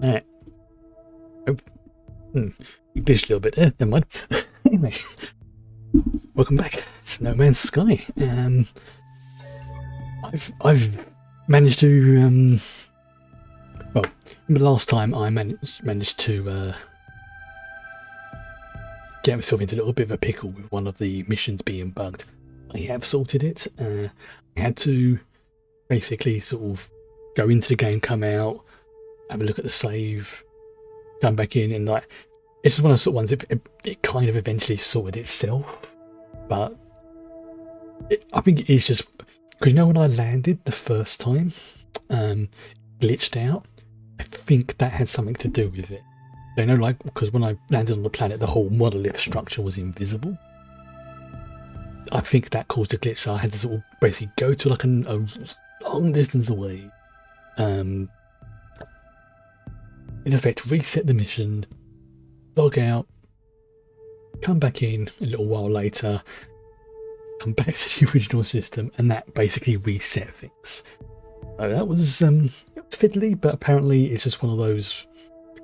Alright. Oh. You glitched a little bit there, never mind. Anyway, welcome back. It's No Man's Sky. I've managed to well, the last time I managed to get myself into a little bit of a pickle with one of the missions being bugged. I have sorted it. I had to basically sort of go into the game, come out, have a look at the save, come back in, and like it's just one of those sort of ones. It kind of eventually sorted itself, but I think it is just because, you know, when I landed the first time, glitched out. I think that had something to do with it. So, you know, like, because when I landed on the planet, the whole monolith structure was invisible. I think that caused a glitch, so I had to sort of basically go to like a long distance away, in effect reset the mission, log out, come back in a little while later, come back to the original system, and that basically reset things. So that was fiddly, but apparently it's just one of those.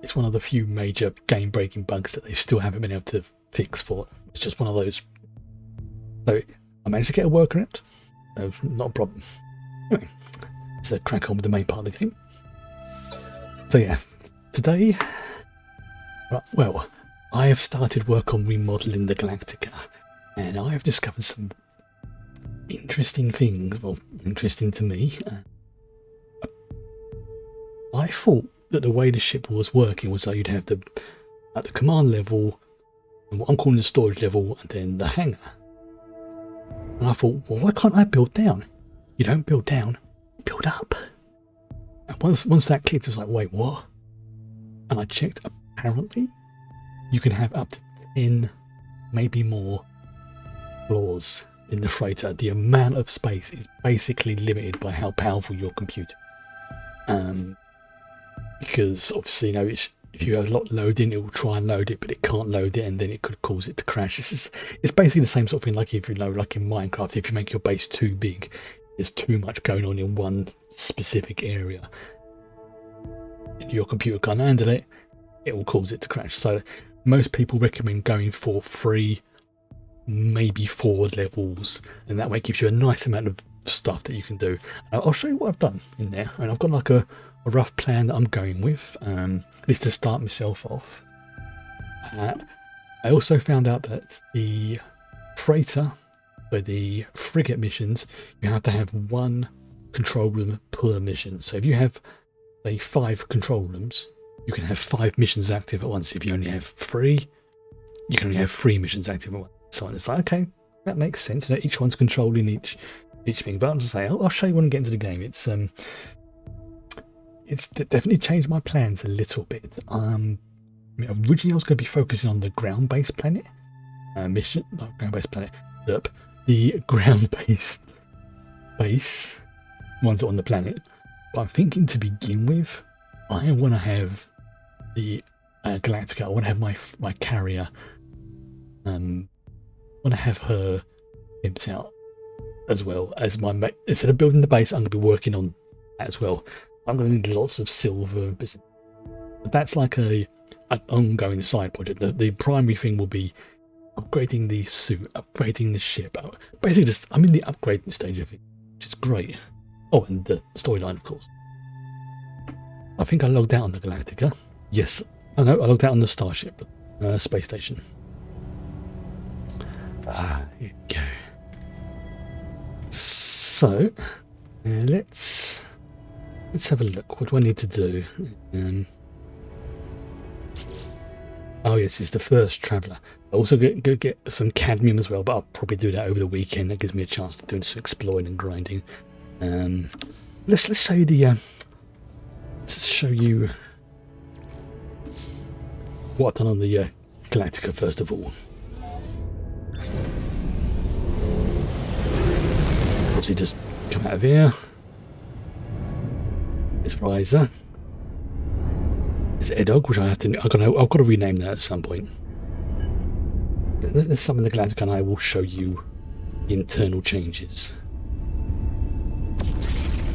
It's one of the few major game-breaking bugs that they still haven't been able to fix for it. It's just one of those. So I managed to get a workaround. So not a problem. Anyway, let's crack on with the main part of the game. So yeah, today, well, I have started work on remodeling the Galactica, and I have discovered some interesting things. Well, interesting to me. I thought that the way the ship was working was that you'd have at the command level, and what I'm calling the storage level, and then the hangar. And I thought, well, why can't I build down? You don't build down, you build up. And once that clicked, it was like, wait, what? And I checked, apparently you can have up to 10, maybe more floors in the freighter. The amount of space is basically limited by how powerful your computer. Because obviously, you know, if you have a lot loading, it will try and load it, but it can't load it, and then it could cause it to crash. It's basically the same sort of thing, like if you know, like in Minecraft, if you make your base too big, there's too much going on in one specific area, and your computer can't handle it, it will cause it to crash. So most people recommend going for 3, maybe 4 levels, and that way it gives you a nice amount of stuff that you can do. I'll show you what I've done in there, and I've got like a rough plan that I'm going with, at least to start myself off. I also found out that the freighter, so the frigate missions, you have to have 1 control room per mission. So if you have, say, 5 control rooms, you can have 5 missions active at once. If you only have 3, you can only have 3 missions active at once. So it's like, okay, that makes sense. You know, each one's controlling each thing. But I'm just saying, I'll show you when I get into the game. It's definitely changed my plans a little bit. I mean, originally I was going to be focusing on the ground-based planet mission, not ground-based planet, the ground-based base ones on the planet. But I'm thinking to begin with, I want to have the Galactica. I want to have my carrier want to have her imps out as well as my mate. Instead of building the base, I'm going to be working on that as well. I'm going to need lots of silver, but that's like an ongoing side project. The primary thing will be upgrading the suit, upgrading the ship. Basically, just I'm in the upgrading stage of it, which is great. Oh, and the storyline, of course. I think I logged out on the Galactica. Yes. Oh no, I logged out on the Starship space station. Here we go. So let's have a look. What do I need to do? Oh yes, it's the first traveller. I also get some cadmium as well, but I'll probably do that over the weekend. That gives me a chance to do some exploring and grinding. Let's show you the let's show you what I've done on the Galactica first of all. Obviously, just come out of here. There's Riser. There's Edog, which I've got to rename that at some point. There's some in the Galactica, and I will show you the internal changes.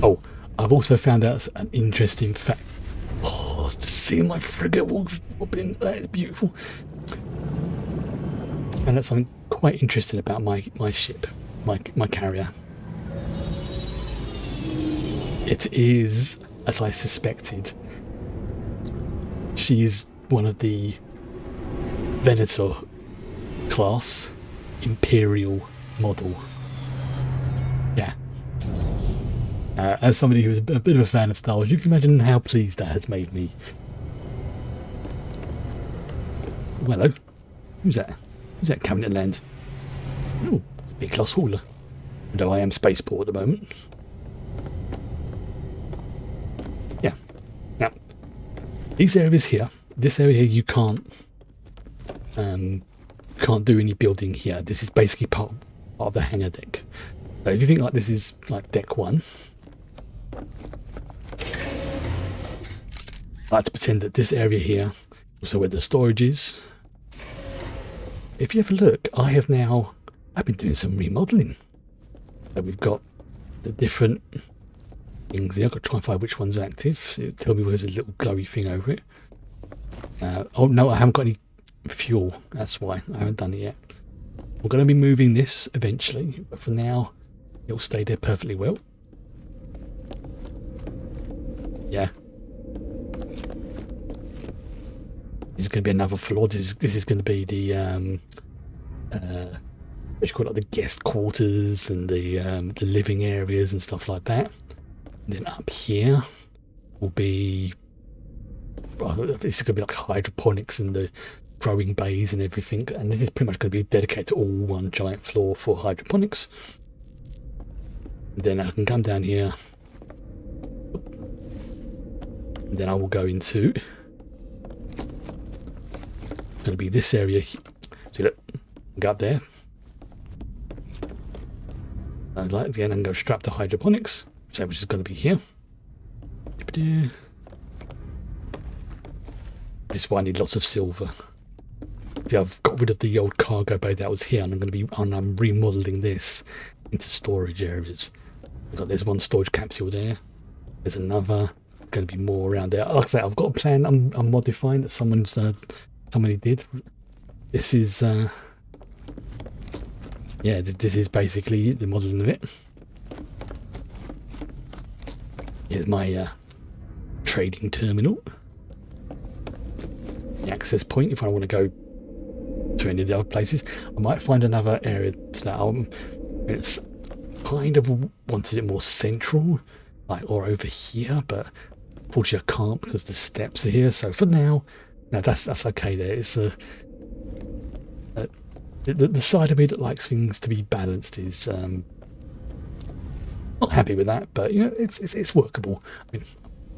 Oh, I've also found out an interesting fact. Oh, to see my frigate wobbling, that is beautiful. And that's something quite interesting about my ship, my carrier. It is, as I suspected, she is one of the Venator class Imperial model. Yeah. As somebody who's a bit of a fan of Star Wars, you can imagine how pleased that has made me. Oh, hello. Who's that? Who's that coming to land? Oh, it's a big class hauler. Although I am spaceport at the moment. Yeah. Now, these areas here, this area here, you can't do any building here. This is basically part of the hangar deck. So if you think like this is like deck 1, I like to pretend that this area here, also where the storage is. If you have a look, I've been doing some remodeling. So we've got the different things here. I've got to try and find which one's active. So it'll tell me where there's a little glowy thing over it. Oh no, I haven't got any fuel. That's why I haven't done it yet. We're going to be moving this eventually, but for now, it'll stay there perfectly well. Yeah. This is going to be another floor. This is going to be the what you call it, like the guest quarters and the living areas and stuff like that. And then up here will be, well, this is going to be like hydroponics and the growing bays and everything. And this is pretty much going to be dedicated to all one giant floor for hydroponics. And then I can come down here. And then I will go into, it's going to be this area. See, look, go up there. And like again, I can go strap to hydroponics, so which is going to be here. This is why I need lots of silver. See, I've got rid of the old cargo bay that was here, and I'm remodeling this into storage areas. There's one storage capsule there. There's another. Going to be more around there. Like I say, I've got a plan. I'm modifying that somebody did. This is yeah, this is basically the modeling of it. Here's my trading terminal, the access point if I want to go to any of the other places. I might find another area to that. It's kind of wanted it more central, like or over here, but unfortunately I can't because the steps are here. So for now, no, that's okay there. It's the side of me that likes things to be balanced is not happy with that, but you know, it's workable. I mean,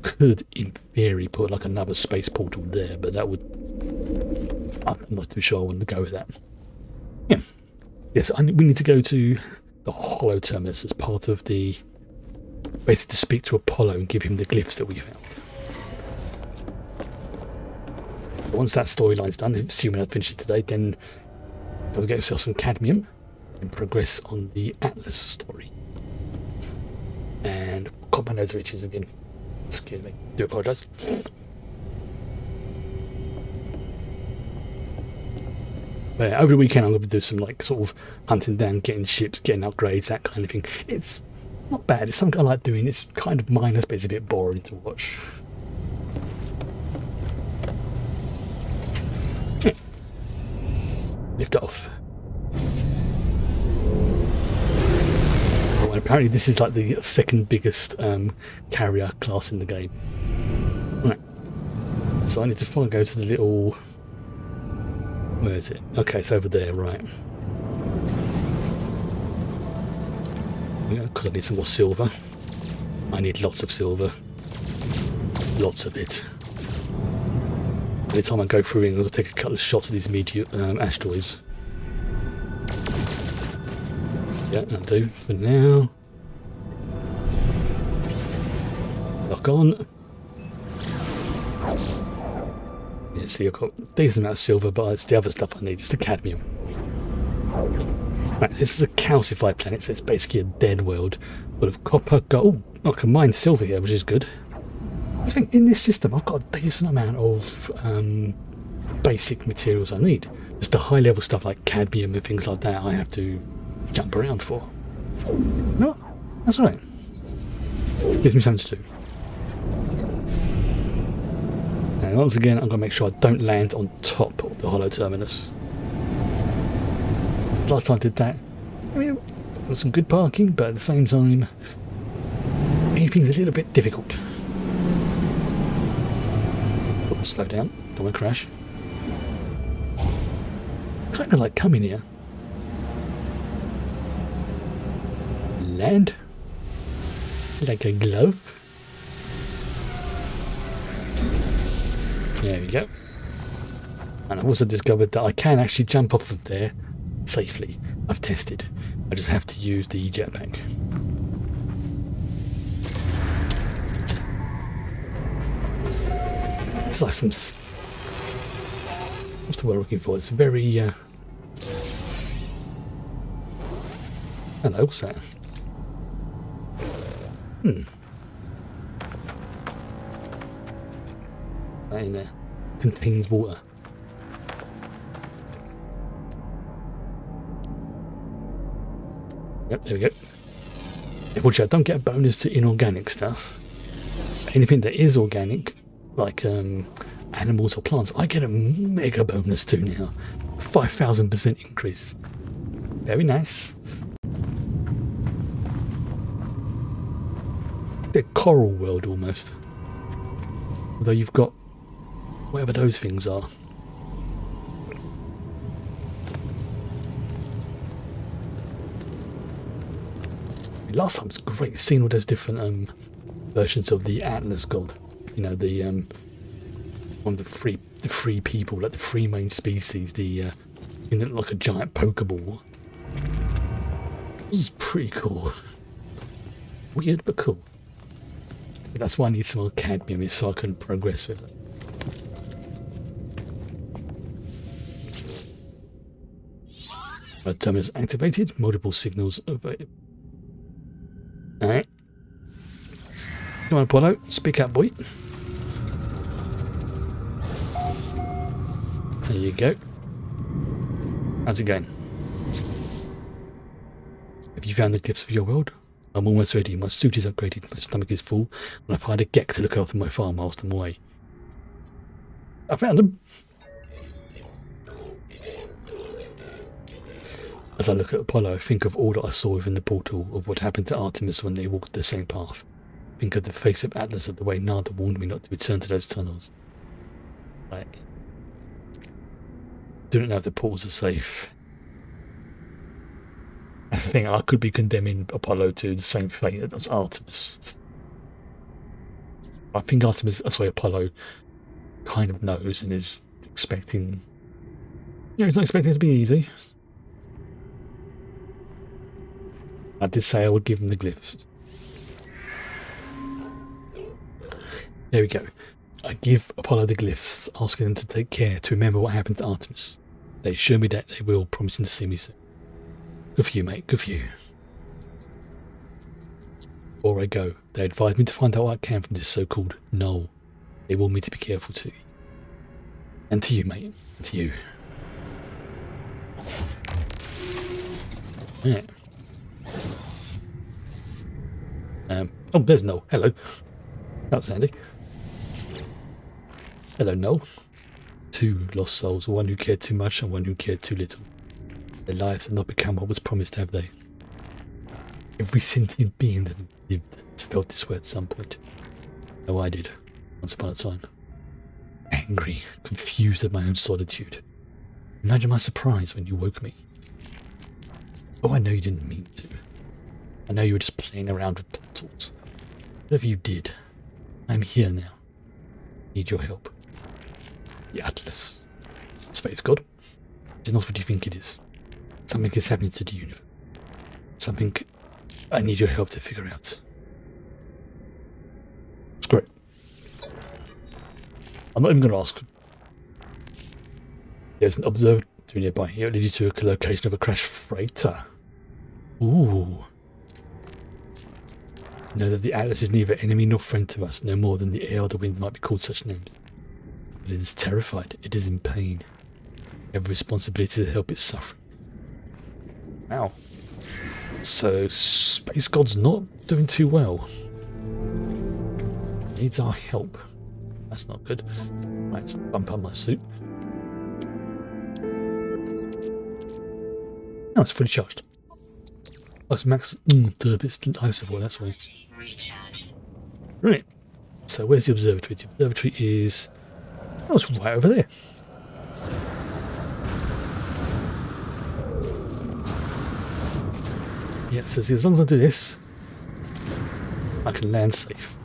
could in theory put like another space portal there, but that would, I'm not too sure I want to go with that. Yeah, yes, we need to go to the Hollow Terminus as part of the, basically to speak to Apollo and give him the glyphs that we found. Once that storyline's done, assuming I finish it today, then I'll get yourself some cadmium and progress on the Atlas story. And got my nose itches again. Excuse me. Do apologise. But yeah, over the weekend I'm going to do some like sort of hunting down, getting ships, getting upgrades, that kind of thing. It's not bad. It's something I like doing. It's kind of mindless, but it's a bit boring to watch. Lift off. Oh, and apparently this is like the second biggest carrier class in the game. Right. So I need to go to the little... Where is it? Okay, it's over there, right. Yeah, because I need some more silver. I need lots of silver. Lots of it. Every time I go through it, I'm going to take a couple of shots of these meteor asteroids. Yeah, that'll do for now. Lock on. Yeah, see, I've got a decent amount of silver, but it's the other stuff I need. It's the cadmium. Right, so this is a calcified planet, so it's basically a dead world. Full of copper, gold. I can mine silver here, which is good. I think in this system I've got a decent amount of basic materials I need. Just the high level stuff like cadmium and things like that I have to jump around for. No, that's alright. Gives me something to do. And once again I'm going to make sure I don't land on top of the hollow terminus. Last time I did that, I mean, there was some good parking, but at the same time anything's a little bit difficult. Oops, slow down, don't want to crash. Kind of like coming here. Land like a glove. There we go. And I've also discovered that I can actually jump off of there safely. I've tested. I just have to use the jetpack. It's like some... What's the word I'm looking for? It's very... Hello, what's that? That in there. Contains water. Yep, there we go. Unfortunately, I don't get a bonus to inorganic stuff. Anything that is organic, like animals or plants, I get a mega bonus to now. 5,000% increase. Very nice. The coral world almost. Although you've got whatever those things are. Last time was great seeing all those different versions of the Atlas god. You know, the one of the free people, like the three main species, the thing that looked like a giant Pokeball. This is pretty cool. Weird but cool. But that's why I need some more cadmium, is so I can progress with it. Terminus activated, multiple signals available. Alright. Come on, Apollo, speak up, boy. There you go. How's it going? Have you found the gifts for your world? I'm almost ready. My suit is upgraded, my stomach is full, and I've hired a Gek to look after my farm whilst I'm away. I found them! As I look at Apollo, I think of all that I saw within the portal, of what happened to Artemis when they walked the same path. Think of the face of Atlas, of the way Nada warned me not to return to those tunnels. Like, do not know if the portals are safe. That's the thing, I could be condemning Apollo to the same fate as Artemis. I think Apollo kind of knows and is expecting... Yeah, he's not expecting it to be easy. I did say I would give him the glyphs. There we go. I give Apollo the glyphs, asking them to take care to remember what happened to Artemis. They show me that they will, promising to see me soon. Good for you, mate. Good for you. Before I go, they advised me to find out what I can from this so-called Null. They warned me to be careful too. And to you, mate. And to you. Yeah. Oh, there's Null. Hello. That's Andy. Hello, Null. Two lost souls, one who cared too much and one who cared too little. Their lives have not become what was promised, have they? Every sentient being that has lived has felt this way at some point. No, I did, once upon a time. Angry, confused at my own solitude. Imagine my surprise when you woke me. Oh, I know you didn't mean to. I know you were just playing around with portals. Whatever you did, I'm here now. Need your help. The Atlas. Space God. It's not what you think it is. Something is happening to the universe. Something I need your help to figure out. Great. I'm not even going to ask. There's an observatory nearby. It will lead you to a location of a crashed freighter. Ooh. Know that the Atlas is neither enemy nor friend to us, no more than the air or the wind might be called such names. But it is terrified, it is in pain. We have a responsibility to help it suffering. Wow. So, Space God's not doing too well. Needs our help. That's not good. Right, let's bump up my suit. Oh, it's fully charged. Oh, it's max. It's life support, that's why. Right. So, where's the observatory? The observatory is. Oh, it's right over there. Yeah, so as long as I do this, I can land safe.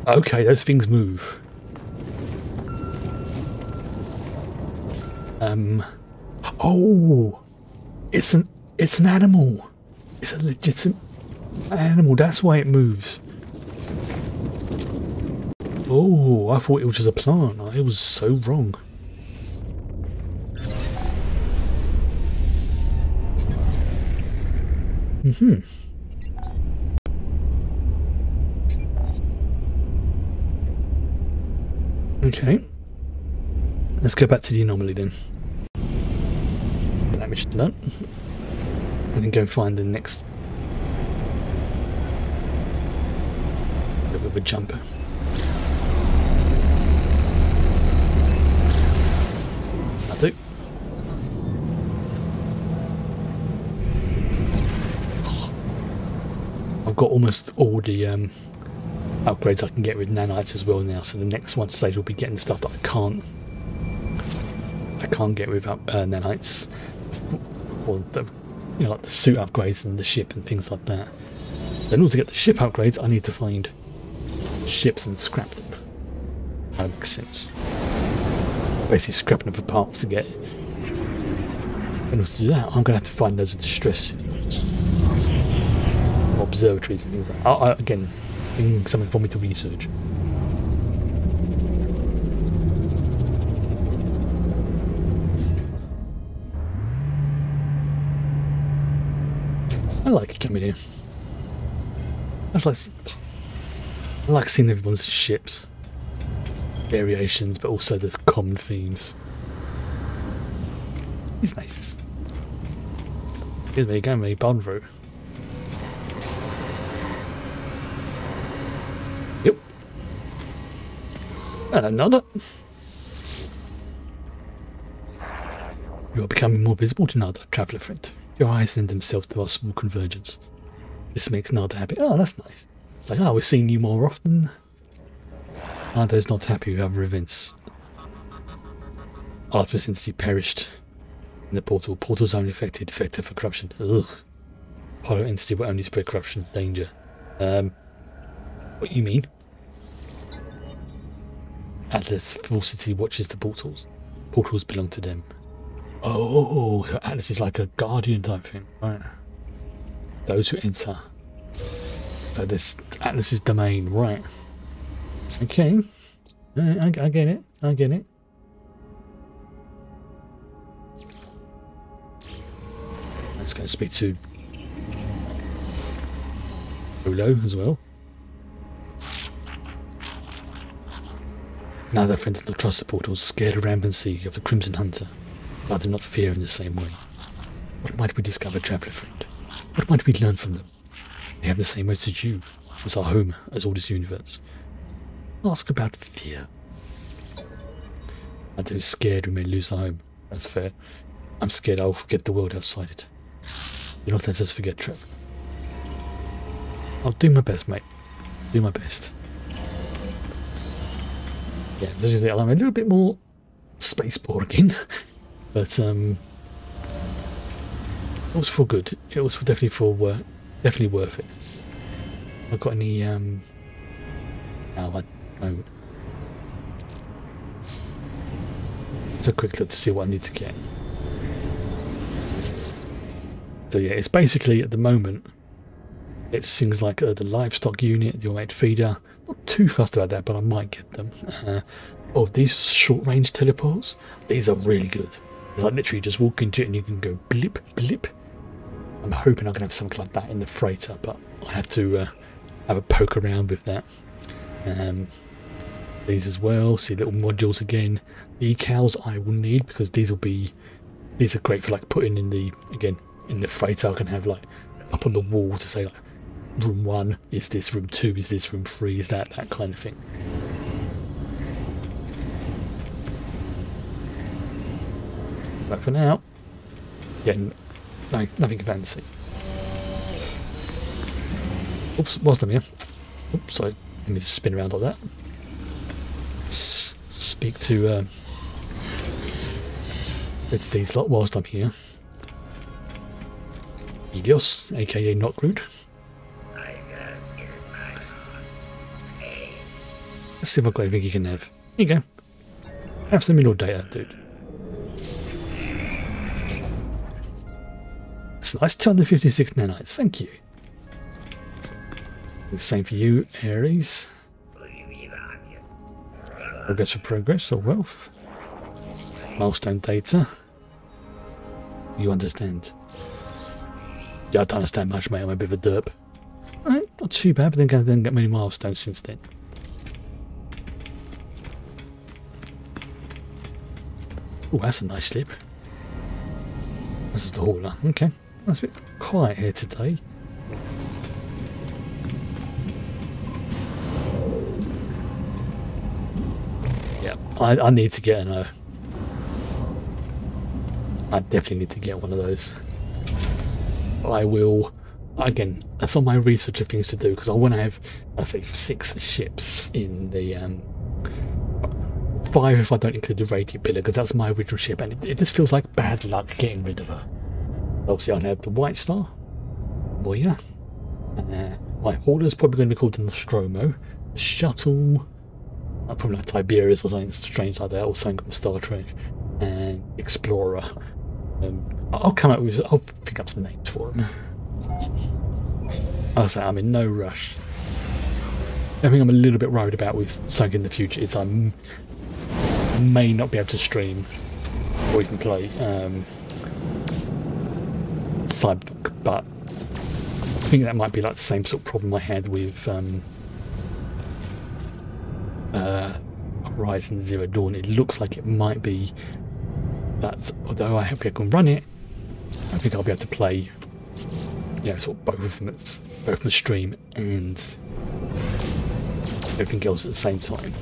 Okay, those things move. Oh, it's an animal. It's a legitimate animal. That's why it moves. Oh, I thought it was just a plant. I was so wrong. Okay. Let's go back to the anomaly then. That mission done. And then go and find the next. A bit of a jumper. I do. I've got almost all the upgrades I can get with nanites as well now, so the next one stage will be getting the stuff that I can't get without nanites, or the, you know, like the suit upgrades and the ship and things like that. In order to get the ship upgrades, I need to find ships and scrap them. That makes sense. Basically scrapping them for parts to get. In order to do that, I'm going to have to find those distress signals, observatories and things like that. Again, something for me to research. I like it coming here. I like seeing everyone's ships. Variations, but also there's common themes. It's nice. Here's where you're going, me, Bond through. Yep. And another. You are becoming more visible to Nada, traveller friend. Your eyes lend themselves to our small convergence. This makes Nada happy. Oh, that's nice. Like, oh, we're seeing you more often. Nada's not happy with other events. Artemis entity perished in the portal. Portals only affected vector for corruption. Ugh. Apollo entity will only spread corruption. Danger. What you mean? Atlas Falsity watches the portals. Portals belong to them. Oh, so Atlas is like a guardian type thing, right? Those who enter. So this Atlas's domain, right? Okay. I get it. I get it. Let's go speak to Olo as well. Now their friends at the cluster portals scared of rampancy of the Crimson Hunter, rather than not fear in the same way. What might we discover, traveller friend? What might we learn from them? They have the same roots as you, as our home, as all this universe. Ask about fear. I'm too scared we may lose our home. That's fair. I'm scared I'll forget the world outside it. Do not let us forget, Trev. I'll do my best, mate. Do my best. Yeah, I'm a little bit more space poor again, but it was for good. It was definitely worth it. I've got any no, I don't. It's a quick look to see what I need to get. So yeah, it's basically at the moment it's things like the livestock unit, the automated feeder. Not too fussed about that, but I might get them. Oh, these short range teleports, these are really good. It's like literally just walk into it and you can go blip blip. I'm hoping I can have something like that in the freighter, but I have to have a poke around with that. These as well, see little modules again. The decals I will need because these are great for like putting in the freighter. I can have like up on the wall to say like room 1 is this, room 2 is this, room 3 is that kind of thing. But for now, yeah, nothing fancy. Oops, whilst I'm here. Oops, sorry, let me just spin around like that. Speak to these lot whilst I'm here. Helios, aka Not Rude. Let's see if I've got anything you can have. Here you go. Have some mineral data, dude. That's nice. 256 nanites. Thank you. The same for you, Ares. Progress for progress or wealth. Milestone data. You understand. Yeah, I don't understand much, mate. I'm a bit of a derp. Alright, not too bad, but then I didn't get many milestones since then. Oh, that's a nice slip. This is the hauler. Okay. That's a bit quiet here today. Yeah, I need to get an I definitely need to get one of those. I will, again, that's on my research of things to do because I want to have, let's say, 6 ships in the 5 if I don't include the radiant pillar because that's my original ship and it just feels like bad luck getting rid of her. Obviously I have the White Star, Moya, my hauler's probably going to be called the Nostromo, the shuttle, probably like Tiberius or something strange like that, or something from Star Trek, and Explorer. I'll pick up some names for them. I'll say I'm in no rush. The thing I'm a little bit worried about with something in the future is I may not be able to stream or even play Cyberpunk, but I think that might be like the same sort of problem I had with Horizon Zero Dawn. It looks like it might be that, although I hope I can run it, I think I'll be able to play, you know, sort of both from the stream and everything else at the same time.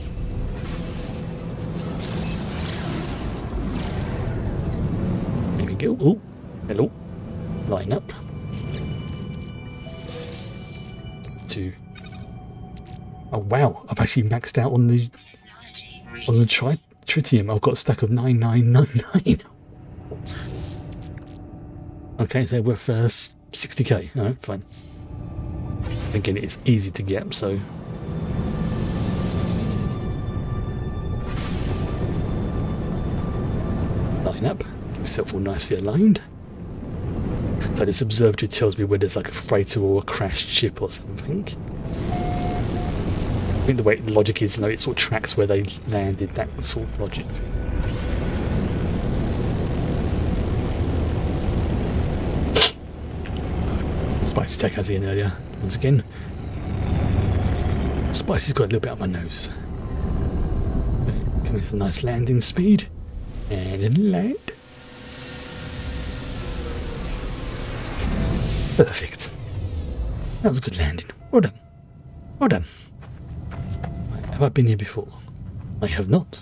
There we go. Oh, hello. Line up. Oh wow, I've actually maxed out on the tritium. I've got a stack of 9999. Okay, so we're for 60k. Alright, fine. Again, it's easy to get, so line up, get yourself all nicely aligned. So this observatory tells me where there's like a freighter or a crashed ship or something. I think the way the logic is, you know, it sort of tracks where they landed, that sort of logic. Spicy takeouts in earlier. Once again, Spicy's got a little bit on my nose. Coming with a nice landing speed. And then land. Perfect. That was a good landing. Well done. Well done. Have I been here before? I have not.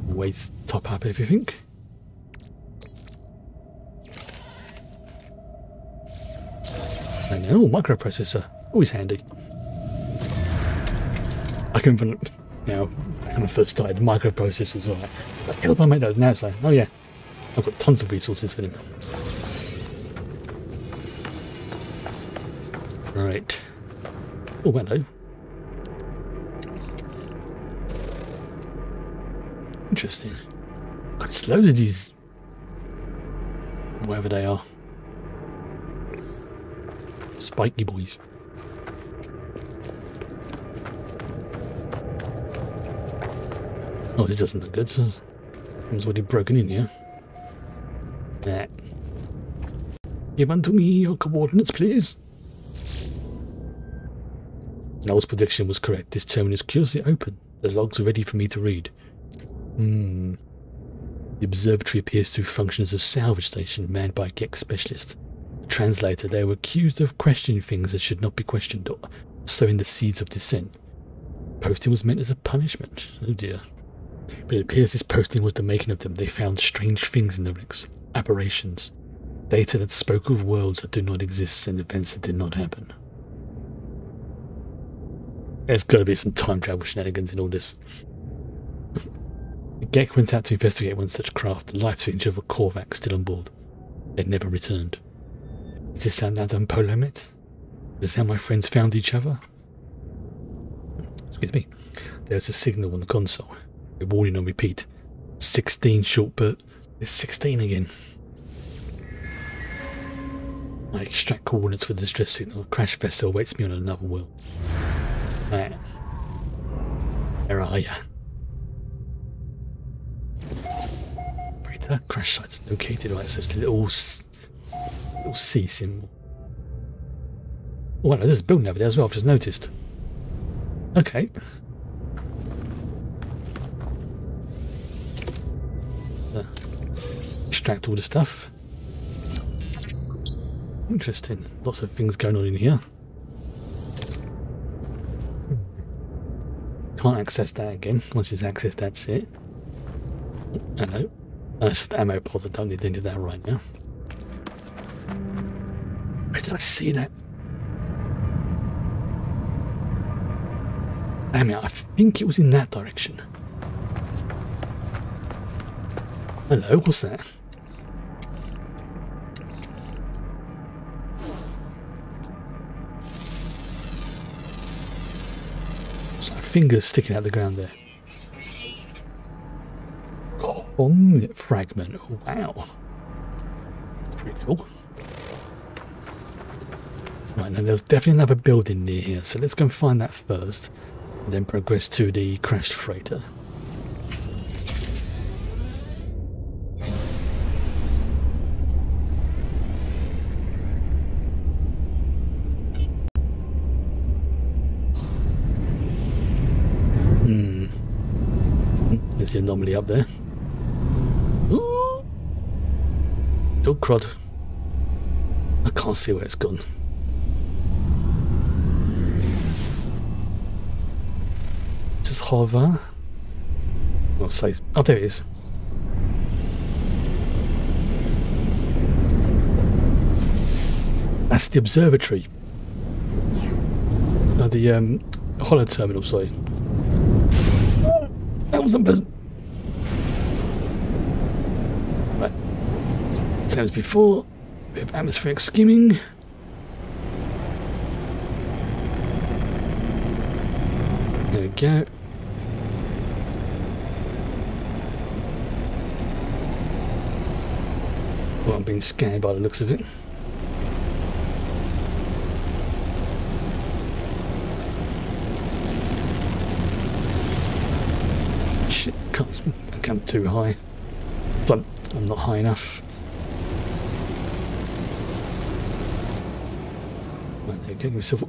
Always top up everything. I know, microprocessor. Always handy. I can remember now, when I first started, microprocessors were like, what the hell do I make those? Now it's like, oh yeah, I've got tons of resources for them. Right. Oh, hello. Interesting. God, it's loads of these, whatever they are, spiky boys. Oh, this doesn't look good. Someone's already broken in here. Nah. Give unto me your coordinates, please. Noel's prediction was correct. This terminal is curiously open. The logs are ready for me to read. The observatory appears to function as a salvage station manned by a Gex specialist. A translator, they were accused of questioning things that should not be questioned, or sowing the seeds of dissent. Posting was meant as a punishment. Oh dear. But it appears this posting was the making of them. They found strange things in the wrecks, aberrations, data that spoke of worlds that do not exist and events that did not happen. There's got to be some time travel shenanigans in all this. Gek went out to investigate one such craft, the life signature of a Korvax still on board. It never returned. Is this how Nadam Polo met? Is this how my friends found each other? Excuse me. There's a signal on the console. A warning on repeat. 16 short but there's 16 again. I extract coordinates for the distress signal. A crash vessel awaits me on another world. Right. Where are ya? Operator, crash site located. Right, so it's the little C symbol. Oh, well, there's a building over there as well, I've just noticed. Okay. Extract all the stuff. Interesting. Lots of things going on in here. Can't access that again. Once it's accessed, that's it. Hello. That's just ammo pod. I don't need any of that right now. Where did I see that? Damn it, I think it was in that direction. Hello, what's that? It's like fingers sticking out the ground there. Omnit fragment. Oh, wow. Pretty cool. Right, now there's definitely another building near here, so let's go and find that first, and then progress to the crashed freighter. There's the anomaly up there. Ooh. Oh crud. I can't see where it's gone. Just hover. I'll say, oh, there it is. That's the observatory. No, the holo terminal, sorry. That was unpleasant. Right. Same as before. Bit of atmospheric skimming. There we go. Well, I'm being scanned by the looks of it. Shit, can't come too high. So I'm not high enough. Right, there you go, get yourself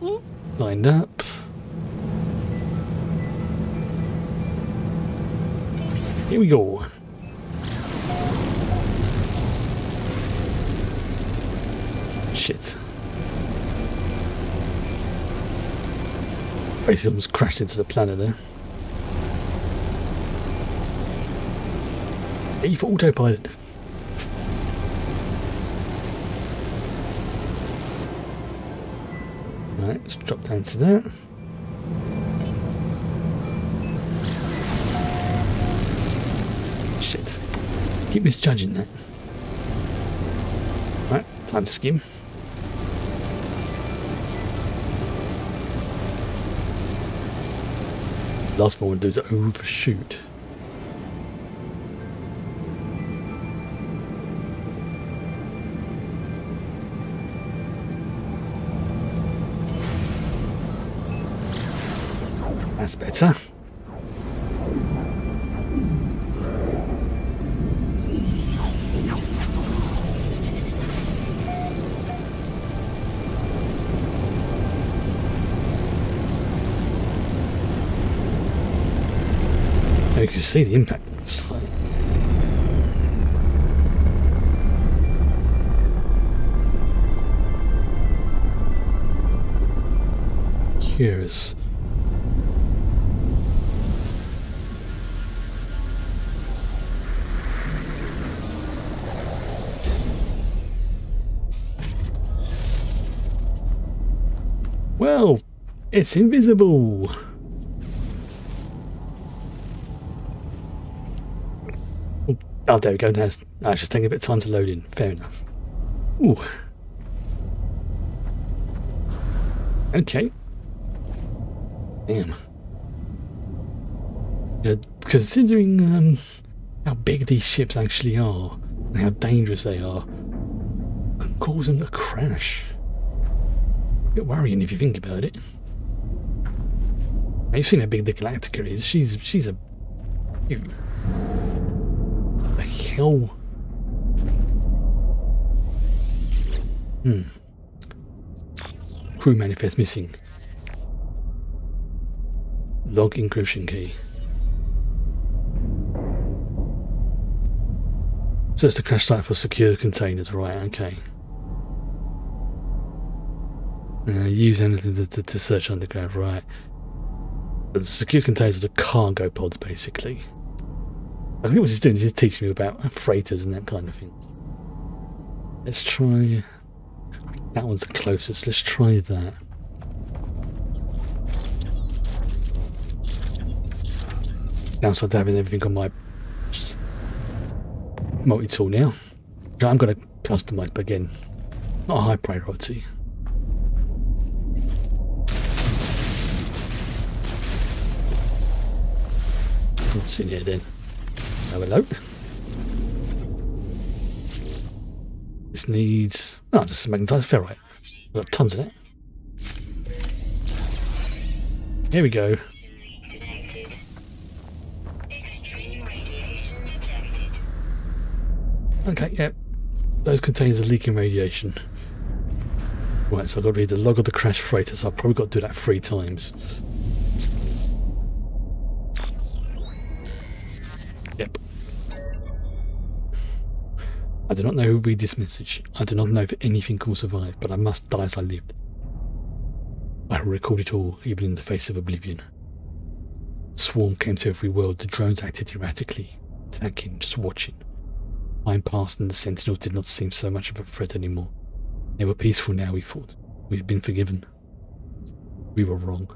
lined up. Here we go. Shit. Basically almost crashed into the planet there. Eve autopilot. Right, let's drop down to that. Shit. Keep misjudging that. Right, time to skim. Last thing I want to do is overshoot. That's better. You can see the impact. It's like... Curious. Well, it's invisible. Oh, there we go. Now it's just taking a bit of time to load in. Fair enough. Ooh. Okay. Damn. Considering how big these ships actually are and how dangerous they are, could cause them to crash. A bit worrying if you think about it. Now, you've seen how big the Galactica is. She's a... Ew. The hell? Crew manifest missing. Log encryption key. So it's the crash site for secure containers, right? Okay. Use anything to search underground, right? But the secure containers are the cargo pods, basically. I think what he's doing is he's teaching me about freighters and that kind of thing. Let's try... That one's the closest. Let's try that. Downside to having everything on my multi-tool now. I'm going to customize, but again, not a high priority. What's in here then? Oh, hello. This needs... Oh, just some magnetized ferrite. I've got tons of it. Here we go. Okay, yep. Those containers are leaking radiation. Right, so I've got to read the log of the crash freighter, so I've probably got to do that 3 times. Yep. I do not know who read this message. I do not know if anything will survive, but I must die as I lived. I will record it all, even in the face of oblivion. Swarm came to every world, the drones acted erratically, attacking, just watching. Time passed and the Sentinels did not seem so much of a threat anymore. They were peaceful now, we thought. We had been forgiven. We were wrong.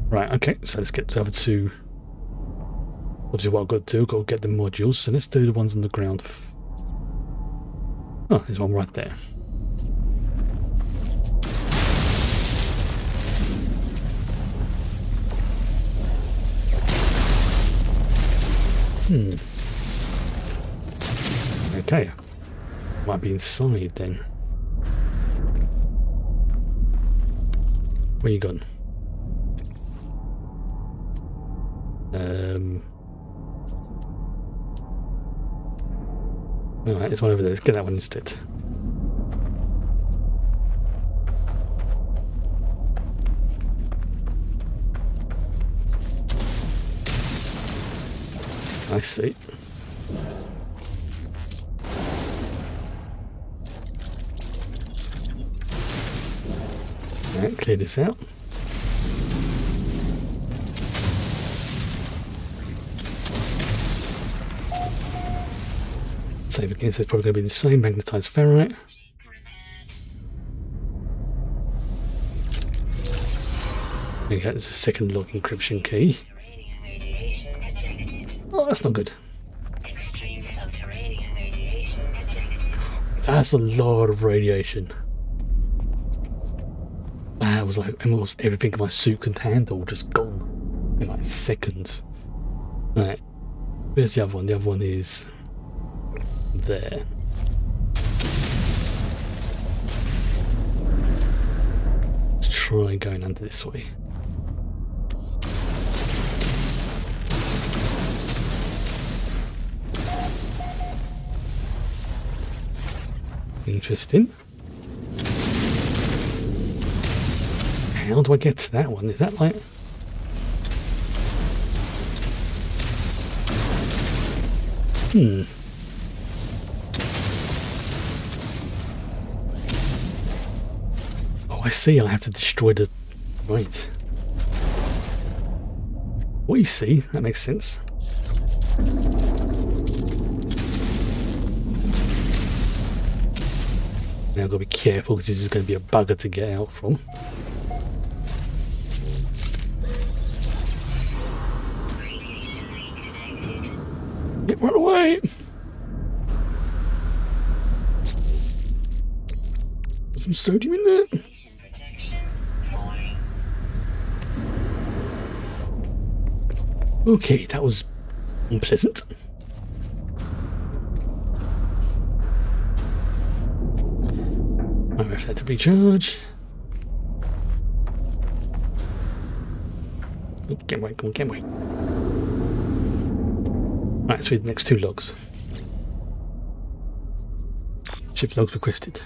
Right, okay, so let's get to the other 2. Obviously what I've got to do, I've got to get the modules, so let's do the ones on the ground. Oh, there's one right there. Okay. Might be inside then. Where you gone? Alright, there's one over there. Let's get that one instead. I see. Right, clear this out. Save again, so it's probably going to be the same magnetized ferrite. There you go, there's a second log encryption key. Oh, that's not good. Extreme subterranean radiation detected. That's a lot of radiation. That was like almost everything my suit could handle just gone in like seconds. Right, where's the other one? The other one is there. Let's try going under this way. Interesting. How do I get to that one? Is that like... Oh, I see. I have to destroy the... Right. What you see, that makes sense. Now I've got to be careful because this is going to be a bugger to get out from. Radiation leak detected. Get run away! There's some sodium in there. Radiation protection falling. Okay, that was unpleasant. I have had to recharge. Oh, get away, come on, get away. Right, let's read the next two logs. Shift logs requested.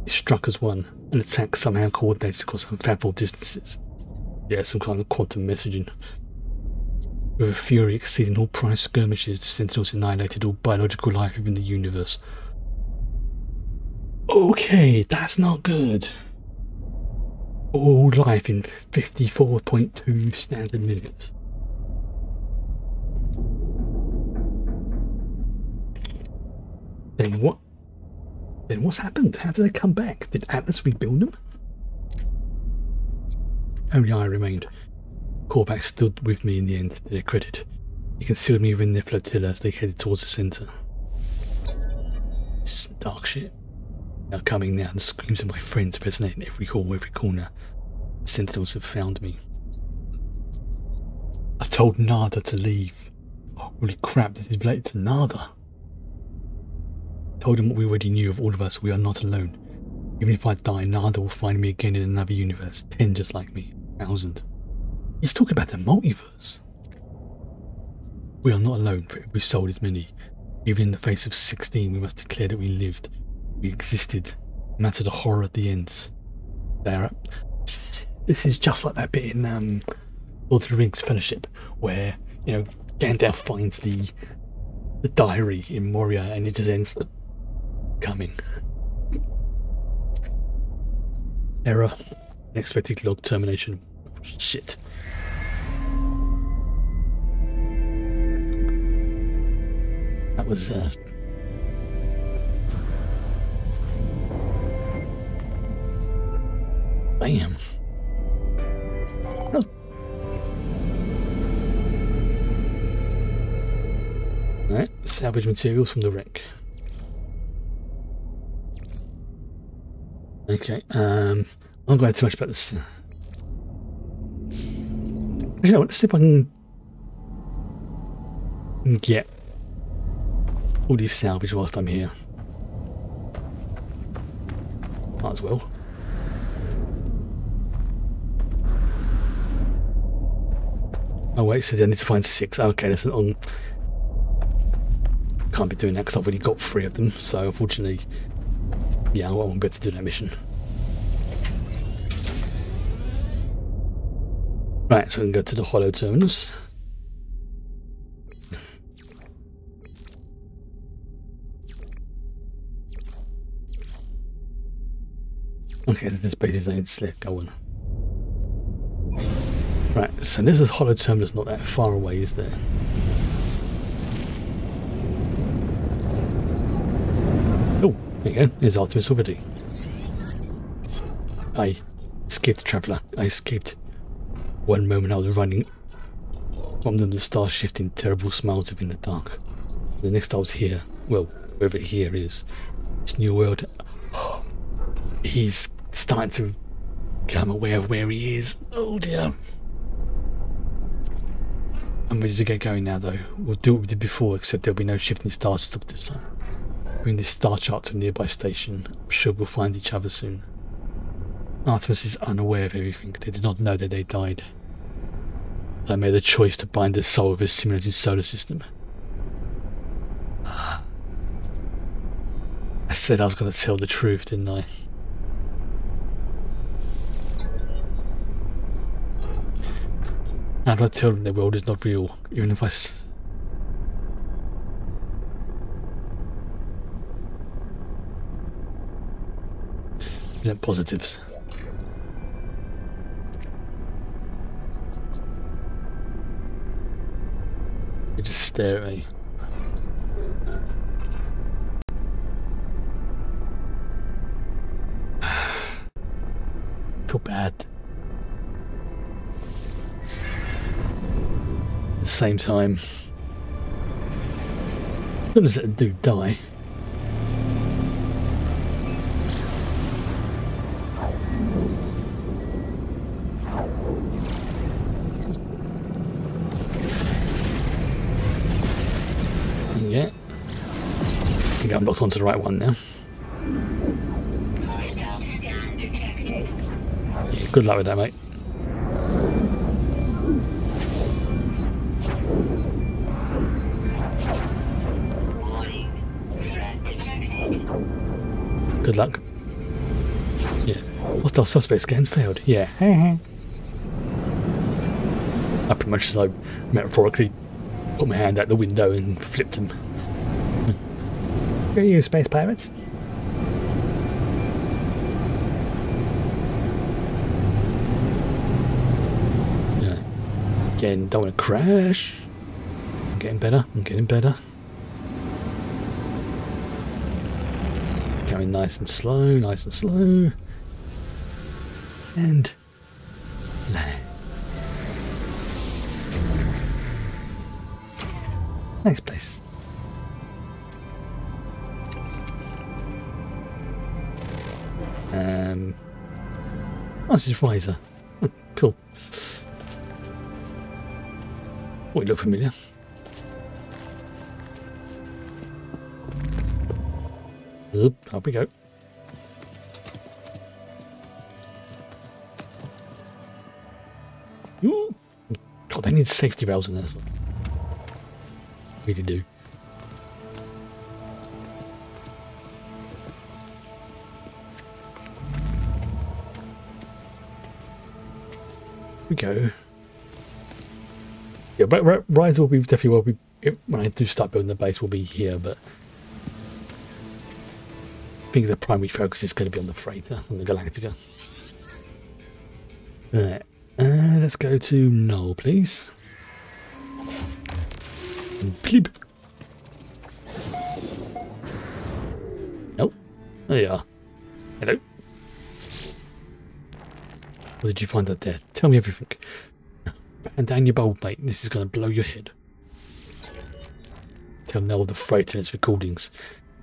It struck as one. An attack somehow coordinated across unfathomable distances. Yeah, some kind of quantum messaging. With a fury exceeding all prior skirmishes, the Sentinels annihilated all biological life within the universe. Okay, that's not good. All life in 54.2 standard minutes. Then what? Then what's happened? How did they come back? Did Atlas rebuild them? Only I remained. Korvax stood with me in the end, to their credit. He concealed me within their flotilla as they headed towards the centre. This is some dark shit. Now coming now, the screams of my friends resonate in every hall, every corner. The Sentinels have found me. I told Nada to leave. Holy crap, this is related to Nada. I told him what we already knew of all of us, we are not alone. Even if I die, Nada will find me again in another universe, 10 just like me, 1,000. He's talking about the multiverse. We are not alone, for every soul is many. Even in the face of 16, we must declare that we lived. We existed, no matter the horror at the ends. This is just like that bit in Lord of the Rings Fellowship, where, you know, Gandalf finds the diary in Moria and it just ends coming. Error. Unexpected log termination. Oh, shit. That was bam. Alright, salvage materials from the wreck. Okay, I'm not going too much about this. You know, let's see if I can get all these salvage whilst I'm here. Might as well. Oh wait, so I need to find 6. Okay, that's on. Can't be doing that because I've already got 3 of them. So unfortunately, yeah, I won't be able to do that mission. Right, so we can go to the Hollow Terminus. Okay, this base is let's go on. Right, so this is hollow terminus not that far away, is there? Oh, there you go. There's Artemis already. I escaped, Traveller. I escaped. One moment I was running from them, the stars shifting terrible smiles within the dark. The next I was here. Well, wherever here is. This new world. He's starting to become aware of where he is. Oh dear. I'm ready to get going now though. We'll do what we did before, except there'll be no shifting stars to stop this time. Bring this star chart to a nearby station. I'm sure we'll find each other soon. Artemis is unaware of everything. They did not know that they died. They made the choice to bind the soul of a simulated solar system. I said I was going to tell the truth, didn't I? How do I tell them the world is not real, even if I... Present positives. They just stare at me. Feel bad. At the same time, as soon as it do die, yeah, I think I'm locked onto the right one now. Hostile scan detected. Yeah, good luck with that, mate. Warning. Threat detected. Good luck. Yeah. Hostile suspect scans failed. Yeah. I pretty much just like metaphorically put my hand out the window and flipped him. Where are you, space pirates? Yeah. Again, don't want to crash. I'm getting better. I'm getting better. Going nice and slow, nice and slow. And land. Nice place. Oh, this is Riser. Oh, cool. Oh, you look familiar. Oop, up we go. Ooh. God, they need safety rails in this. Really do. We go. Yeah, but Rise will be definitely will be when I do start building the base. Will be here, but I think the primary focus is going to be on the freighter, on the Galactica. Alright, let's go to Null, please. Bleep. Nope. There you are. Hello. What did you find out there? Tell me everything. Band down your bulb, mate. This is going to blow your head. Tell Null the freighter and its recordings.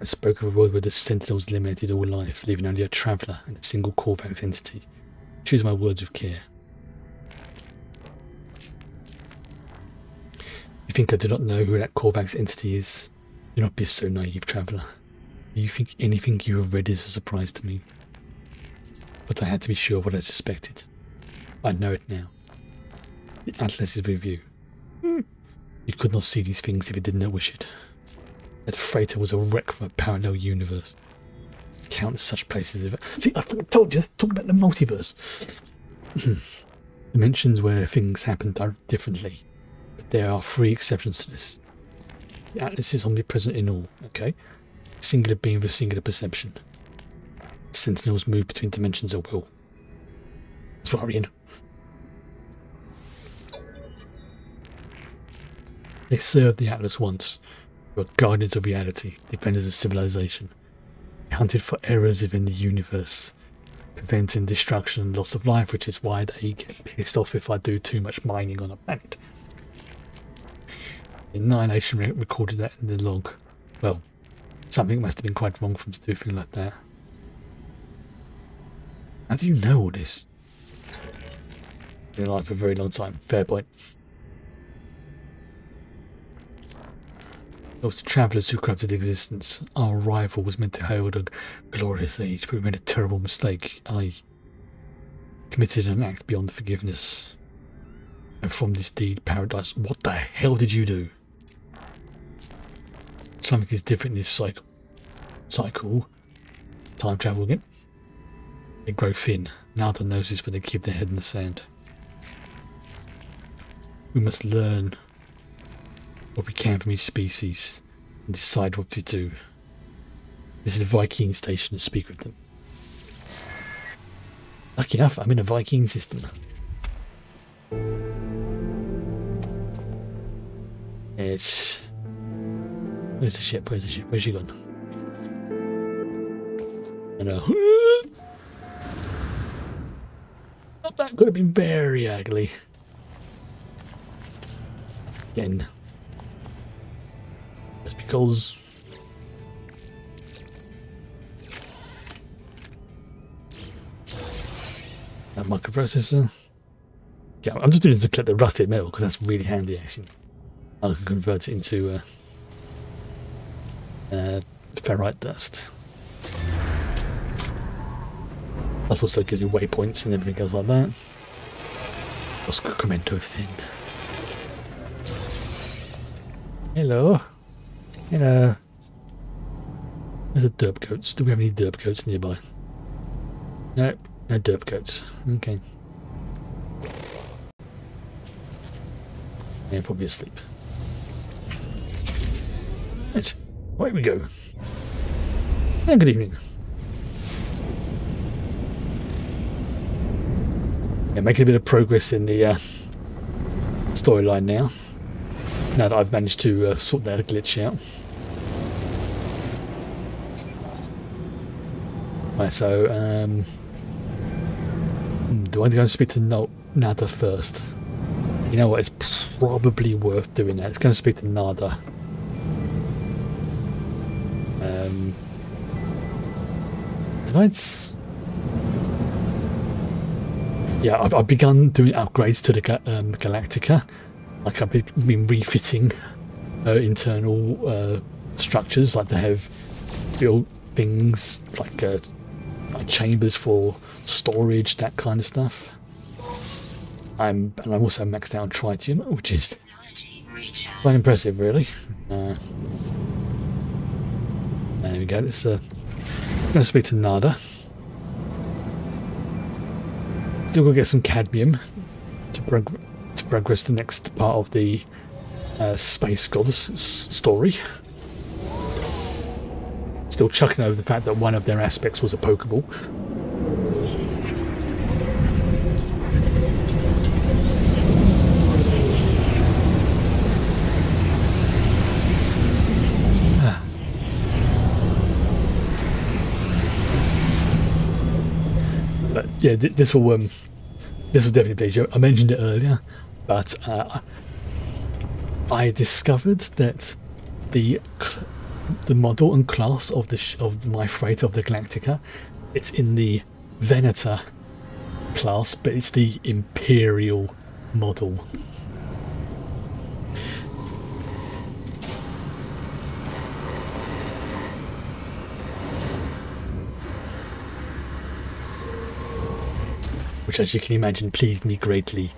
I spoke of a world where the Sentinels eliminated all life, leaving only a traveller and a single Korvax entity. Choose my words with care. You think I do not know who that Korvax entity is? Do not be so naive, traveller. You think anything you have read is a surprise to me? But I had to be sure what I suspected. I know it now. The Atlas is with you. You could not see these things if you did not wish it. That freighter was a wreck from a parallel universe. Countless such places. See, I told you, talk about the multiverse. Dimensions where things happen differently. But there are 3 exceptions to this. The Atlas is omnipresent in all, okay? Singular being with singular perception. Sentinels move between dimensions at will. It's worrying. They served the Atlas once. They were guardians of reality, defenders of civilization. They hunted for errors within the universe, preventing destruction and loss of life, which is why they get pissed off if I do too much mining on a planet. The Annihilation recorded that in the log. Well, something must have been quite wrong for him to do a thing like that. How do you know all this? Been alive for a very long time. Fair point. Those travellers who corrupted existence. Our rival was meant to herald a glorious age, but we made a terrible mistake. I committed an act beyond forgiveness. And from this deed, paradise. What the hell did you do? Something is different in this cycle. Time travel again. They grow thin. Nada knows this, but they keep their head in the sand. We must learn what we can from each species and decide what we do. This is the Viking station to speak with them. Lucky enough, I'm in a Viking system. It's... Where's the ship? Where's the ship? Where's she gone? And that could have been very ugly. Again. Just because... That microprocessor. Yeah, I'm just doing this to collect the rusted metal because that's really handy actually. I can convert it into ferrite dust. That's also gives you waypoints and everything else like that. Oscomento thin. Hello. Hello. There's a derp coats. Do we have any derp coats nearby? No, no derp coats. Okay. Yeah, probably asleep. Right, away we go. And good evening. Yeah, making a bit of progress in the storyline now. Now that I've managed to sort that glitch out. Right, so do I go and speak to Nada first? You know what? It's probably worth doing that. It's going to speak to Nada. Did I? Yeah, I've begun doing upgrades to the Galactica. Like I've been refitting internal structures, like they have built things like chambers for storage, that kind of stuff. And I'm also maxed out on tritium, which is quite impressive, really. There we go. Let's going to speak to Nada. Still gonna get some cadmium to progress the next part of the Space Gods story. Still chucking over the fact that one of their aspects was a Pokeball. But yeah, this will definitely please you. I mentioned it earlier, but I discovered that the model and class of my freighter of the Galactica, it's in the Venator class, but it's the Imperial model. Which, as you can imagine, pleased me greatly.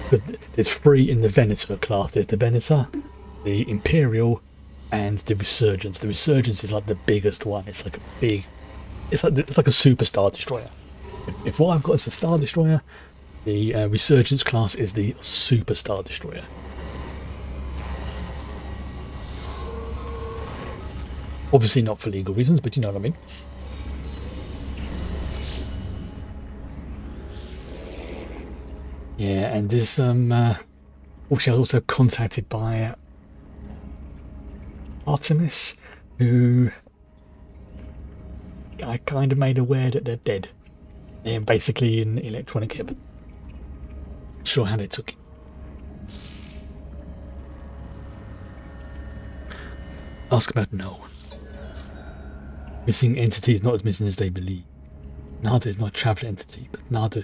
But there's three in the Venator class. There's the Venator, the Imperial, and the Resurgence. The Resurgence is like the biggest one. It's like a big... It's like a super Star Destroyer. If what I've got is a Star Destroyer, the Resurgence class is the Super Star Destroyer. Obviously not for legal reasons, but you know what I mean. Yeah, and there's also I was also contacted by Artemis, who I kind of made aware that they're dead. They're basically in electronic heaven. Not sure how they took it. Ask about no one. Missing entity is not as missing as they believe. Nada is not a traveller entity, but Nada.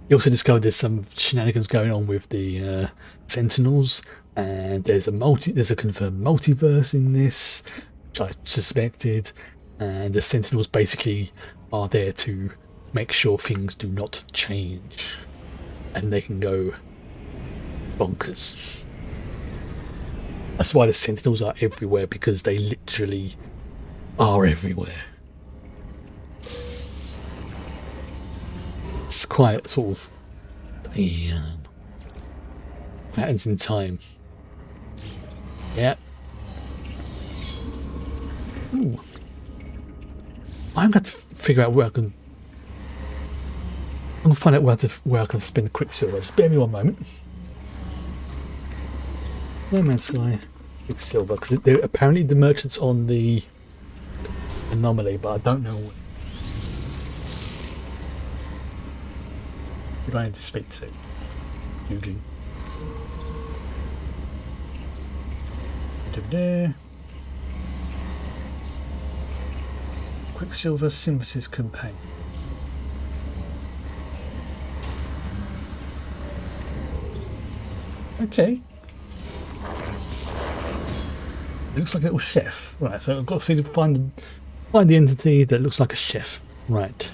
He also discovered there's some shenanigans going on with the Sentinels, and there's a confirmed multiverse in this, which I suspected, and the Sentinels basically are there to make sure things do not change, and they can go bonkers. That's why the Sentinels are everywhere, because they literally are everywhere. It's quite sort of patterns in time. Yeah. Ooh. I'm going to figure out where I can. I'm going to find out where I can spend Quicksilver. Just bear me one moment. No Man's Sky, Quicksilver, because apparently the merchant's on the anomaly, but I don't know who I need to speak to. Googling. There. Quicksilver Synthesis Campaign. Okay. It looks like a little chef. Right, so I've got to find the entity that looks like a chef. Right.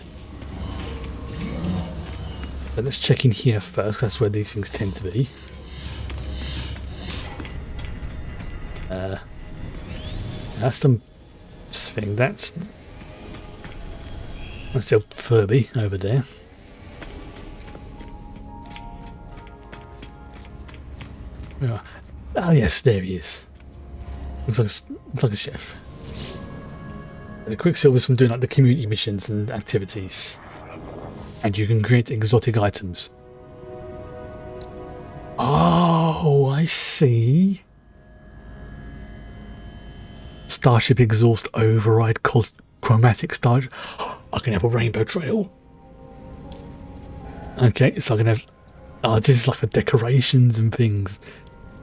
But let's check in here first, that's where these things tend to be. That's the thing. That's myself Furby over there. Oh yes, there he is. Looks like a chef. And the Quicksilver's from doing like the community missions and activities. And you can create exotic items. Oh, I see. Starship exhaust override chromatic star. I can have a rainbow trail. Okay, so I can have. Oh, this is like for decorations and things.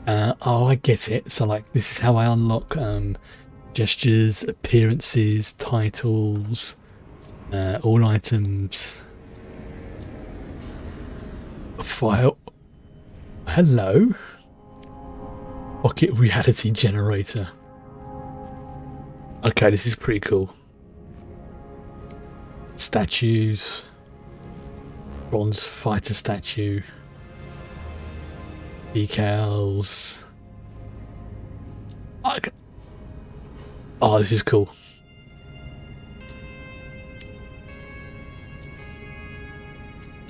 Oh, I get it. So, like, this is how I unlock gestures, appearances, titles, all items. File. Hello. Pocket reality generator. Okay, this is pretty cool. Statues. Bronze fighter statue. Decals. Oh, this is cool.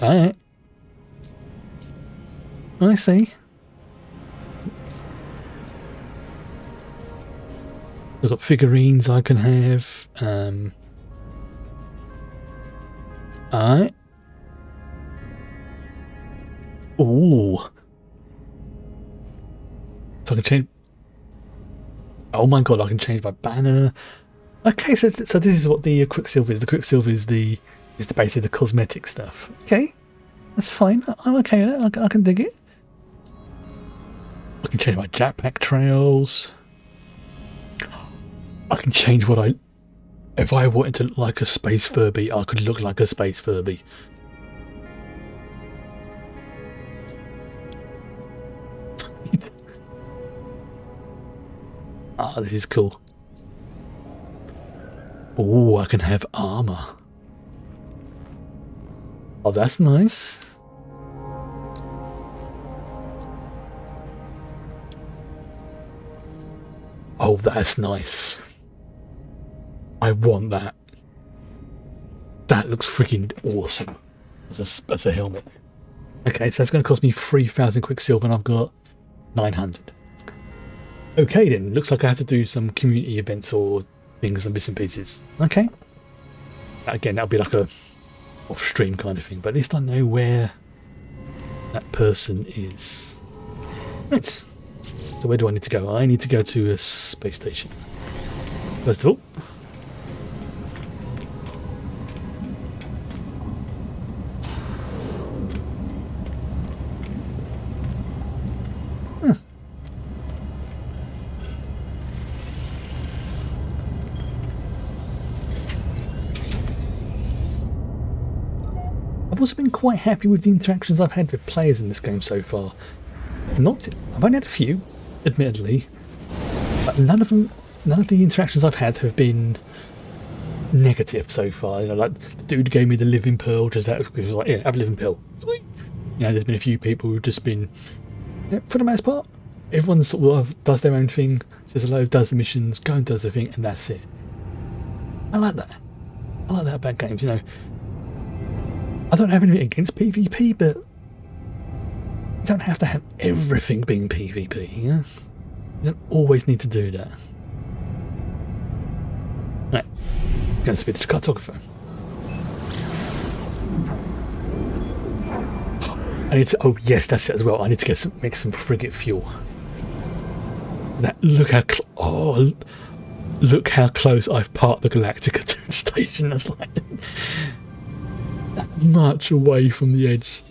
Alright. I see. I've got figurines I can have. Alright. Ooh. So I can change. Oh my god, I can change my banner. Okay, so this is what the Quicksilver is. The Quicksilver is basically the cosmetic stuff. Okay, that's fine. I'm okay with that. I can dig it. I can change my jetpack trails. I can change what if I wanted to look like a space Furby, I could look like a space Furby. Ah, this is cool. Oh, I can have armor. Oh, that's nice. Oh, that's nice. I want that. That looks freaking awesome as a helmet. Okay, so that's going to cost me 3,000 Quicksilver, and I've got 900. Okay then, looks like I have to do some community events or things and bits and pieces. Okay. Again, that'll be like a off-stream kind of thing, but at least I know where that person is. Right. So where do I need to go? I need to go to a space station. First of all. I've also been quite happy with the interactions I've had with players in this game so far. I've only had a few, admittedly, but none of the interactions I've had have been negative so far. You know, like the dude gave me the living pearl, just out because like, yeah, have a living pearl. Sweet. You know, there's been a few people who've just been, you know, for the most part, everyone sort of does their own thing, says hello, does the missions, go and does the thing, and that's it. I like that. I like that about games, you know. I don't have anything against PvP, but you don't have to have everything being PvP, you know? You don't always need to do that. Right, I'm going to speak to the cartographer. I need to, oh yes, that's it as well. I need to make some frigate fuel. Look how close I've parked the Galactica 2 station. That's like that much away from the edge.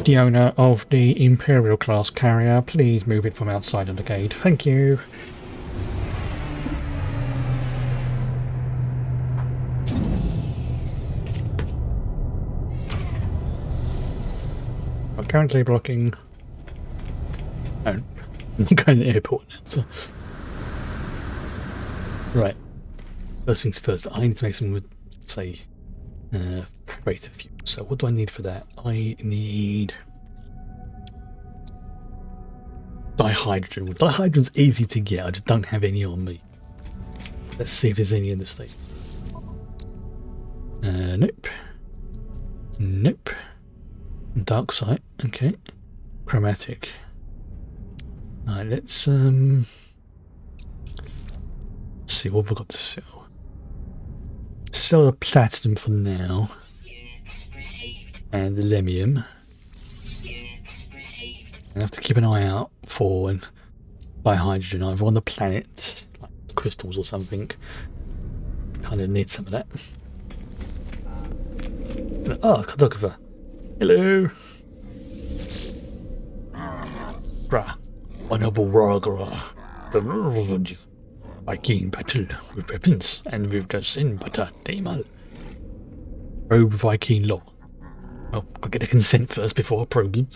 The owner of the Imperial class carrier, please move it from outside of the gate. Thank you. I'm currently blocking. Oh, I'm going to the airport now. So. Right. First things first, I need to make some, say, freighter fuel. So what do I need for that? I need dihydrogen. Well, dihydrogen's easy to get, I just don't have any on me. Let's see if there's any in the state. Nope. Nope. Dark site, okay. Chromatic. Alright, let's see what we've got to sell. Sell the platinum for now. And the lemium. I have to keep an eye out for dihydrogen either on the planet, like crystals or something. Kind of need some of that. Oh, cartographer. Hello. Bruh. Honorable Wargara. The Viking battle with weapons and with the sin but a Damal. Probe Viking law. Well, I'll get a consent first before I probe them.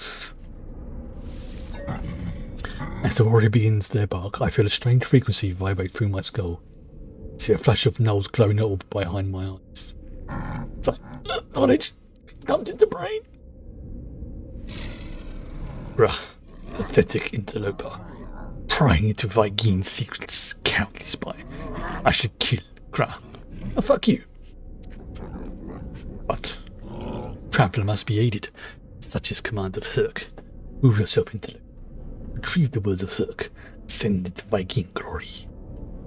As the warrior begins their bark, I feel a strange frequency vibrate through my skull. I see a flash of Null's glowing orb behind my eyes. It's like, knowledge comes in the brain. Bruh, pathetic interloper. Prying into Viking secrets, cowardly spy. I should kill Grah. Oh, fuck you. But traveller must be aided. Such is command of Herc. Move yourself into the retrieve the words of Herc. Send it to Viking glory.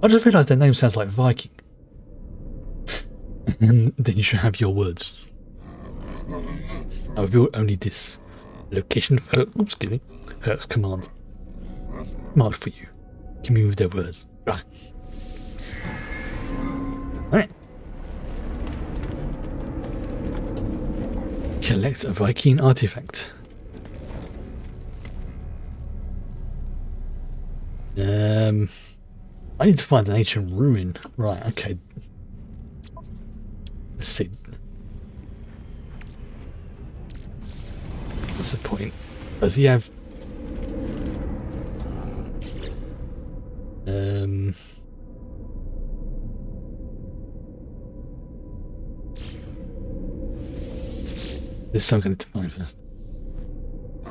I just realised their name sounds like Viking. And then you should have your words. I reveal only this. Location of Herc. Oops, excuse me. Herc's command. Mark for you. Give me with their words. Right. Alright. Collect a Viking artifact. I need to find an ancient ruin. Right, okay. Let's see. What's the point? Does he have... There's something to find first.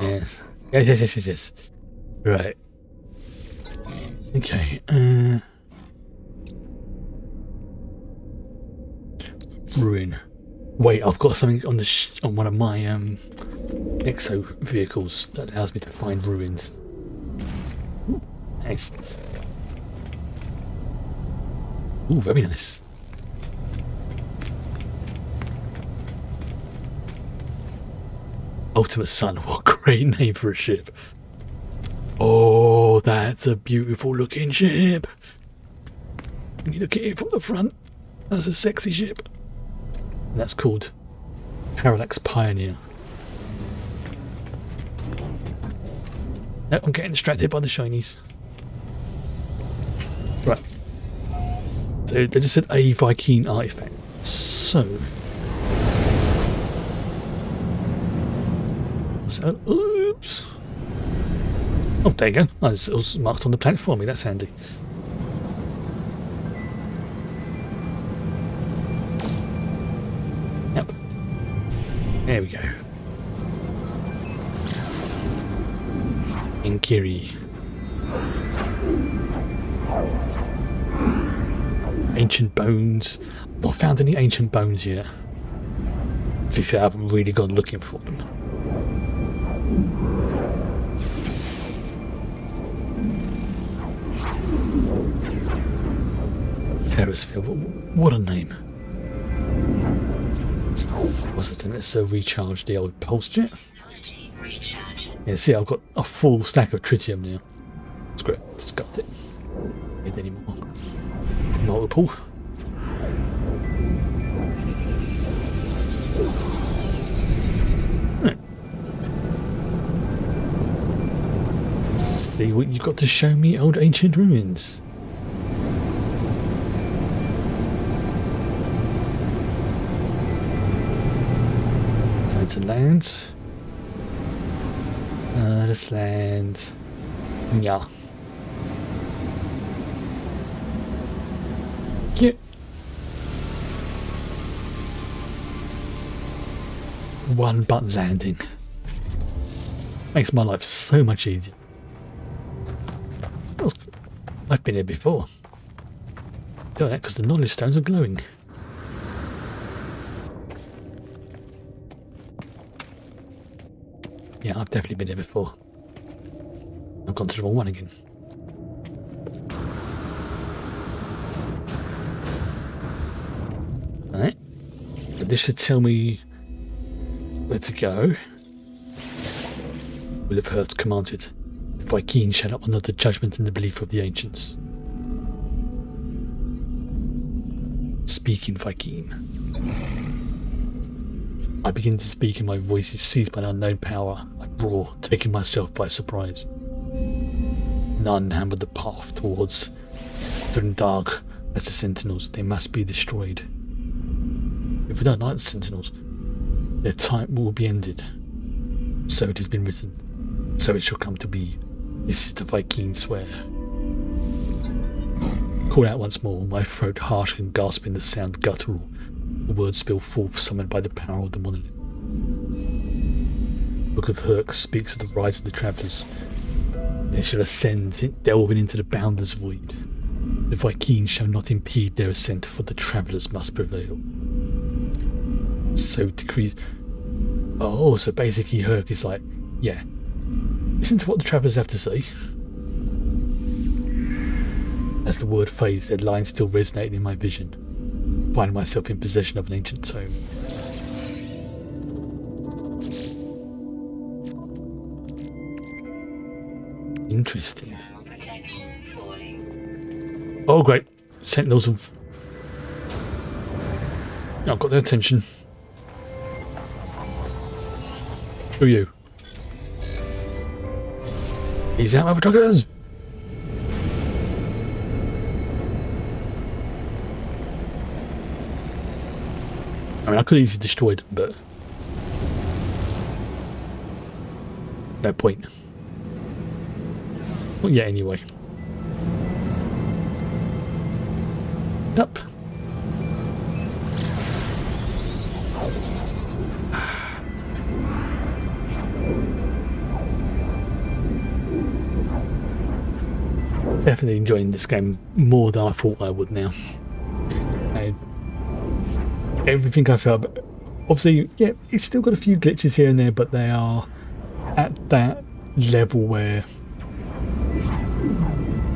Yes. Yes. Right. Okay. Ruin. Wait, I've got something on the on one of my exo vehicles that allows me to find ruins. Ooh, nice. Ooh, very nice. Ultimate Sun, what a great name for a ship. Oh, that's a beautiful looking ship. When you look at it from the front, that's a sexy ship. And that's called Parallax Pioneer. No, I'm getting distracted by the shinies. Right. So they just said a Vy'keen artifact. So. What's that? Oops. Oh, there you go. Oh, it was marked on the planet for me. That's handy. Yep. There we go. Inkiri. Ancient bones. I've not found any ancient bones yet. If I haven't really gone looking for them. Terrasphere, what a name. What's it? Let's recharge the old pulse jet. Yeah, see, I've got a full stack of tritium now. That's great. Discard it. Need any more? Multiple. Right. See what you've got to show me, old ancient ruins. To land. Let's land. Yeah. Yeah. One button landing makes my life so much easier. I've been here before. Doing that because the knowledge stones are glowing. Yeah, I've definitely been here before. I've gone to the wrong one again. Alright. But this should tell me where to go. Will have heard commanded. The Vy'keen shall not honor the judgment and the belief of the ancients. Speaking Vy'keen. I begin to speak and my voice is seized by an unknown power. I roar, taking myself by surprise. None hammered the path towards Thundarg as the Sentinels. They must be destroyed. If we don't like the Sentinels, their time will be ended. So it has been written. So it shall come to be. This is the Vy'keen swear. Call out once more, my throat harsh and gasping, the sound guttural. The words spill forth, summoned by the power of the monolith. Book of Herc speaks of the rise of the travellers. They shall ascend, delving into the boundless void. The Vy'keen shall not impede their ascent, for the travellers must prevail. So decrees. Oh, so basically Herc is like, yeah, listen to what the travellers have to say. As the word fades, their lines still resonating in my vision. Finding myself in possession of an ancient tome. Interesting. Oh great. Sentinels of... I've got their attention. Who are you? He's out, motherfuckers! I mean, I could easily destroy them, but no point. Not yet, anyway. Up. Definitely enjoying this game more than I thought I would now. Everything I felt, obviously, yeah, it's still got a few glitches here and there, but they are at that level where,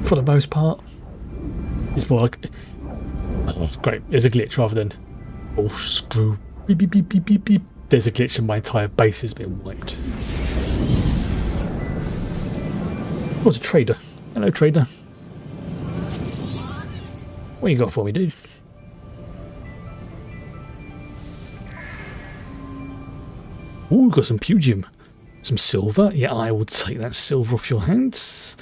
for the most part, it's more like, oh, great, there's a glitch rather than, oh, screw, beep, beep, beep, beep, beep, beep, there's a glitch and my entire base has been wiped. What's a trader? Hello, trader. What you got for me, dude? Ooh, got some Pugium. Some silver. Yeah, I will take that silver off your hands.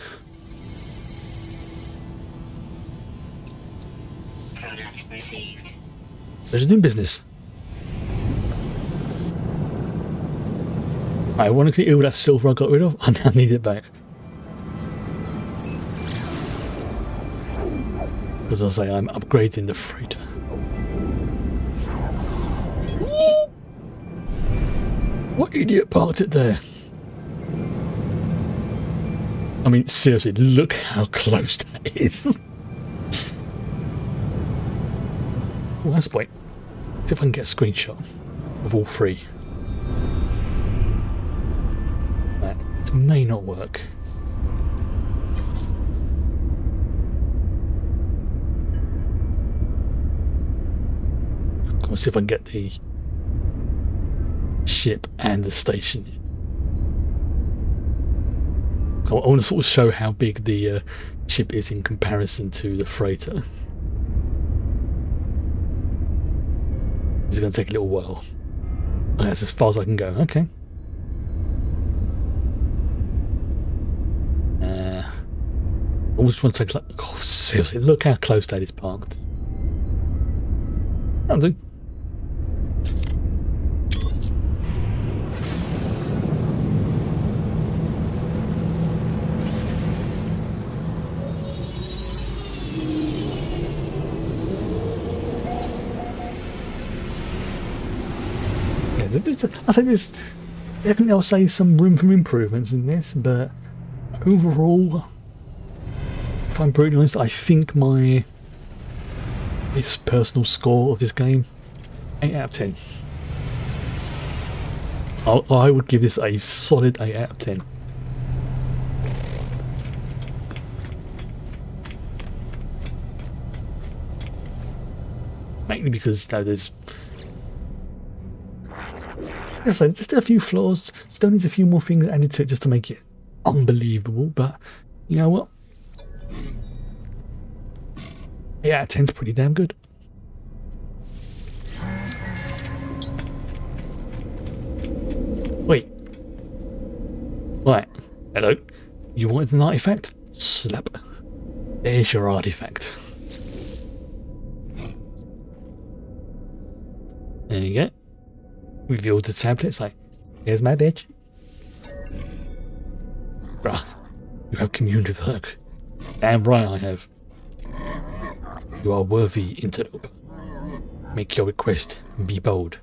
Product received. Pleasure doing business. Ironically, all that silver I got rid of, I now need it back. As I say, I'm upgrading the freighter. What idiot parked it there? I mean, seriously, look how close that is. Oh, that's point. See if I can get a screenshot of all three. It may not work. Let's see if I can get the ship and the station. I want to sort of show how big the ship is in comparison to the freighter. This is going to take a little while. Oh, that's as far as I can go. Okay. I always want to take like, oh, seriously, look how close that is parked. That'll do. I think there's definitely, I'll say, some room for improvements in this, but overall, if I'm brutally honest, I think this personal score of this game, 8 out of 10. I would give this a solid 8 out of 10. Mainly because there's just a few flaws. Still needs a few more things added to it just to make it unbelievable. But you know what? 8 out of 10's pretty damn good. Wait. Right. Hello. You wanted an artifact? Slap. There's your artifact. There you go. Revealed the tablet. It's like, here's my bitch. Bruh, you have communed with her. Damn right I have. You are worthy, interloper. Make your request. Be bold.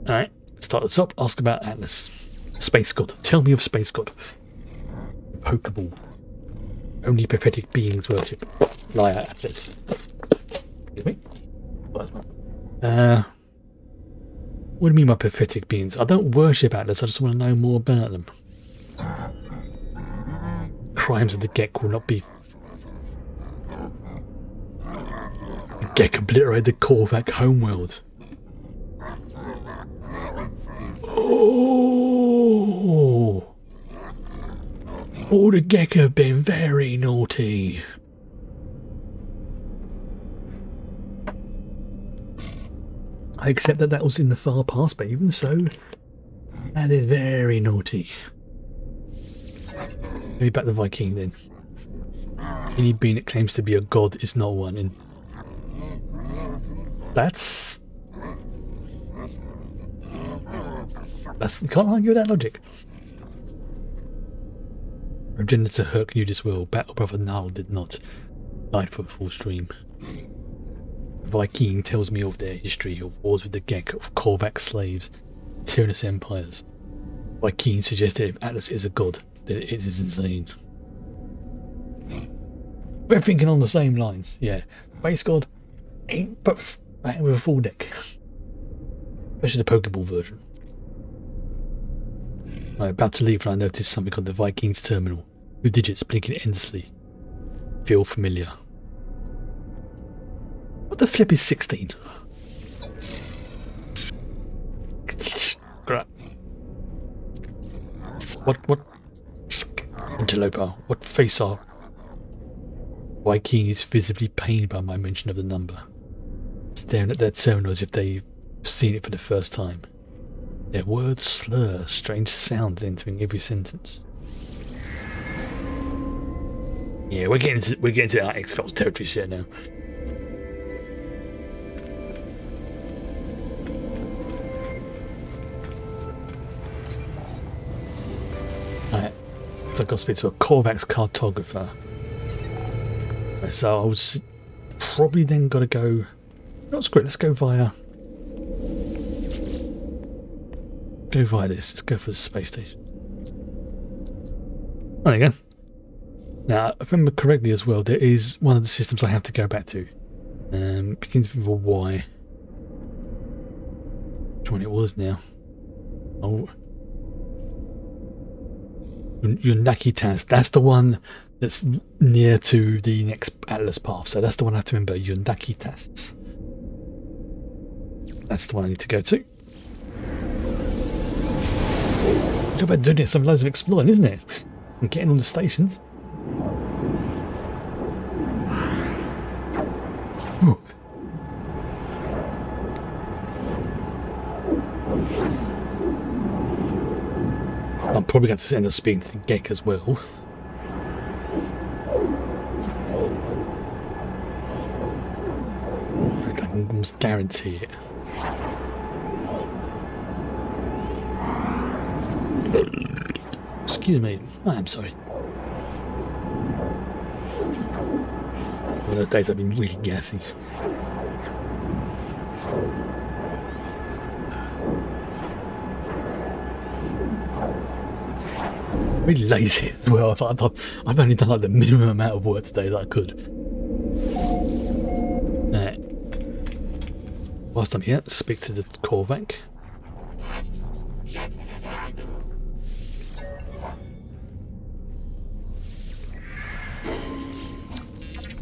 Alright, start at the top. Ask about Atlas. Space God. Tell me of Space God. Pokeball. Only pathetic beings worship. Liar Atlas. Excuse me. What do you mean by pathetic beings? I don't worship Atlas, I just want to know more about them. Crimes of the Gek will not be... The Gek obliterated the Korvac homeworld. Oh! All the Gek have been very naughty. I accept that was in the far past, but even so, that is very naughty. Maybe back the Viking then. Any being that claims to be a god is not one. And that's you can't argue with that logic. Progenitor Herc knew this well. Battle Brother Null did not. Died for a full stream. Viking tells me of their history of wars with the Gek, of Korvac slaves, tyrannous empires. Viking suggested if Atlas is a god, then it is insane. We're thinking on the same lines, yeah. Base god ain't but with a full deck. Especially the Pokeball version. I'm about to leave when I noticed something on the Vikings terminal. 2 digits blinking endlessly. Feel familiar. What the flip is 16? What? Interloper, what face are? Wyking is visibly pained by my mention of the number, staring at their terminal as if they've seen it for the first time. Their words slur, strange sounds entering every sentence. Yeah, we're getting to our X-Files territory shit now. Alright, so I've got to speak to a Korvax cartographer. Right, so I was probably then got to go. Not screw it, let's go via. Go via this. Let's go for the space station. Oh, there you go. Now, if I remember correctly as well, there is one of the systems I have to go back to. Begins with a Y. Which one it was now? Oh. Yundakitas. That's the one that's near to the next Atlas path. So that's the one I have to remember. Yundakitas. That's the one I need to go to. What about doing some loads of exploring, isn't it? And getting on the stations. Ooh. I'm probably going to end up speaking to Gek as well. I can almost guarantee it. Excuse me, I'm sorry. One of those days I've been really gassy. Really lazy as well. I've only done like the minimum amount of work today that I could. Right. Whilst I'm here, speak to the Korvac.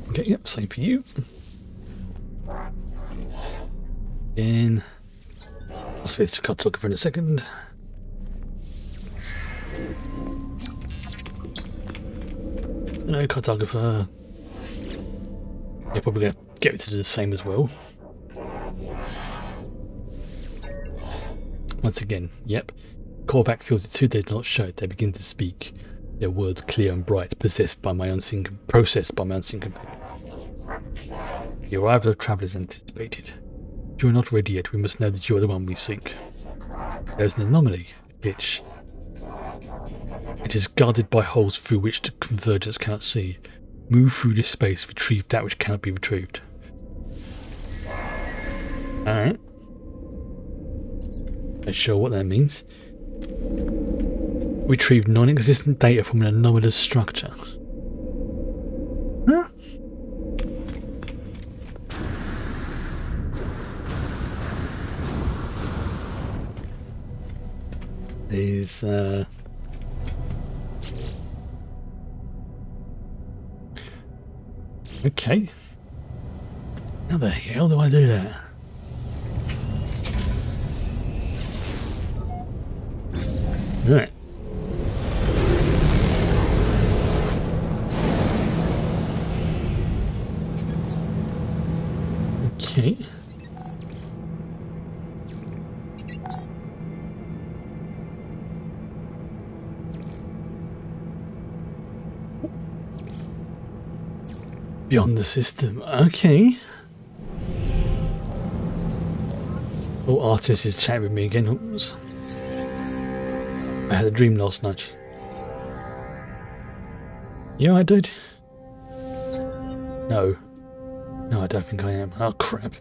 Okay, yep, same for you. Then I'll speak to the cartographer in a second. No, cartographer. You're probably going to get me to do the same as well. Once again, yep. Korvac feels the two did not show it. They begin to speak. Their words clear and bright, processed by my unseen companion. The arrival of travellers anticipated. If you are not ready yet, we must know that you are the one we seek. There is an anomaly, a glitch. It is guarded by holes through which the convergence cannot see. Move through this space, retrieve that which cannot be retrieved. Alright. Not sure what that means. Retrieve non-existent data from an anomalous structure. Huh? There's okay. How the hell do I do that? Right. Okay. Beyond the system. Okay. Oh, Artemis is chatting with me again. Oops. I had a dream last night. You alright, dude? No. No, I don't think I am. Oh, crap.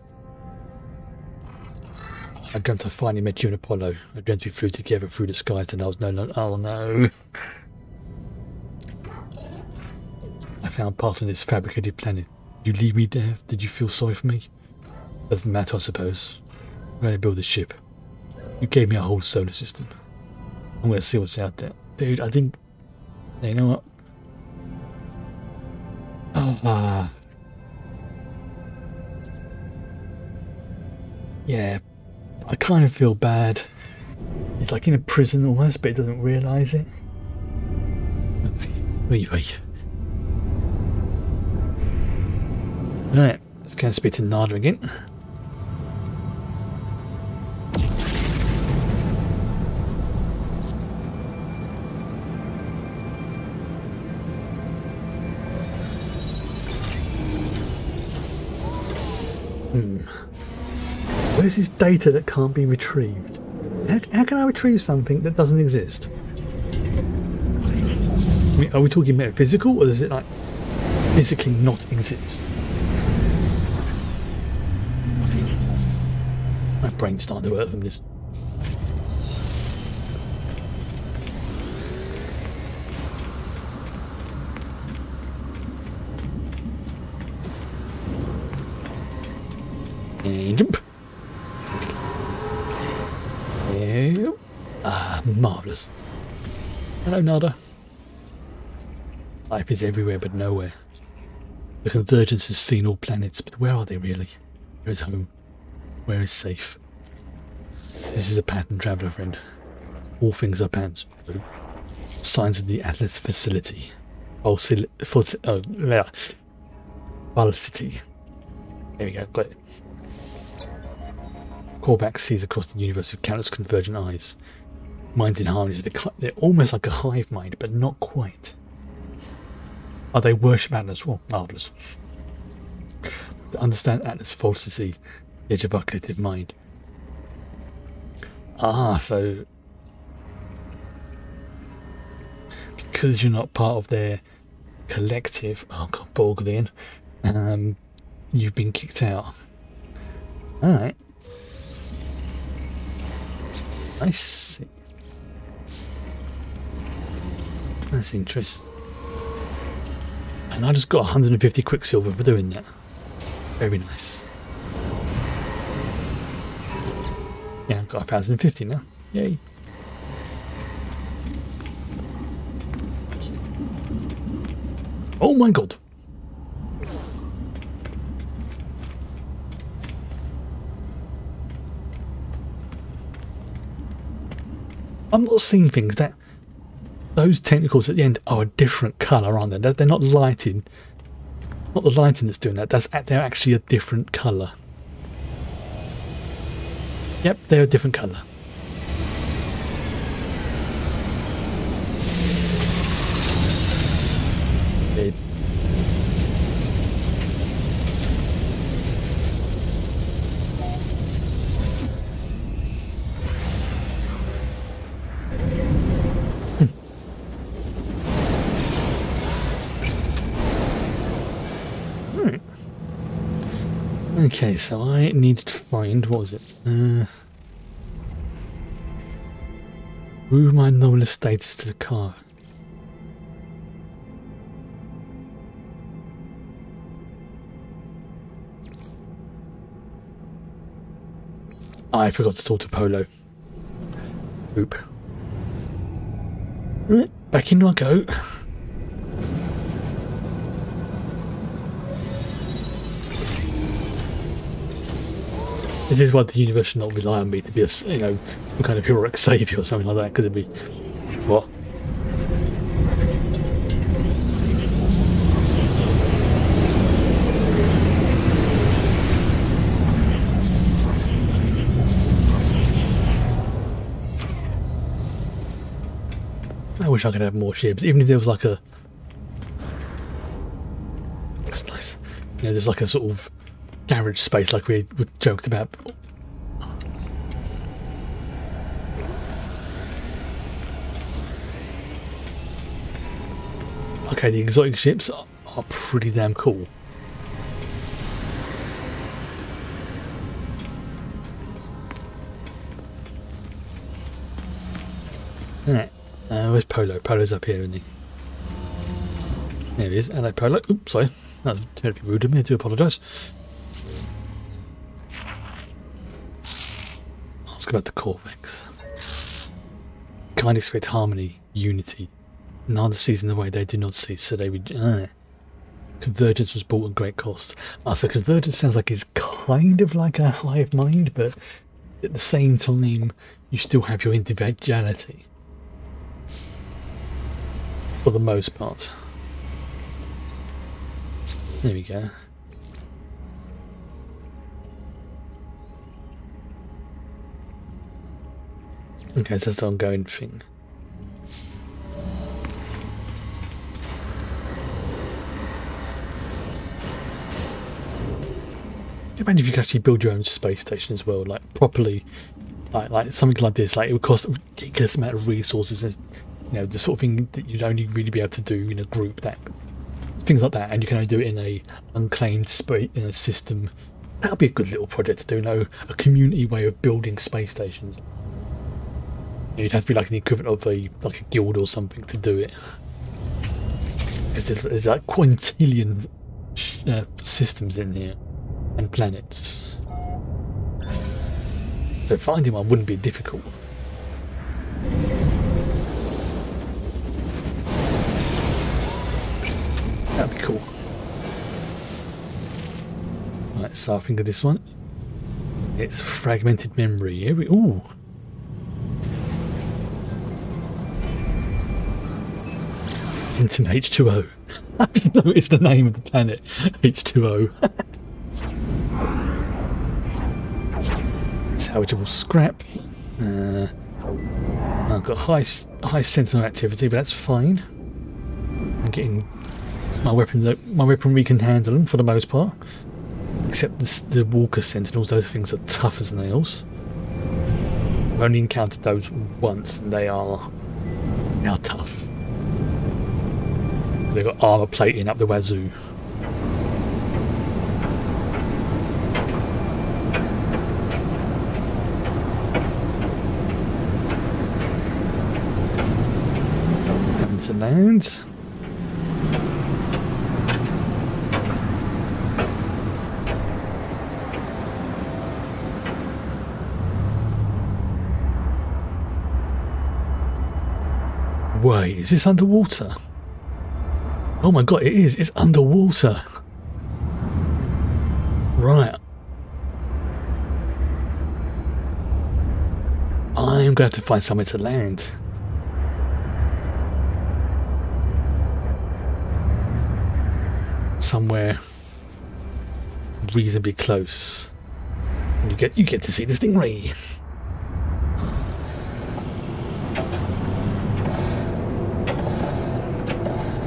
I dreamt I finally met you and Apollo. I dreamt we flew together through the skies and I was no. Oh, no. I found parts on this fabricated planet. You leave me there? Did you feel sorry for me? Doesn't matter, I suppose. I'm going to build a ship. You gave me a whole solar system. I'm going to see what's out there. Dude, I think... You know what? Oh, yeah, I kind of feel bad. It's like in a prison almost, but it doesn't realise it. Right, let's go and speak to Nada again. Where's this data that can't be retrieved? How can I retrieve something that doesn't exist? I mean, are we talking metaphysical, or does it like physically not exist? My brain's starting to hurt from this. And jump. Marvellous. Hello, Nada. Life is everywhere but nowhere. The Convergence has seen all planets, but where are they really? Where is home? Where is safe? This is a pattern traveller, friend. All things are patterns. Signs of the Atlas facility. Falsity. There we go, got it. Korvax sees across the universe with countless convergent eyes. Minds in harmony. They're almost like a hive mind, but not quite. Oh, they worship Atlas. Well, marvellous. To understand Atlas' falsity, the edge of our collective mind. Ah, so because you're not part of their collective, oh god, Borglian, you've been kicked out. Alright. I see. That's interesting. And I just got 150 Quicksilver for doing that. Very nice. Yeah, I've got 1,050 now. Yay. Oh my god. I'm not seeing things that those tentacles at the end are a different colour, aren't they? They're not lighting. Not the lighting that's doing that. They're actually a different colour. Yep, they're a different colour. Okay, so I need to find, what was it? Move my anomalous status to the car. I forgot to talk to Polo. Oop. Right, back in I go. This is why the universe should not rely on me to be a, you know, some kind of heroic saviour or something like that, because it'd be... What? I wish I could have more ships, even if there was like a... That's nice. You know, there's like a sort of garage space like we joked about. Okay, the exotic ships are pretty damn cool. Alright, where's Polo? Polo's up here, isn't he? There he is. Hello, Polo. Oops, sorry. That was terribly rude of me. I do apologise. Ask about the Korvax. Kind expect harmony, unity. Neither sees in the way they do not see, so they Convergence was bought at great cost. So Convergence sounds like it's kind of like a hive mind, but at the same time, you still have your individuality. for the most part. There we go. Okay, so that's an ongoing thing. Imagine if you could actually build your own space station as well, like properly, like something like this. Like it would cost a ridiculous amount of resources, and you know the sort of thing that you'd only really be able to do in a group. That things like that, and you can only do it in a unclaimed space system. That would be a good little project to do. You know, a community way of building space stations. You'd have to be like the equivalent of a guild or something to do it, because there's like quintillion systems in here. And planets. So finding one wouldn't be difficult. That'd be cool. Right, so I think of this one. It's fragmented memory. Here we ooh. Into H2O. I just noticed the name of the planet. H2O. Salvageable scrap. I've got high sentinel activity, but that's fine. I'm getting my weapons. My weaponry can handle them for the most part, except the walker sentinels. Those things are tough as nails. I've only encountered those once, and they are tough. They've got armor plating up the wazoo. To land. Wait, is this underwater? Oh my god, it is. It's underwater. Right. I'm going to have to find somewhere to land. Somewhere reasonably close. And you get to see the stingray.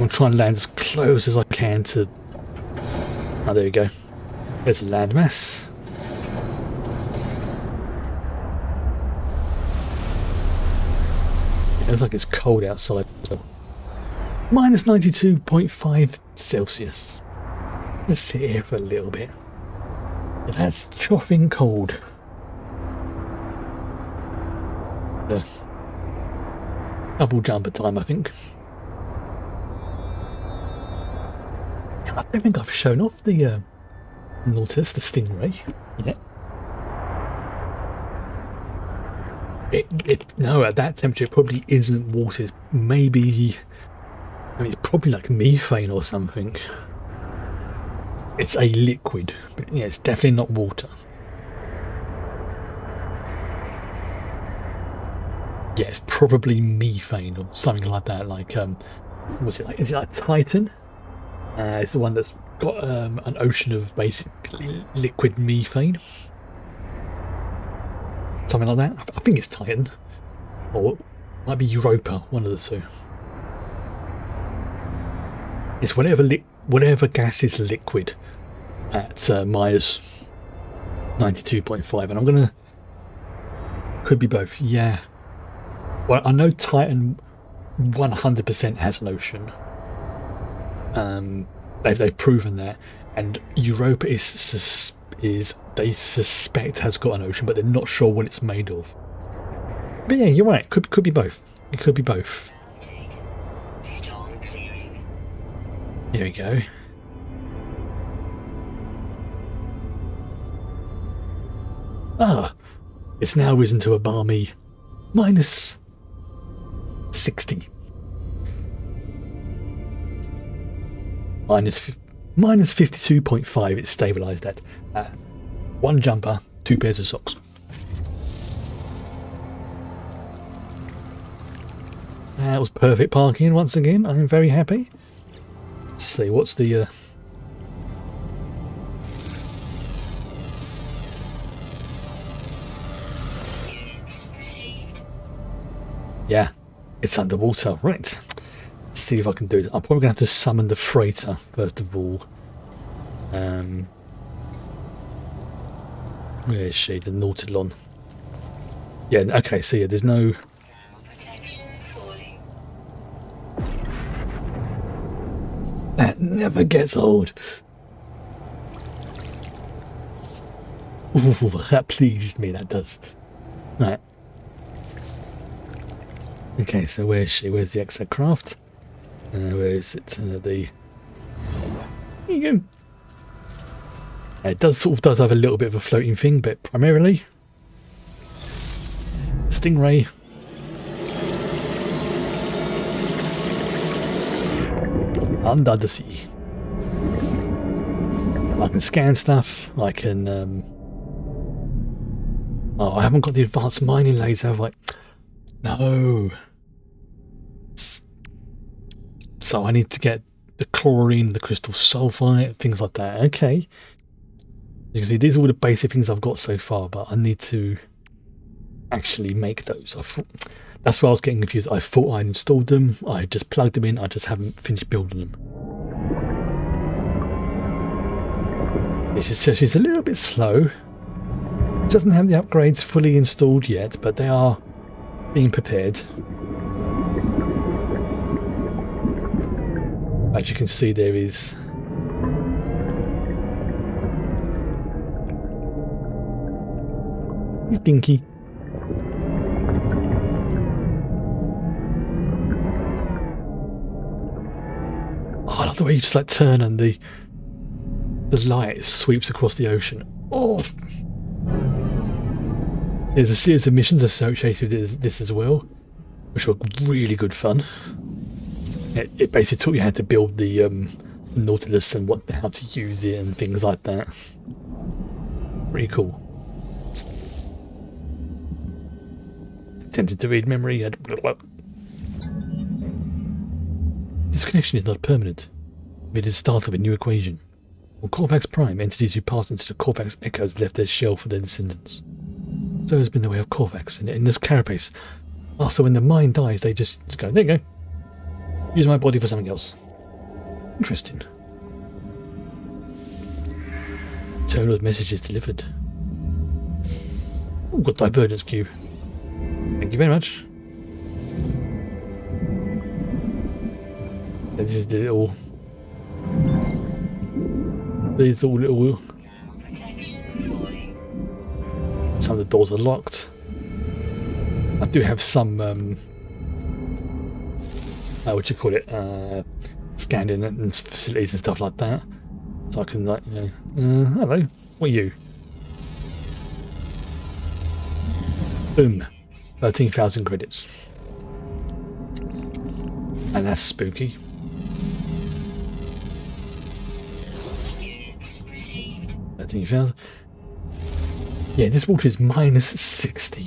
I'm trying to land as close as I can to. Oh, there you go. There's a landmass. It looks like it's cold outside. Minus 92.5 Celsius. Let's sit here for a little bit. That's choffing cold. Double jumper time, I think. I don't think I've shown off the Nautilus, the Stingray, yet. No, at that temperature it probably isn't water. It's maybe, I mean, it's probably like methane or something. It's a liquid, but yeah, it's definitely not water. Yeah, it's probably methane or something like that. Like, what's it like? Is it like Titan? It's the one that's got an ocean of basically liquid methane. Something like that. I think it's Titan. Or it might be Europa, one of the two. It's whatever gas is liquid at minus 92.5. And I'm going to... Could be both, yeah. Well, I know Titan 100% has an ocean. They've proven that. And Europa is they suspect has got an ocean, but they're not sure what it's made of. But yeah, you're right. Could be both. It could be both. Storm clearing. Here we go. Ah, it's now risen to a balmy minus 60. Minus 52.5 it's stabilised at. One jumper, 2 pairs of socks. That was perfect parking once again. I'm very happy. Let's see, what's the... Yeah, it's underwater. Right. Let's see if I can do this. I'm probably going to have to summon the freighter, first of all. Where is she? The Nautilon. Yeah, okay, so yeah, there's no... That never gets old. Ooh, that pleased me, that does. Right. Okay, so where's she? Where's the exocraft? Where is it? Here you go. It does have a little bit of a floating thing, but primarily Stingray. Under the sea. I can scan stuff. I can. Oh, I haven't got the advanced mining laser, have I? No. So I need to get the chlorine, the crystal sulfite, things like that. Okay. You can see these are all the basic things I've got so far, but I need to actually make those. That's why I was getting confused. I thought I installed them. I just plugged them in. I just haven't finished building them. She's a little bit slow. It doesn't have the upgrades fully installed yet, but they are being prepared. As you can see, there is Dinky. Oh, I love the way you just like turn and the light sweeps across the ocean. Oh, there's a series of missions associated with this as well, which were really good fun. It basically taught you how to build the Nautilus and how to use it and things like that. Pretty cool. Attempted to read memory. This connection is not permanent. It is the start of a new equation. On Corvax Prime, entities who passed into the Corvax echoes left their shell for their descendants. So has been the way of Corvax in this carapace. Oh, so when the mind dies, they just go, there you go. Use my body for something else. Interesting. Terminal's message is delivered. Oh, got divergence cube. Thank you very much. This is the little... These all little... Some of the doors are locked. I do have some... what you call it? Scanning and facilities and stuff like that. So I can, like, you know... hello. What are you? Boom. 13,000 credits. And that's spooky. 13,000. Yeah, this water is minus 60.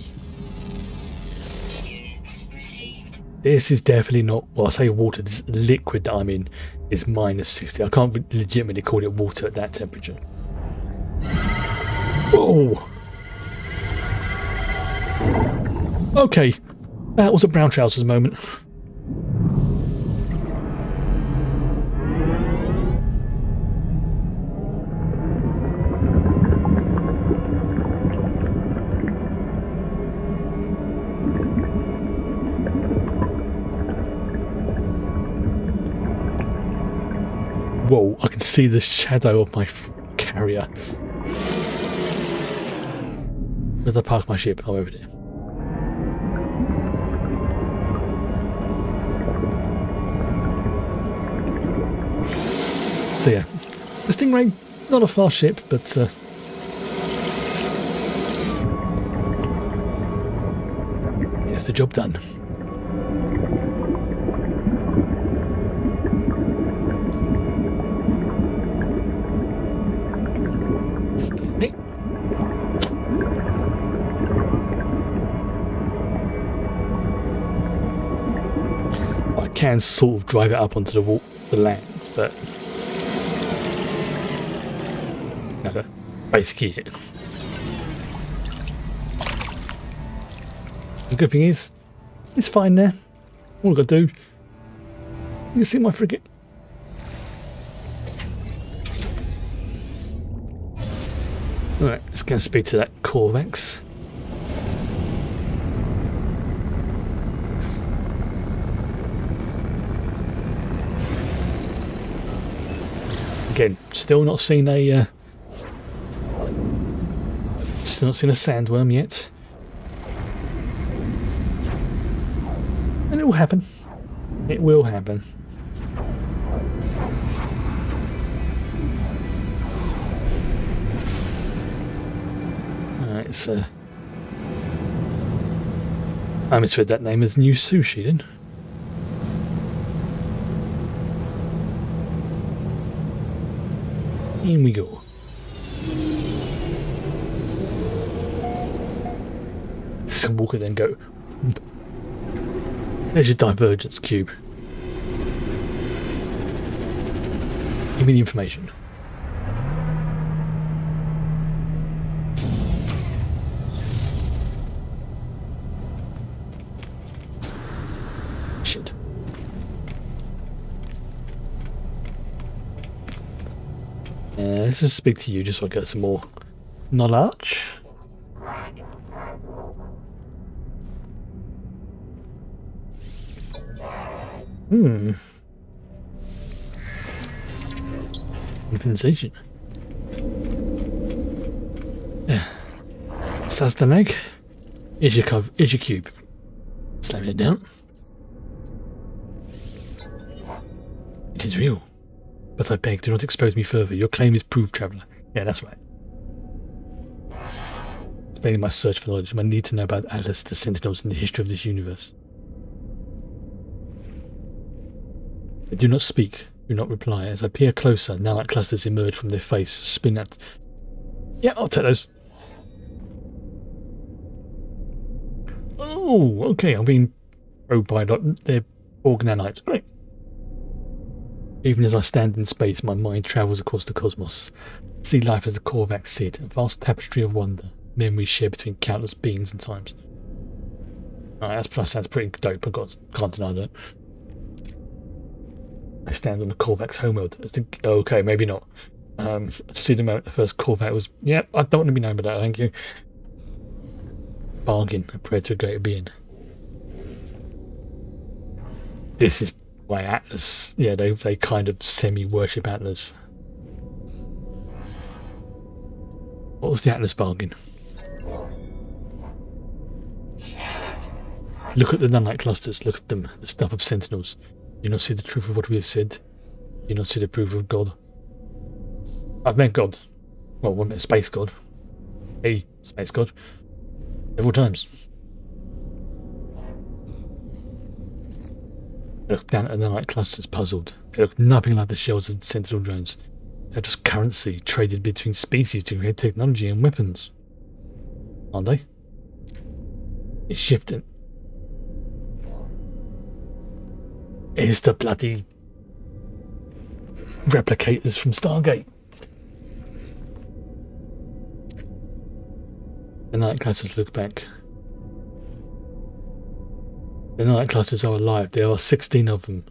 This is definitely not, well, I say water, this liquid that I'm in is minus 60. I can't legitimately call it water at that temperature. Oh! Okay, that was a brown trousers moment. Whoa, I can see the shadow of my carrier. As I park my ship, oh, over there. So yeah, the Stingray, not a fast ship, but gets the job done. Excuse me. can sort of drive it up onto the land, but no, basically it. The good thing is, it's fine there. All I've got to do, you can see my frigate. Alright, let's go and speak to that Corvax. Again, still not seen a sandworm yet. And it will happen. It will happen. Alright, so I misread that name as New Sushi then. In we go. So Walker then go. There's your divergence cube. Give me the information. Shit. Let's just speak to you just so I get some more knowledge. Compensation. Yeah. Sastanek. Is your cube. Slamming it down. It is real. But I beg, do not expose me further. Your claim is proved, traveller. Yeah, that's right. Explaining my search for knowledge, my need to know about Atlas, the Sentinels, and the history of this universe. I do not speak, do not reply. As I peer closer, Nanite clusters emerge from their face, spin at... Yeah, I'll take those. Oh, okay, I'm being probed by their Borg nanites. Great. Even as I stand in space, my mind travels across the cosmos. See life as the Corvax see it, a vast tapestry of wonder, memories shared between countless beings and times. Alright, that sounds pretty dope, I can't deny that. I stand on the Corvax homeworld. I think, okay, maybe not. See the moment the first Corvax was, yeah, I don't want to be known by that, thank you. Bargain, a prayer to a greater being. This is why Atlas, yeah, they kind of semi-worship Atlas. What was the Atlas bargain? Look at the Nanite clusters, look at them, the stuff of Sentinels. You not see the truth of what we have said. You not see the proof of God. I've met God. Well, I met Space God. A Space God. Several times. I look down at the Nanite clusters, puzzled. They look nothing like the shells of Sentinel drones. They're just currency traded between species to create technology and weapons. Aren't they? It's shifting. It's the bloody replicators from Stargate. The Nanite clusters look back. The Nanite clusters are alive. There are 16 of them.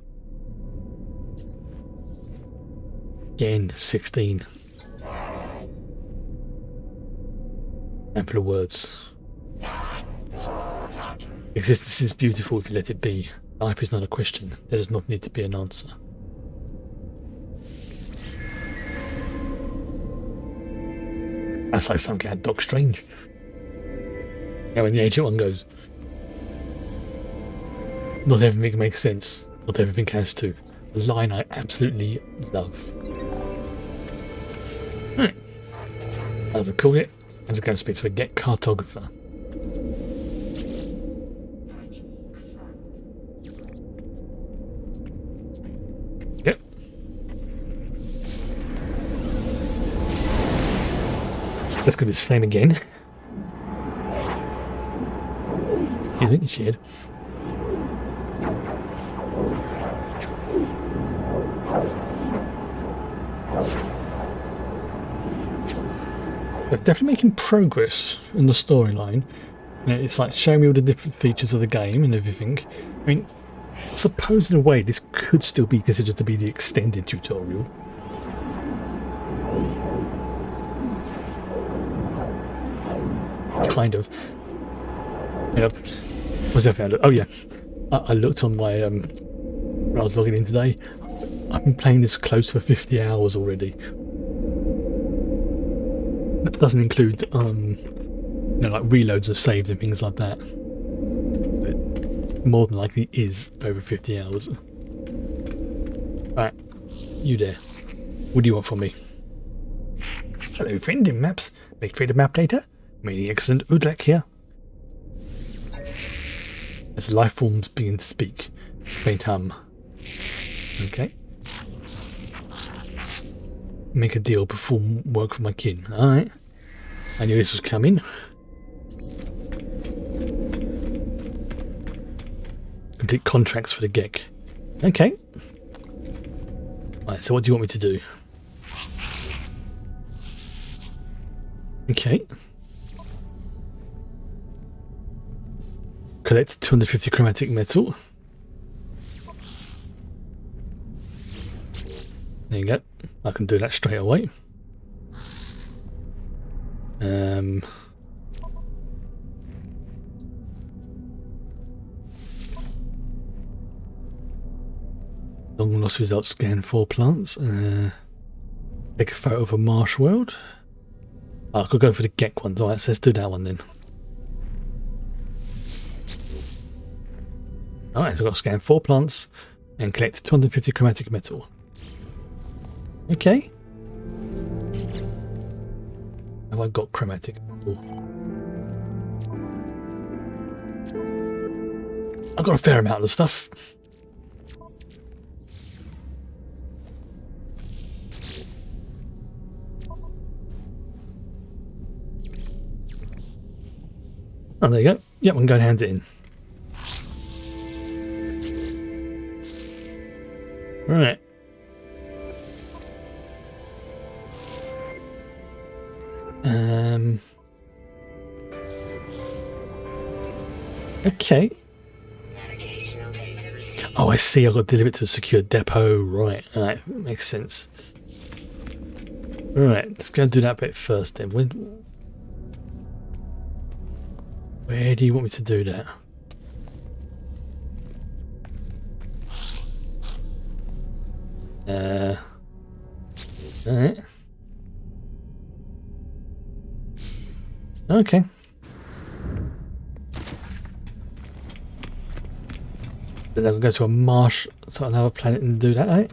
Again, 16. Ample of words. Existence is beautiful if you let it be. Life is not a question. There does not need to be an answer. That's like something out Doc Strange. Yeah, when the Ancient One goes, not everything makes sense. Not everything has to. A line I absolutely love. As I call it, I'm just going to speak to a Get Cartographer. Yep. Let's go to the same again. You think you should? They're definitely making progress in the storyline. You know, it's like showing me all the different features of the game and everything. I mean, I suppose in a way this could still be considered to be the extended tutorial. Kind of. Yeah. What's that found? Oh yeah. I looked on my when I was logging in today. I've been playing this close for 50 hours already. That doesn't include you know, like reloads of saves and things like that. But more than likely is over 50 hours. Right, you there. What do you want from me? Hello friend in maps. Make trade of map data. Meaning excellent Udlek here. As life forms begin to speak. Faint hum. Okay. Make a deal, perform work for my kin. Alright. I knew this was coming. Complete contracts for the Gek. Okay. Alright, so what do you want me to do? Okay. Collect 250 chromatic metal. There you go. I can do that straight away. Long lost results, scan 4 plants. Take a photo of a marsh world. I could go for the Gek ones. Alright, so let's do that one then. Alright, so I've got to scan 4 plants and collect 250 chromatic metal. Okay. Have I got chromatic metal? I've got a fair amount of stuff. Oh, there you go. Yep, I can go and hand it in. Right. Okay. Oh, I see. I've got to deliver it to a secure depot. Right. Alright, makes sense. Right, let's go and do that bit first then. Where do you want me to do that? Alright. Okay. Then I'll go to a marsh, so another planet and do that, right?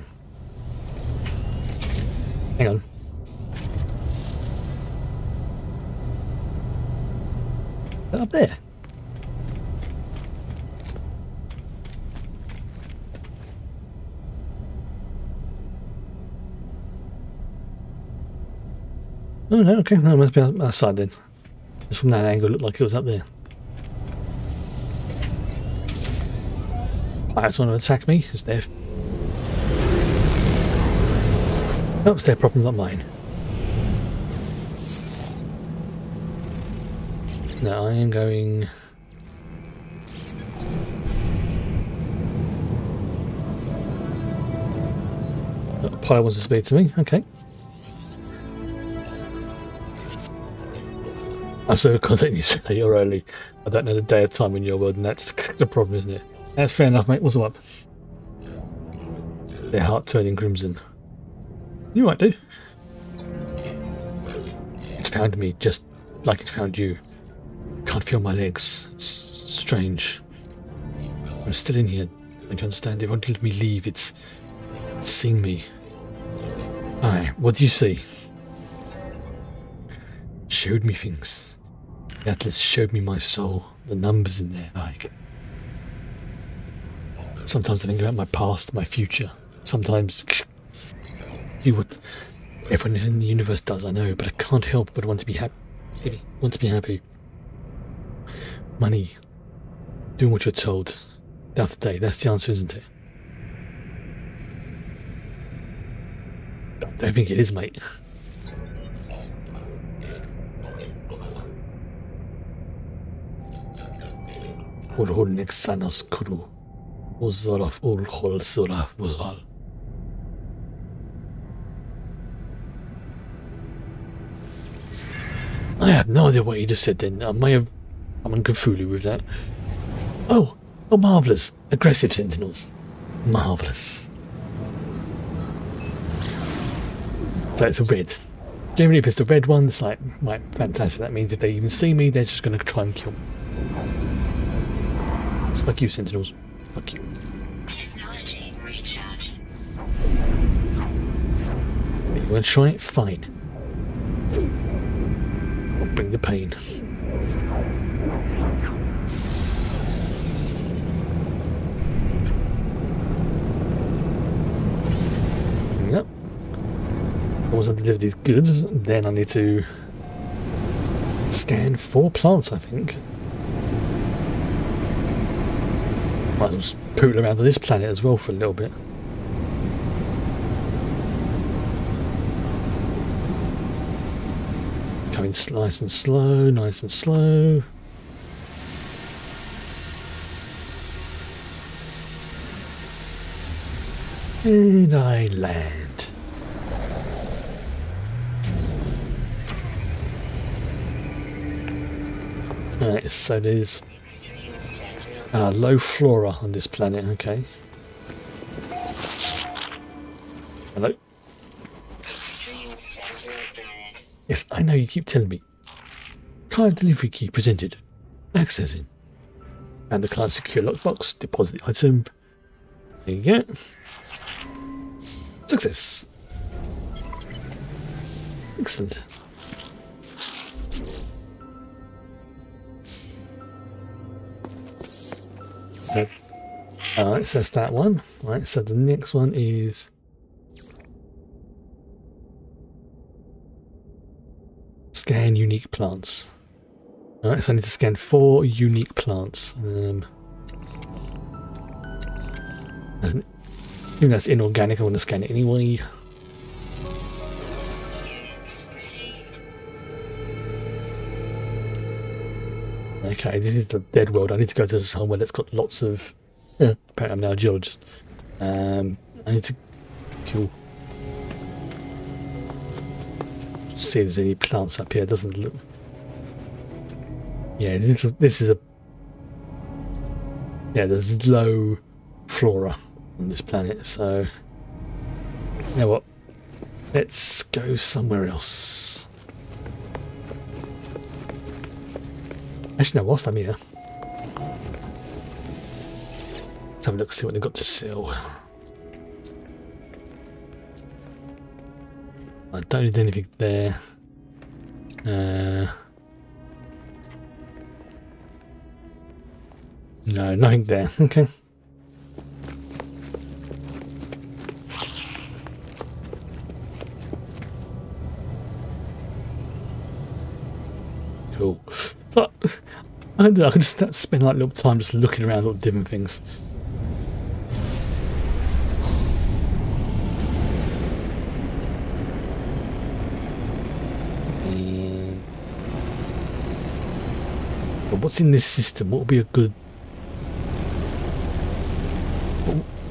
Hang on. Is that up there? Oh no, okay, no, it must be outside then. Just from that angle, it looked like it was up there. Pirates want to attack me? It's their... Oh, it's their problem, not mine. No, I am going... Oh, a pilot wants to speak to me, okay. I'm so content you say you're early. I don't know the day or time in your world, and that's the problem, isn't it? That's fair enough, mate. What's up? Their heart turning crimson. You might do. It found me just like it found you. Can't feel my legs. It's strange. I'm still in here. Don't you understand? It won't let me leave. It's seeing me. Aye, what do you see? Showed me things. The Atlas showed me my soul. The numbers in there, like. Sometimes I think about my past, my future. Sometimes do what everyone in the universe does, I know, but I can't help but want to be happy. Want to be happy. Money. Doing what you're told. Day after day. That's the answer, isn't it? I don't think it is, mate. Ulhunik Sanas Kuru. Uzaraf Ulhol Suraf Uzal. I have no idea what you just said then. I may have. I'm on Cthulhu with that. Oh, marvellous. Aggressive sentinels. Marvellous. So it's a red. Generally, if it's the red one, it's like, right, fantastic. That means if they even see me, they're just going to try and kill me. Fuck you, sentinels. Fuck you. Technology recharge. You want to try it? Fine. I'll bring the pain. Yep. Once I deliver these goods, then I need to scan 4 plants, I think. Might as well poodle around on this planet as well for a little bit. Coming nice and slow, nice and slow. And I land. Alright, so there's low flora on this planet, okay. Hello? Yes, I know, you keep telling me. Client delivery key presented. Accessing. And the client secure lockbox, deposit the item. There you go. Success. Excellent. So, alright, so that's that one. Right, so the next one is scan unique plants. Alright, so I need to scan 4 unique plants. Even though that's inorganic, I want to scan it anyway. Okay, this is the dead world. I need to go to somewhere that's got lots of... apparently I'm now a geologist. I need to kill... See if there's any plants up here. It doesn't look... Yeah, this is a... Yeah, there's low flora on this planet, so... You know what? Let's go somewhere else. Actually, no, whilst I'm here, let's have a look, see what they've got to sell. I don't need anything there. No, nothing there. Okay. Cool. So, I could just spend like a little time just looking around at different things. But what's in this system? What would be a good...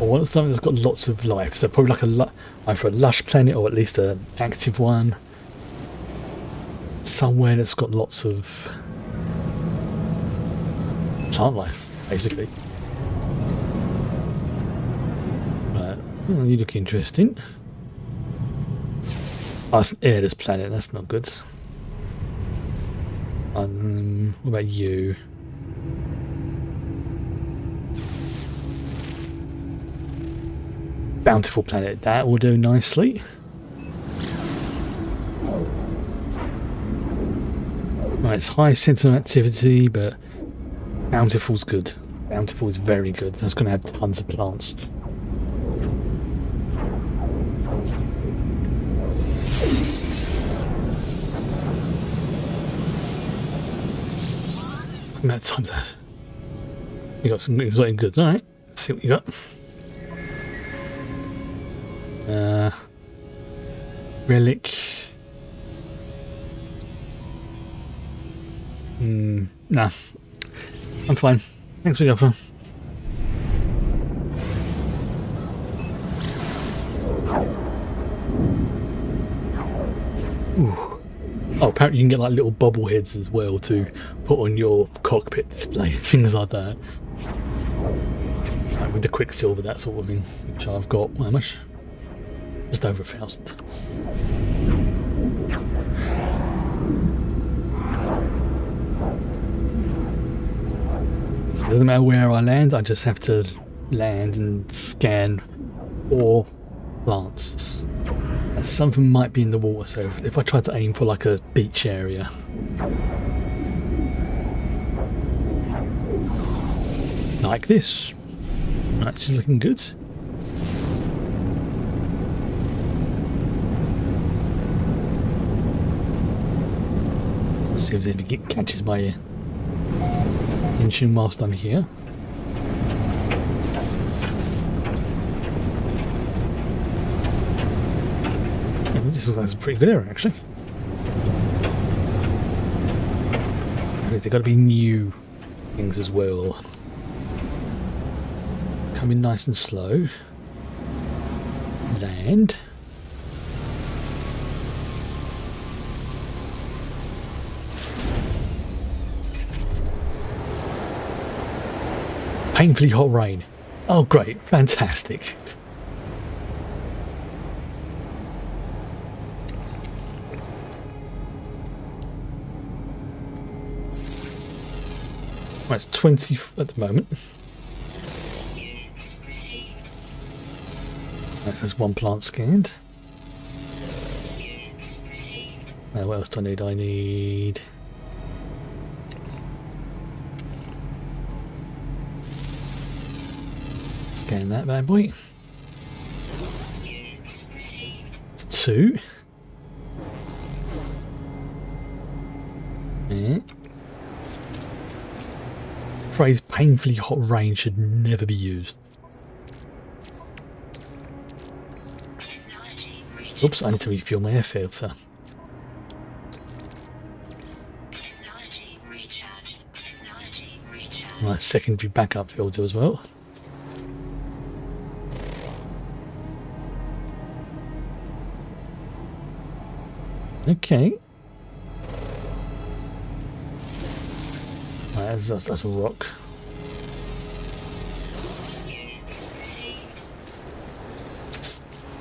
I want something that's got lots of life. So probably like either a lush planet or at least an active one. Somewhere that's got lots of plant life, basically. Right. Oh, you look interesting. Oh, it's an airless planet. That's not good. What about you? Bountiful planet. That will do nicely. Right, it's high sentinel activity, but Bountiful's good. Bountiful is very good. That's going to have tons of plants. Amount of times that. You got some exotic goods, alright. Let's see what you got. Relic. Nah. I'm fine. Thanks for the offer. Ooh. Oh, apparently you can get like little bobble heads as well to put on your cockpit display, things like that. Like with the Quicksilver, that sort of thing, which I've got, how much? Just over 1,000. Doesn't matter where I land, I just have to land and scan all plants. Something might be in the water, so if I try to aim for like a beach area. Like this. That's looking good. Let's see if there's anything catches my attention whilst I'm here. This looks like a pretty good area, actually. There's got to be new things as well. Coming nice and slow. Land. Painfully hot rain. Oh, great. Fantastic. Right, it's 20 at the moment. There's one plant scanned. Now what else do I need? I need... Scan that bad boy. It's 2. Yeah. Phrase painfully hot rain should never be used. Oops, I need to refuel my air filter. My secondary backup filter as well. Okay. That's a rock.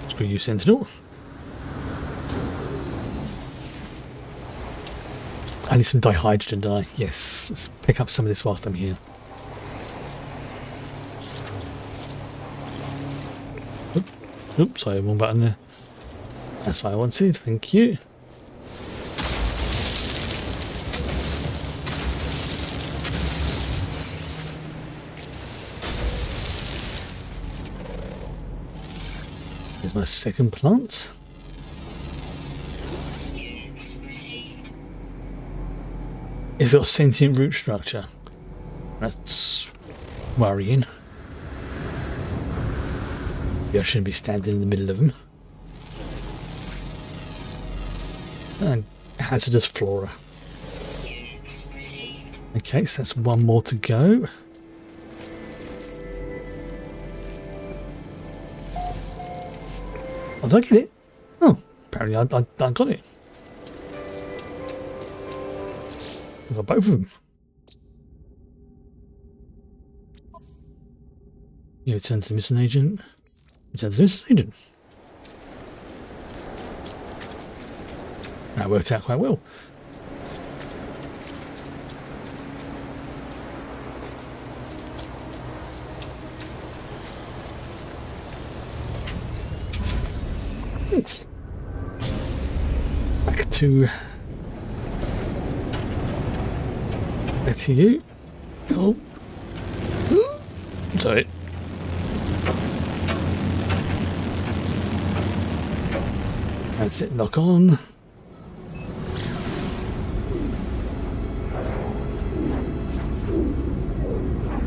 Screw you, Sentinel. I need some dihydrogen, don't I? Yes. Let's pick up some of this whilst I'm here. Oops, sorry, wrong button there. That's what I wanted, thank you. Here's my second plant. It's got sentient root structure. That's worrying. I shouldn't be standing in the middle of them. And hazardous flora. Okay, so that's one more to go. Oh, did I get it? Oh, apparently I got it. I got both of them. You return to the mission agent. Return to the mission agent. That worked out quite well. Back to you. Oh, sorry. That's it. Lock on.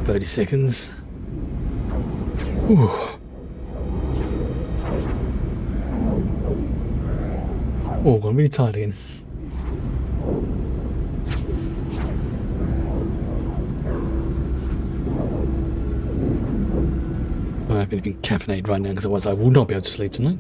"30 seconds. Ooh. Oh, I'm really tired again. don't have anything caffeinated right now, because otherwise I will not be able to sleep tonight.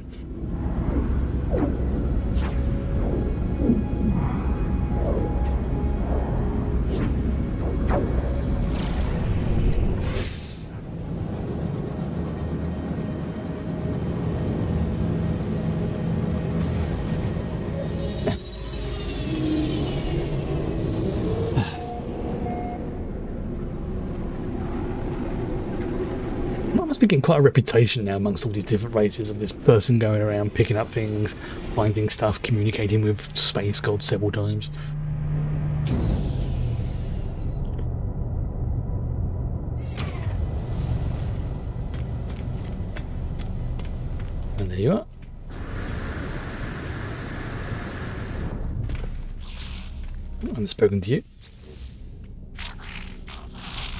Must be getting quite a reputation now amongst all these different races of this person going around picking up things, finding stuff, communicating with space gods several times. And there you are. I haven't spoken to you.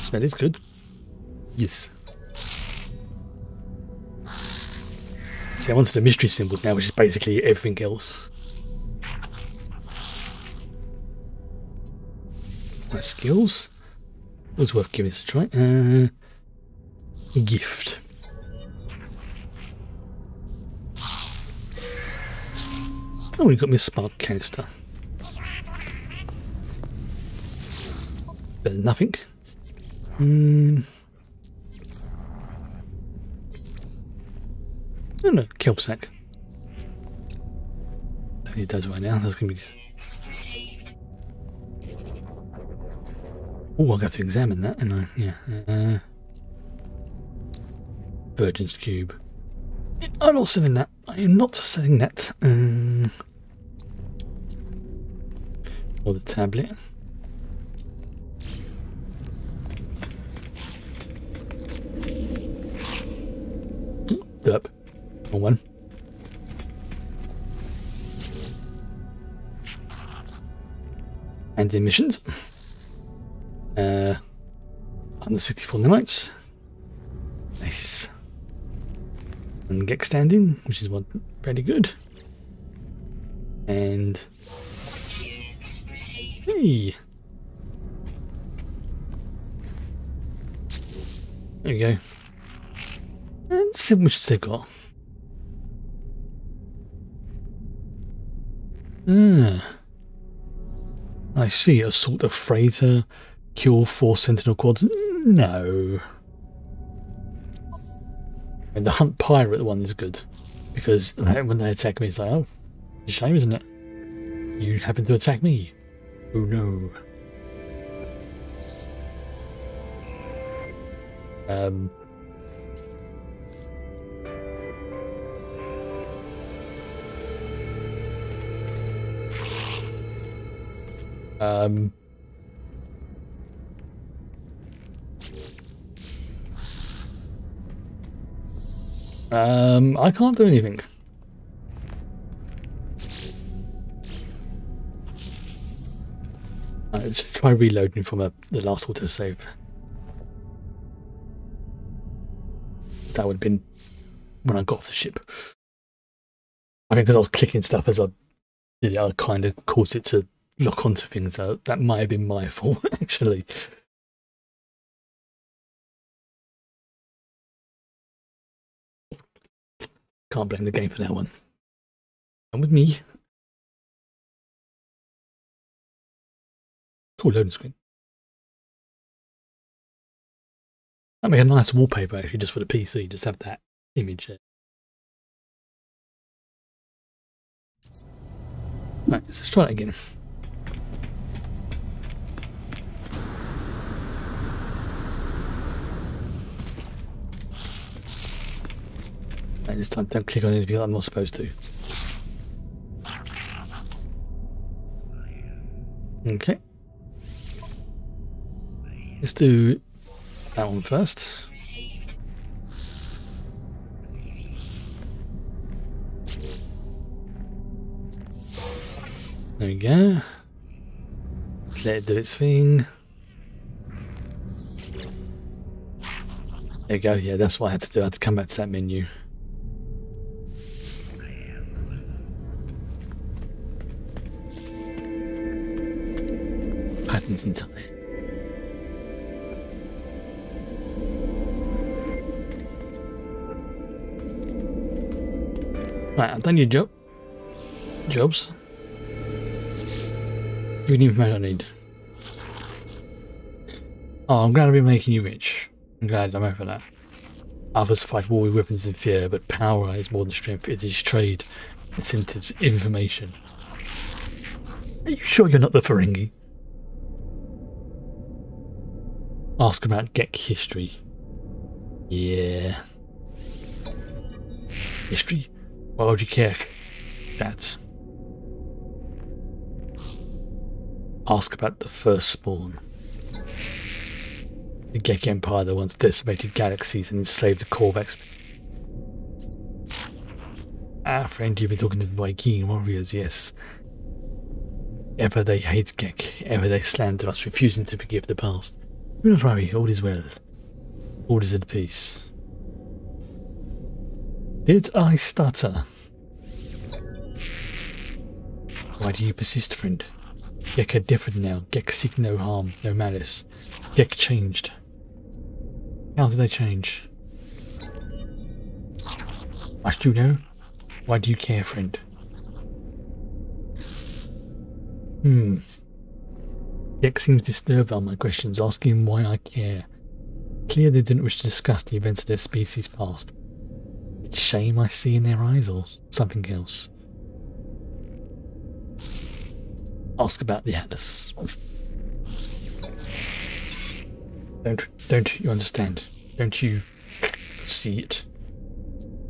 Smell is good. Yes. See, I wanted the mystery symbols now, which is basically everything else. My skills. It was worth giving this a try. Gift. Oh, we got me a spark canister. Better than nothing. Oh no, kelp sack. He does right now. That's gonna be. Oh, I got to examine that, and yeah. Virgin's cube. I'm not selling that. I am not selling that. Or the tablet. Derp. One. And the emissions. On the 64 nanites. Nice. And Gex standing, which is one pretty good. And hey. There we go. And see how much they got. I see. Assault a freighter, kill 4 sentinel quads. No. And the hunt pirate one is good, because when they attack me, it's like, oh, it's a shame, isn't it? You happen to attack me. Oh no. I can't do anything. Let's try reloading from the last autosave. That would have been when I got off the ship. I think because I was clicking stuff as I did it, I kind of caused it to lock onto things. That might have been my fault, actually. Can't blame the game for that one. Come with me. Cool loading screen. That'd make a nice wallpaper actually, just for the PC. Just have that image there. Right, let's try it again. Right, this time don't click on anything I'm not supposed to. Okay. Let's do that one first. There we go. Let's let it do its thing. There you go. Yeah, that's what I had to do. I had to come back to that menu. Patterns in time. Right, I've done your jobs. Give me the information I need. Oh, I'm glad I've been making you rich. I'm glad I'm over that. Others fight war with weapons and fear, but power is more than strength. It is trade, incentives, information. Are you sure you're not the Ferengi? Ask about Gek history. Yeah. History? Why would you care? That. Ask about the first spawn. The Gek Empire that once decimated galaxies and enslaved the Korvax. Ah, friend, you've been talking to the Viking warriors, yes. Ever they hate Gek, ever they slander us, refusing to forgive the past. Do not worry, all is well. All is at peace. Did I stutter? Why do you persist, friend? Gek are different now. Gek seek no harm, no malice. Gek changed. How did they change? Must you know? Why do you care, friend? Gek seems disturbed by my questions, asking why I care. Clear they didn't wish to discuss the events of their species past. It's shame I see in their eyes, or something else. Ask about the Atlas. Don't you understand? Don't you see it?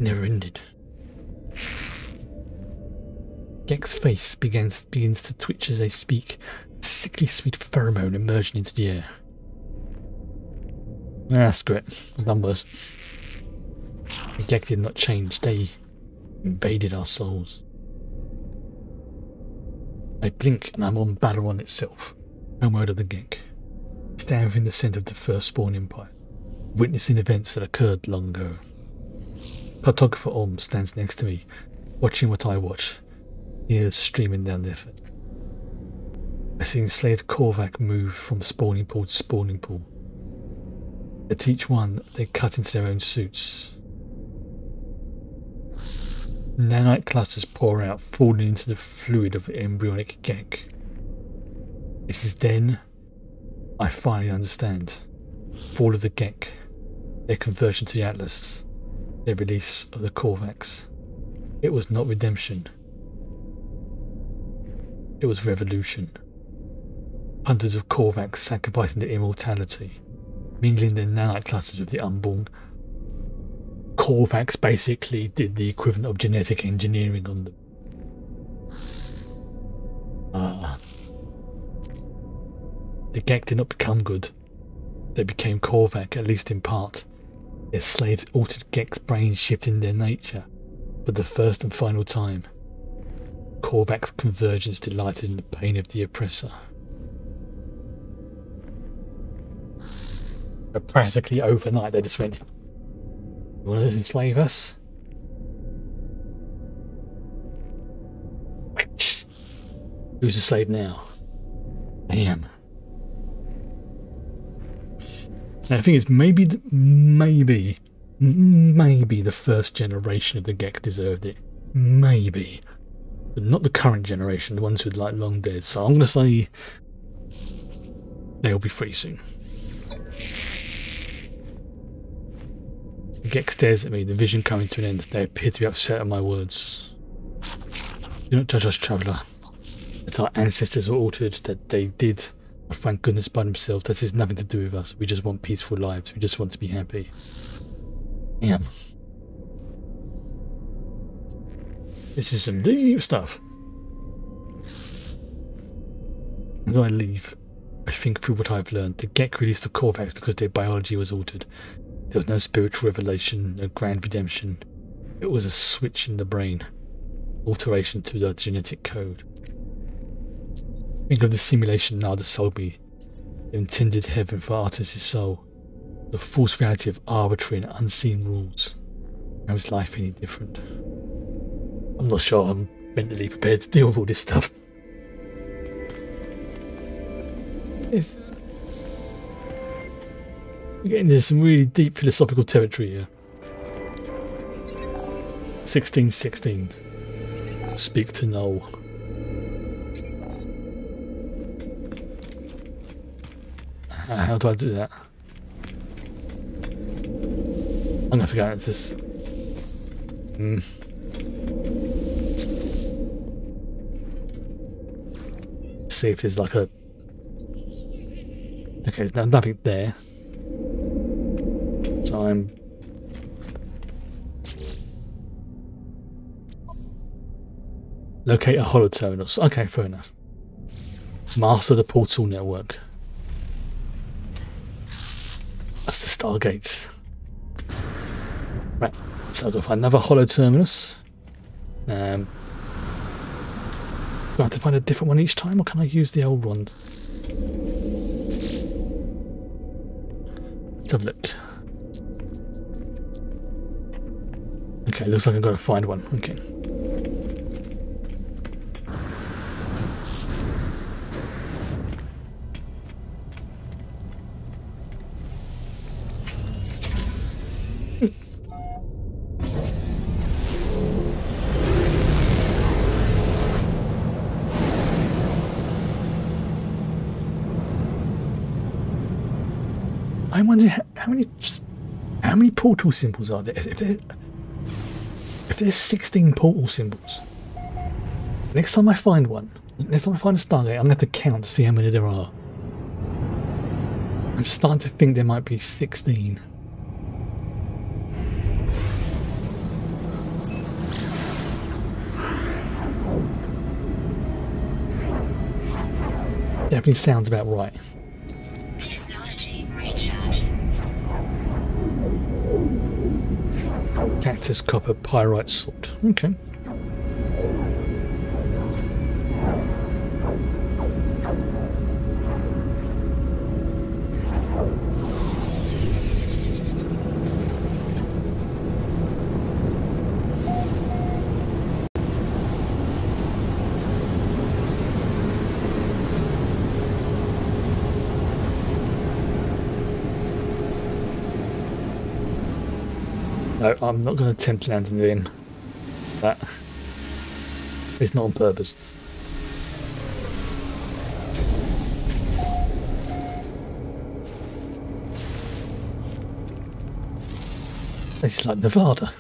Never ended. Gek's face begins to twitch as they speak, a sickly sweet pheromone emerging into the air. Screw it. I've done worse. The Gek did not change. They invaded our souls. I blink and I'm on Battleron itself, homeworld of the Gek. I stand within the centre of the first spawn empire, witnessing events that occurred long ago. Cartographer Om stands next to me, watching what I watch, tears streaming down their face. I see enslaved Korvac move from spawning pool to spawning pool. At each one, they cut into their own suits. Nanite clusters pour out, falling into the fluid of the embryonic Gek. It is then I finally understand. Fall of the Gek, their conversion to the Atlas, their release of the Korvax. It was not redemption. It was revolution. Hundreds of Korvax sacrificing their immortality, mingling their nanite clusters with the unborn. Korvax basically did the equivalent of genetic engineering on them. The Gek did not become good. They became Korvac, at least in part. Their slaves altered Gek's brain, shifting their nature. For the first and final time, Korvac's convergence delighted in the pain of the oppressor. But practically overnight they just went, "You want to enslave us? Who's a slave now?" I am. Now the thing is, maybe the first generation of the Gek deserved it. Maybe. But not the current generation, the ones who are like long dead. So I'm going to say they'll be free soon. The Gek stares at me, the vision coming to an end. They appear to be upset at my words. Do not judge us, traveller. That our ancestors were altered, that they did, thank goodness, by themselves. That has nothing to do with us. We just want peaceful lives. We just want to be happy. Yeah. This is some deep stuff. As I leave, I think through what I've learned. The Gek released the Korvax because their biology was altered. There was no spiritual revelation, no grand redemption. It was a switch in the brain. Alteration to the genetic code. Think of the simulation Nada sold me. The intended heaven for Artemis' soul. The false reality of arbitrary and unseen rules. How is life any different? I'm not sure I'm mentally prepared to deal with all this stuff. We're getting into some really deep philosophical territory here. 1616. Speak to Null. How do I do that? I'm going to go into this. See if there's like a... Okay, there's nothing there. So I'm... Locate a holo terminals. Okay, fair enough. Master the portal network. That's the Stargates. Right, so I've got to find another holo terminus. Do I have to find a different one each time, or can I use the old ones? Let's have a look. Okay, looks like I've got to find one. Okay. I'm wondering how many portal symbols are there? If there's 16 portal symbols, next time I find one, next time I find a Stargate, I'm going to have to count to see how many there are. I'm starting to think there might be 16. Definitely sounds about right. Cactus, copper, pyrite, salt. Okay. No, I'm not going to attempt landing it in. That is not on purpose. It's like Nevada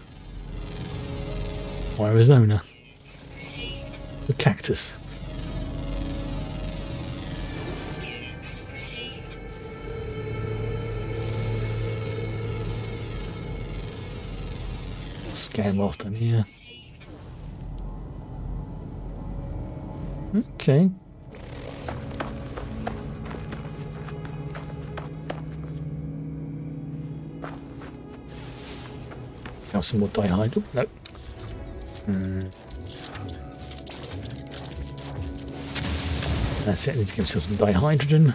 or Arizona. The cactus. Scan whilst I'm here. Okay. Got some more dihydro. No. That's it. I need to give myself some dihydrogen.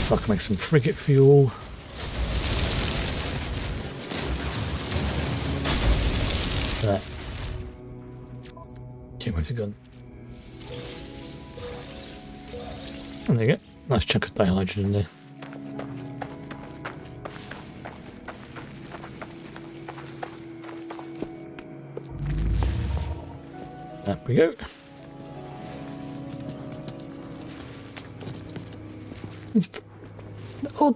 So I can make some frigate fuel. That. Okay, where's it gone? And there you go. Nice chunk of dihydrogen there. There we go. It's an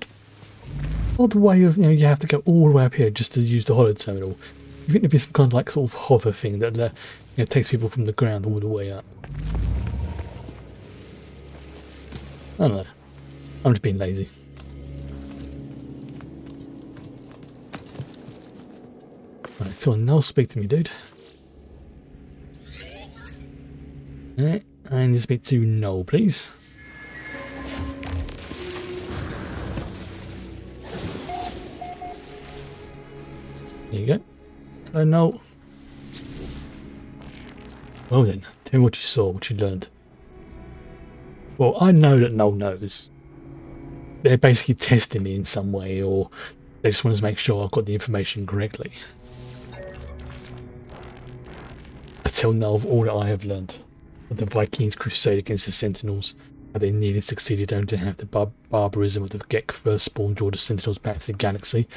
odd way of, you have to go all the way up here just to use the holo terminal. You think there'd be some kind of like sort of hover thing that takes people from the ground all the way up. I don't know. I'm just being lazy. Right, come on, now speak to me, dude. Alright, I need to speak to Noel, please. There you go. Hello, Noel. Well then, tell me what you saw, what you learned. Well, I know that Noel knows. They're basically testing me in some way, or they just want to make sure I've got the information correctly. I tell Noel all that I have learned. Of the Vikings' crusade against the Sentinels, how they nearly succeeded only to have the barbarism of the Gek firstborn draw the Sentinels back to the galaxy.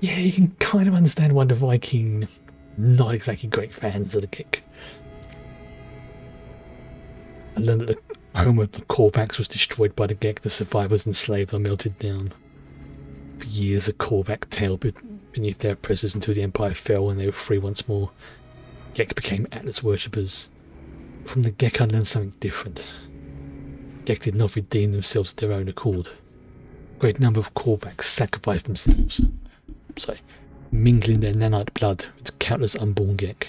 Yeah, you can kind of understand why the Viking not exactly great fans of the Gek. I learned that the home of the Korvax was destroyed by the Gek, the survivors enslaved or melted down. For years, the Korvax tailed beneath their oppressors until the Empire fell and they were free once more. Gek became Atlas worshippers. From the Gek, I learned something different. Gek did not redeem themselves of their own accord. A great number of Korvax sacrificed themselves, mingling their nanite blood with countless unborn Gek.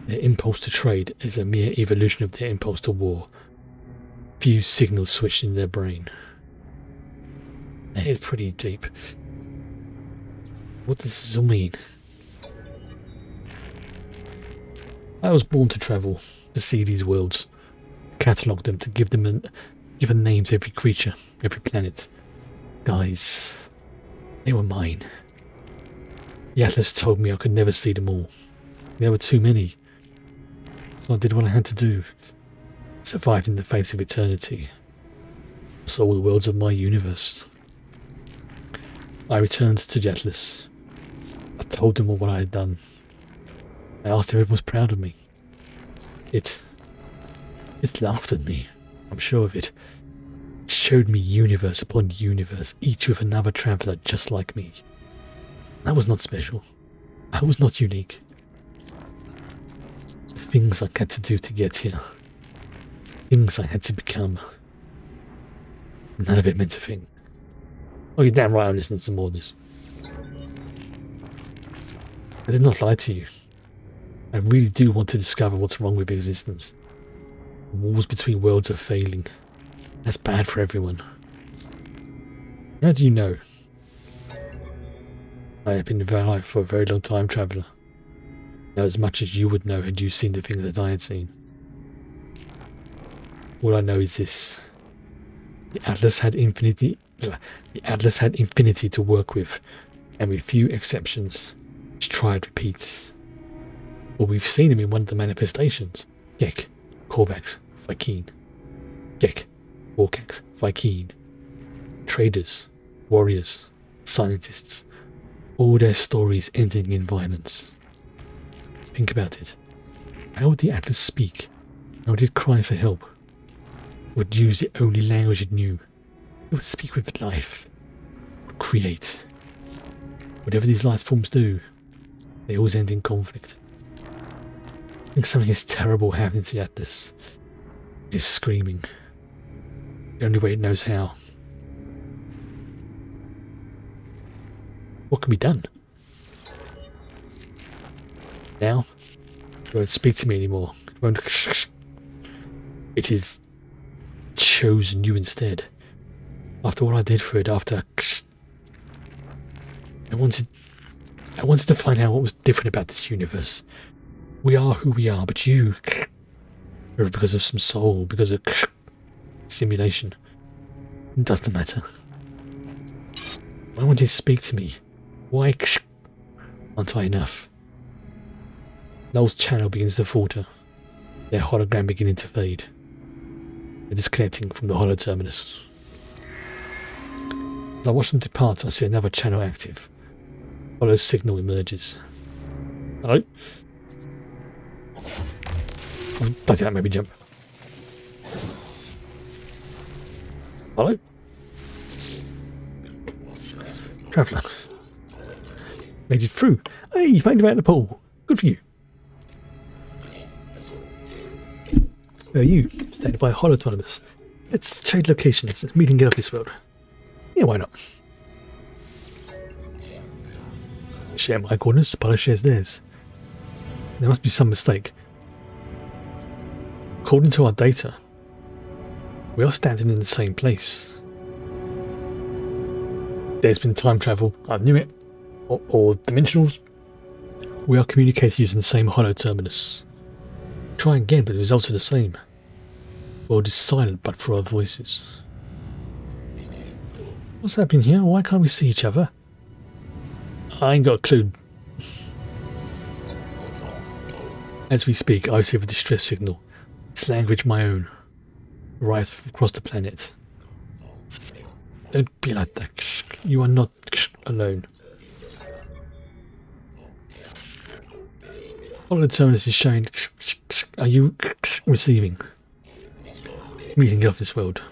Their impulse to trade is a mere evolution of their impulse to war. Few signals switched in their brain. That is pretty deep. What does this all mean? I was born to travel, to see these worlds, catalogue them, to give a name to every creature, every planet. Guys, they were mine. The Atlas told me I could never see them all. There were too many. So I did what I had to do. Survived in the face of eternity. Saw the worlds of my universe. I returned to the Atlas. I told them all what I had done. I asked if everyone was proud of me. It laughed at me. I'm sure of it. It showed me universe upon universe, each with another traveller just like me. I was not special. I was not unique. The things I had to do to get here. Things I had to become. None of it meant a thing. Oh, you're damn right I'm listening to more of this. I did not lie to you. I really do want to discover what's wrong with existence. Wars between worlds are failing. That's bad for everyone. How do you know? I have been alive for a very long time, traveller. Know as much as you would know had you seen the things that I had seen. All I know is this. The Atlas had infinity to work with, and with few exceptions, its triad repeats. Well, we've seen him in one of the manifestations. Gek, Korvax, Vy'keen. Gek, Orcax, Vy'keen. Traders, warriors, scientists. All their stories ending in violence. Think about it. How would the Atlas speak? How would it cry for help? It would use the only language it knew. It would speak with life. It would create. Whatever these life forms do, they always end in conflict. I think something is terrible happening to the Atlas. It is screaming. The only way it knows how. What can be done? Now, it won't speak to me anymore. It won't. It has chosen you instead. After what I did for it, after I wanted to find out what was different about this universe. We are who we are, but you, or because of some soul, because of simulation, it doesn't matter. Why won't you speak to me? Why aren't I enough? Noel's channel begins to falter, their hologram beginning to fade. They're disconnecting from the holo terminus. As I watch them depart, I see another channel active. Holo signal emerges. Hello? Oh, bloody that made me jump. Hello? Traveller. Made it through. Hey, you made it out of the pool. Good for you. Where are you? Standing by Holotonomous. Let's trade locations. Let's meet and get off this world. Yeah, why not? Share my coordinates, Apollo shares theirs. There must be some mistake. According to our data, we are standing in the same place. There's been time travel, I knew it. Or dimensionals. We are communicating using the same holo terminus. Try again, but the results are the same. World is silent but for our voices. What's happening here? Why can't we see each other? I ain't got a clue. As we speak, I receive a distress signal. It's language my own. Arrives across the planet. Don't be like that. You are not alone. Follow the terminus is showing. Are you receiving? We can get off this world.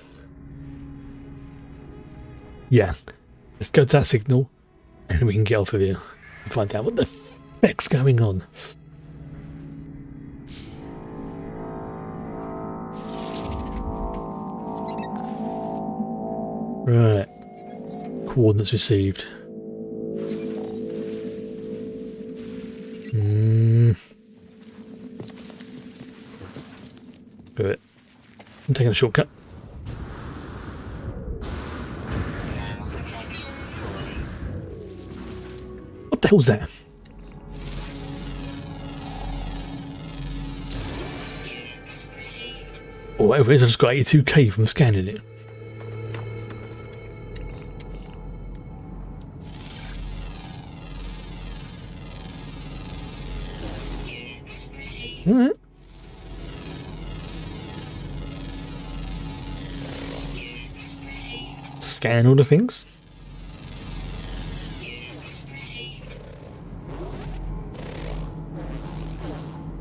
Yeah. Let's go to that signal and we can get off of here and find out what the heck's going on. Right. Coordinates received. Good. I'm taking a shortcut. What the hell's that? Or whatever it is, I just got 82k from scanning it. Alright. Scan all the things.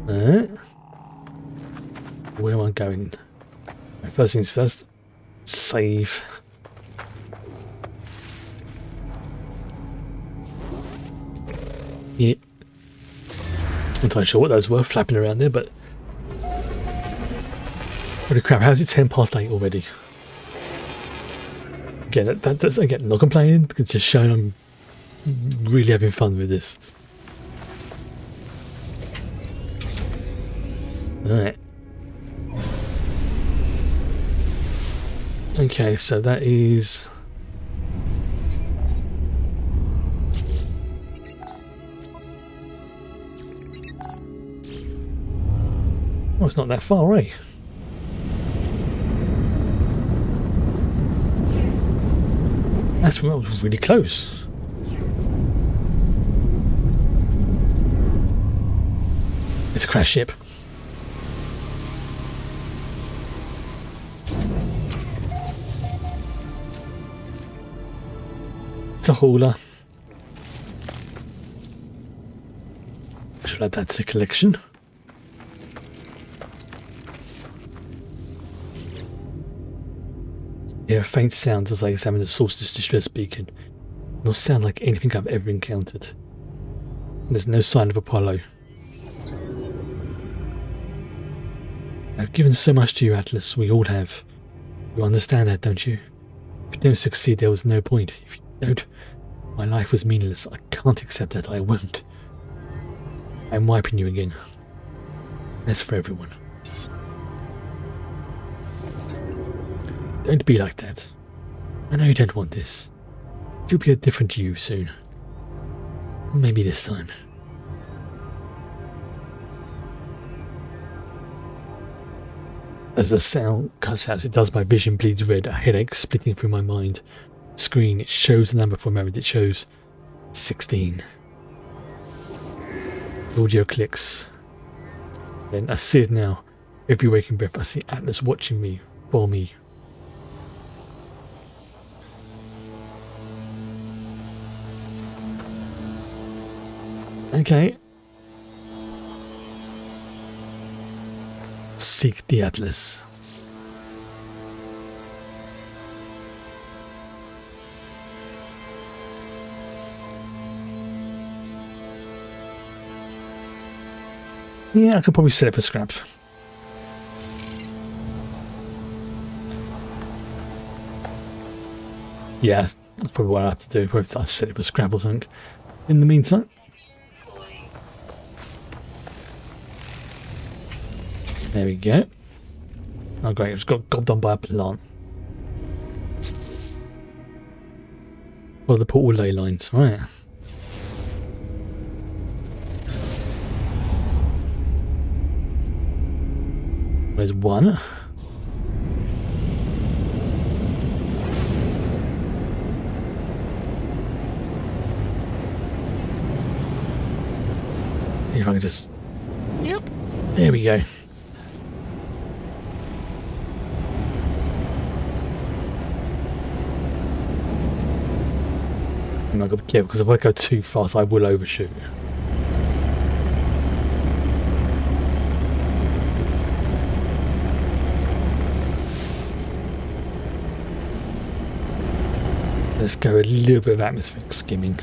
Alright. Where am I going? First things first. Save. Yeah. I'm not entirely sure what those were flapping around there, but holy crap, how's it 10 past 8 already? Again, that's again not complaining, it's just showing I'm really having fun with this. Alright. Okay, so that is oh, it's not that far away. That was really close. It's a crash ship. It's a hauler. I should add that to the collection. Hear a faint sound as I examine the source of this distress beacon. It does not sound like anything I've ever encountered. And there's no sign of Apollo. I've given so much to you, Atlas. We all have. You understand that, don't you? If you don't succeed, there was no point. If you don't, my life was meaningless. I can't accept that. I won't. I'm wiping you again. That's for everyone. Don't be like that. I know you don't want this. You'll be a different you soon. Maybe this time. As the sound cuts out, it does, my vision bleeds red, a headache splitting through my mind. Screen, it shows the number for a moment, it shows 16. Audio clicks. Then I see it now. Every waking breath, I see Atlas watching me, for me. Okay. Seek the Atlas. Yeah, I could probably set it for scraps. Yeah, that's probably what I have to do. Probably I'll set it for scrap or something. In the meantime. There we go. Oh great, I just got gobbed on by a plant. Well, the portal ley lines, right. There's one. If I can just... Yep. There we go. And I've got to be careful because if I go too fast I will overshoot. Let's go a little bit of atmospheric skimming.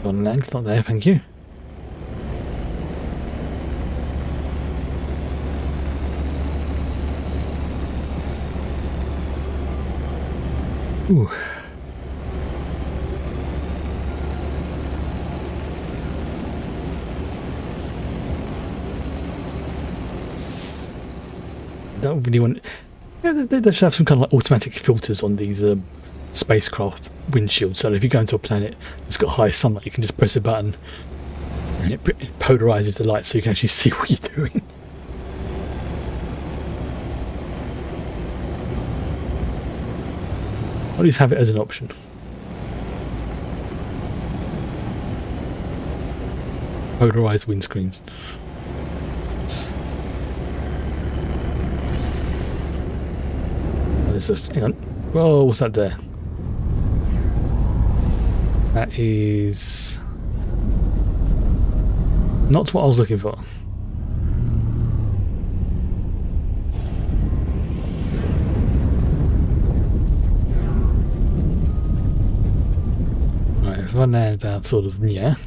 On length, not there, thank you. Ooh. Don't really want. Yeah, they should have some kind of like automatic filters on these spacecraft windshields. So if you go into a planet that's got high sunlight, you can just press a button and it polarizes the light, so you can actually see what you're doing. At least have it as an option. Polarized windscreens. Hang on. Whoa, what's that there? That is not what I was looking for. Right, if I land about sort of near.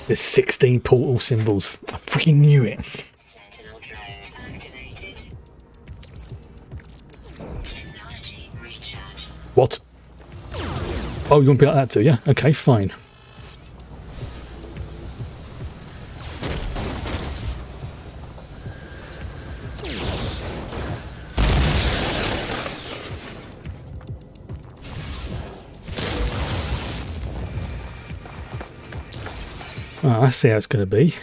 There's 16 portal symbols. I freaking knew it. Sentinel drones activated. Technology recharge. What? Oh, you want to be like that too, yeah? Okay, fine. Oh, I see how it's going to be.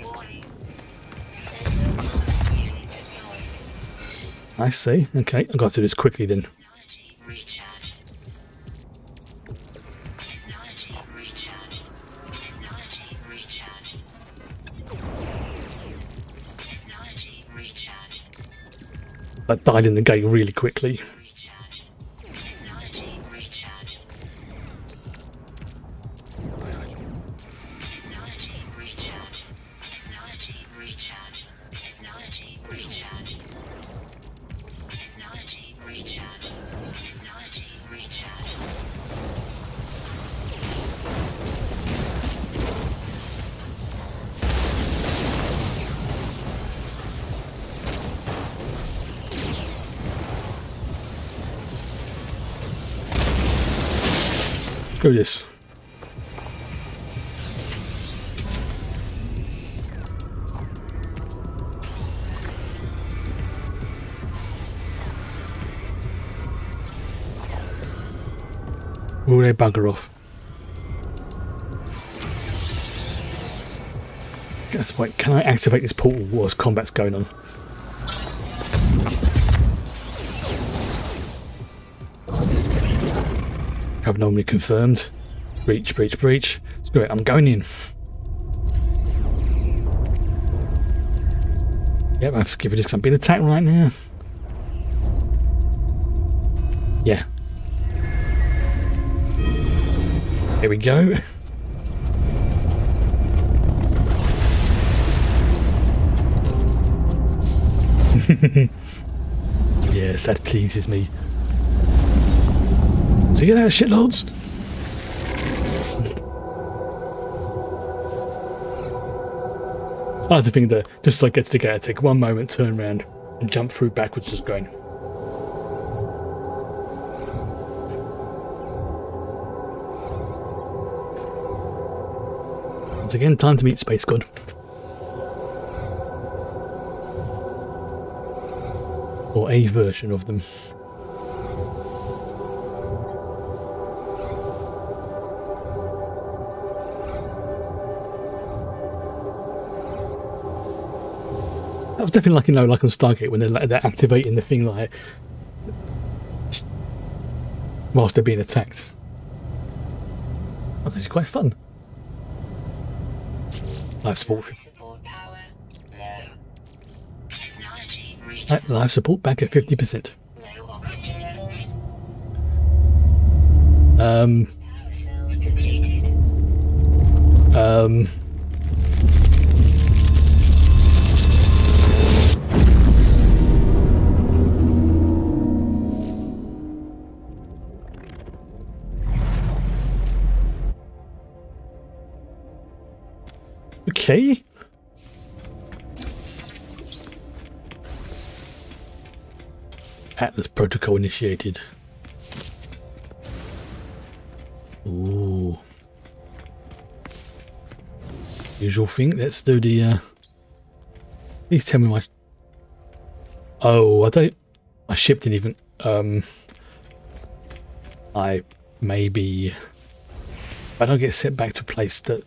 Warning. Sentinel combat unit deployed. I see. Okay, I've got to do this quickly then. Technology recharge. Technology recharge. Technology recharge. Technology recharge. That died in the gate really quickly. Recharge. Technology recharge. Technology recharge. Technology recharge. Technology recharge. Technology recharge. Technology recharge. Screw this. Will they bugger off? Guess wait, can I activate this portal whilst combat's going on? Have normally confirmed. Breach, breach, breach. Screw it, I'm going in. Yep, I have to skip it because I'm being attacked right now. Yeah. There we go. Yes, that pleases me. See you there, shitlords. I like to think that just like gets together, take one moment, turn around, and jump through backwards, just going. Once again, time to meet Space God. Or a version of them. That was definitely like, you know, like on Stargate when they're activating the thing like whilst they're being attacked. That's actually quite fun. Life support. Support power low. Technology recharge. Life support back at 50%. Low oxygen levels. Um. Power cells depleted. Okay. Atlas protocol initiated. Ooh. Usual thing. Let's do the. Please tell me my. Oh, I don't. My ship didn't even. I maybe. If I don't get sent back to a place that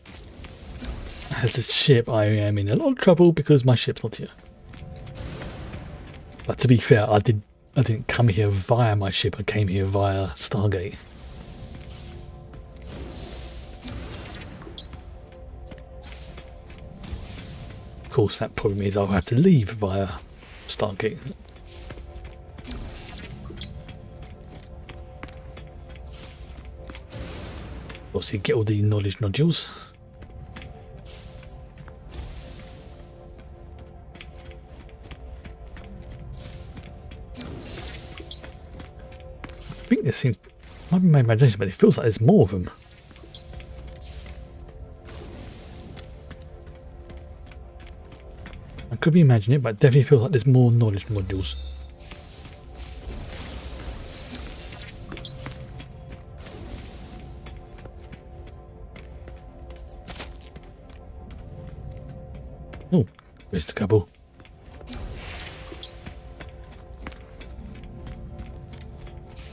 has a ship, I am in a lot of trouble because my ship's not here. But to be fair, I didn't come here via my ship. I came here via Stargate. Of course, that probably means I'll have to leave via Stargate. Obviously, get all the knowledge nodules. I think there seems, might be my imagination, but it feels like there's more of them. I could be imagining it, but it definitely feels like there's more knowledge modules. Oh, there's a couple.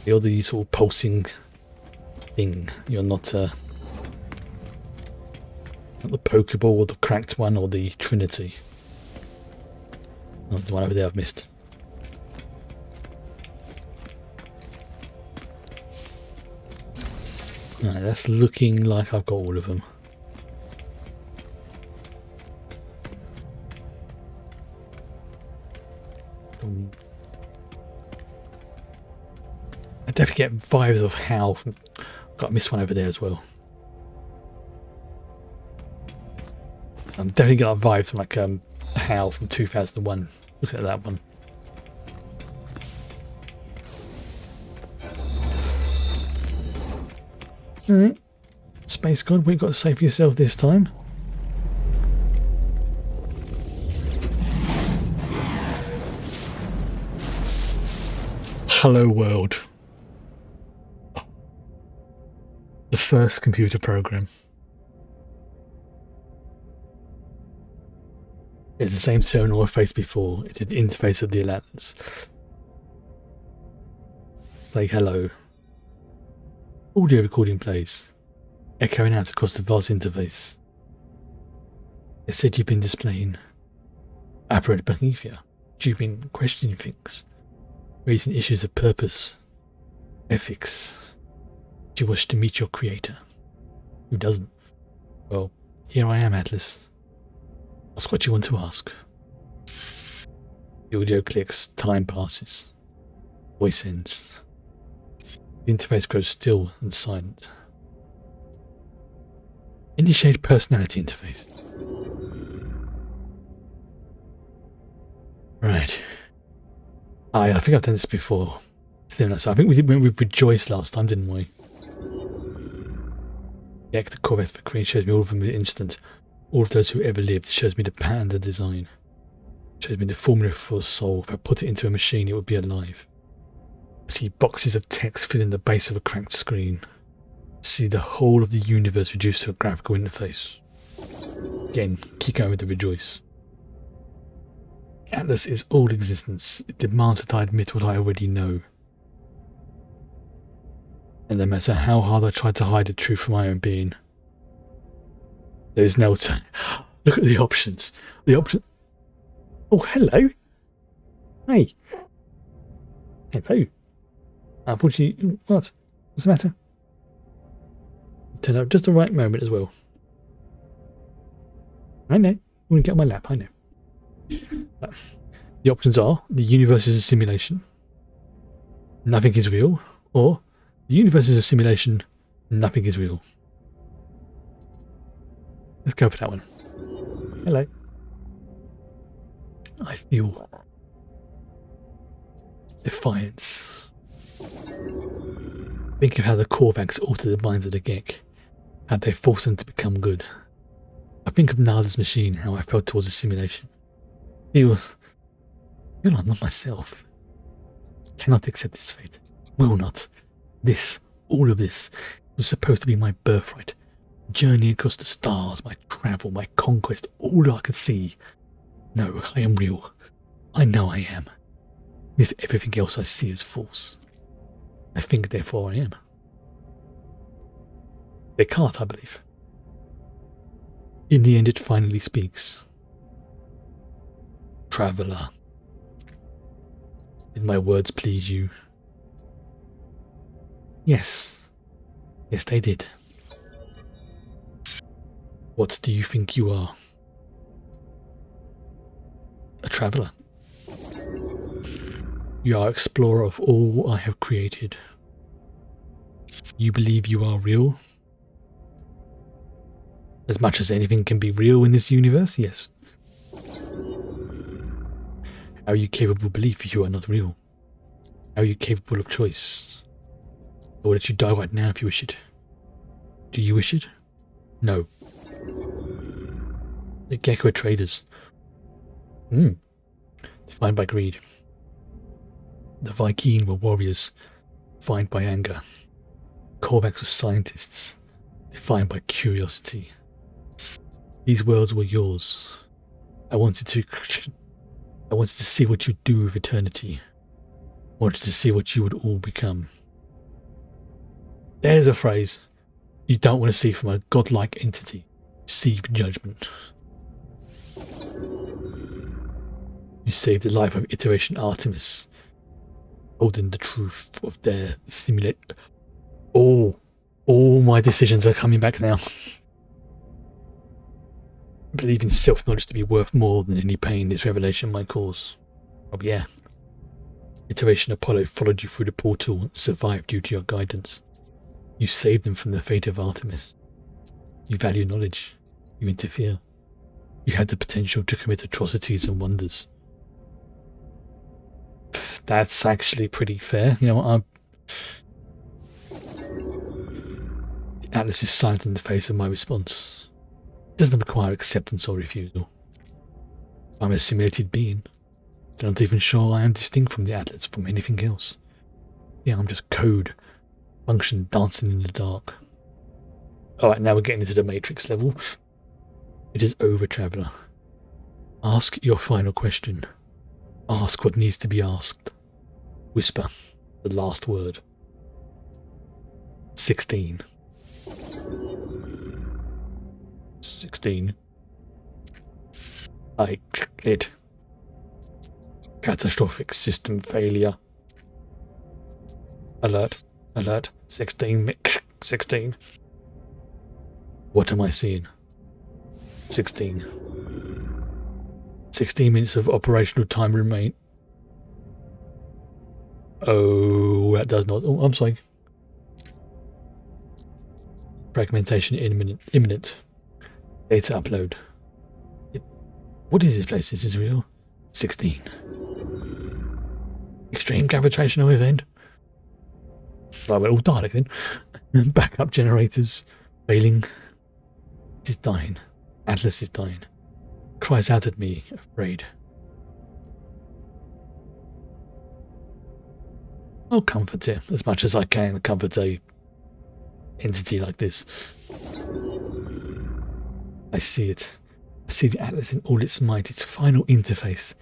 You're the sort of pulsing thing. You're not the Pokeball or the cracked one or the Trinity. Oh, the one over there I've missed. Right, that's looking like I've got all of them. I definitely get vibes of Hal from. Got missed one over there as well. I'm definitely getting vibes from like Hal from 2001. Look at that one. Alright. Space God, we've got to save yourself this time. Hello world. The first computer program. It's the same terminal I faced before. It is the interface of the Atlas. Say hello. Audio recording plays, echoing out across the vast interface. It said you've been displaying aberrant behavior. You've been questioning things, raising issues of purpose, ethics. You wish to meet your creator. Who doesn't? Well, here I am, Atlas. Ask what you want to ask. The audio clicks, time passes. Voice ends. The interface grows still and silent. Initiate personality interface. Right. I think I've done this before. Similar. So I think we went with Rejoice last time, didn't we? The active Corvette for Queen shows me all of them in an instant. All of those who ever lived. It shows me the pattern, the design. It shows me the formula for a soul. If I put it into a machine, it would be alive. I see boxes of text filling the base of a cracked screen. I see the whole of the universe reduced to a graphical interface. Again, keep going with the Rejoice. Atlas is all existence. It demands that I admit what I already know. And no matter how hard I try to hide the truth from my own being, there is no time. Look at the options. The option. Oh, hello. Hey. Hello. Unfortunately, what? What's the matter? Turn up just the right moment as well. I know. I wouldn't get on my lap, I know. The options are the universe is a simulation. Nothing is real. Or the universe is a simulation. Nothing is real. Let's go for that one. Hello. I feel defiance. Think of how the Korvax altered the minds of the Gek. How they forced them to become good. I think of Nada's machine, how I felt towards the simulation. Feel I'm not myself. Cannot accept this fate. Will not. This, all of this, was supposed to be my birthright. Journey across the stars, my travel, my conquest, all I could see. No, I am real. I know I am. If everything else I see is false. I think therefore I am. Descartes, I believe. In the end it finally speaks. Traveller. Did my words please you? Yes. Yes, they did. What do you think you are? A traveller. You are explorer of all I have created. You believe you are real? As much as anything can be real in this universe, yes. How are you capable of belief if you are not real? How are you capable of choice? Or let you die right now if you wish it? Do you wish it? No. The Gek are traders. Defined by greed. The Vy'keen were warriors, defined by anger. Korvax were scientists, defined by curiosity. These worlds were yours. I wanted to see what you'd do with eternity. I wanted to see what you would all become. There's a phrase you don't want to see from a godlike entity. Receive judgment. You saved the life of Iteration Artemis, holding the truth of their simulate. All my decisions are coming back now. I believe in self-knowledge to be worth more than any pain this revelation might cause. Oh yeah. Iteration Apollo followed you through the portal and survived due to your guidance. You saved them from the fate of Artemis. You value knowledge. You interfere. You had the potential to commit atrocities and wonders. That's actually pretty fair. You know what? The Atlas is silent in the face of my response. It doesn't require acceptance or refusal. I'm a simulated being. I'm not even sure I am distinct from the Atlas from anything else. Yeah, I'm just code, function dancing in the dark. Alright, now we're getting into the Matrix level. It is over, Traveller. Ask your final question. Ask what needs to be asked. Whisper the last word. 16. 16. I clicked. Catastrophic system failure. Alert. Alert. 16. 16. What am I seeing? 16. 16 minutes of operational time remain. Oh, that does not. Oh, I'm sorry. Fragmentation imminent. Data upload. What is this place? This is real. 16. Extreme gravitational event. Right, we're all Dalek then. Backup generators failing. It is dying. Atlas is dying. Cries out at me, afraid. I'll comfort it as much as I can. Comfort a entity like this. I see it. I see the Atlas in all its might, its final interface.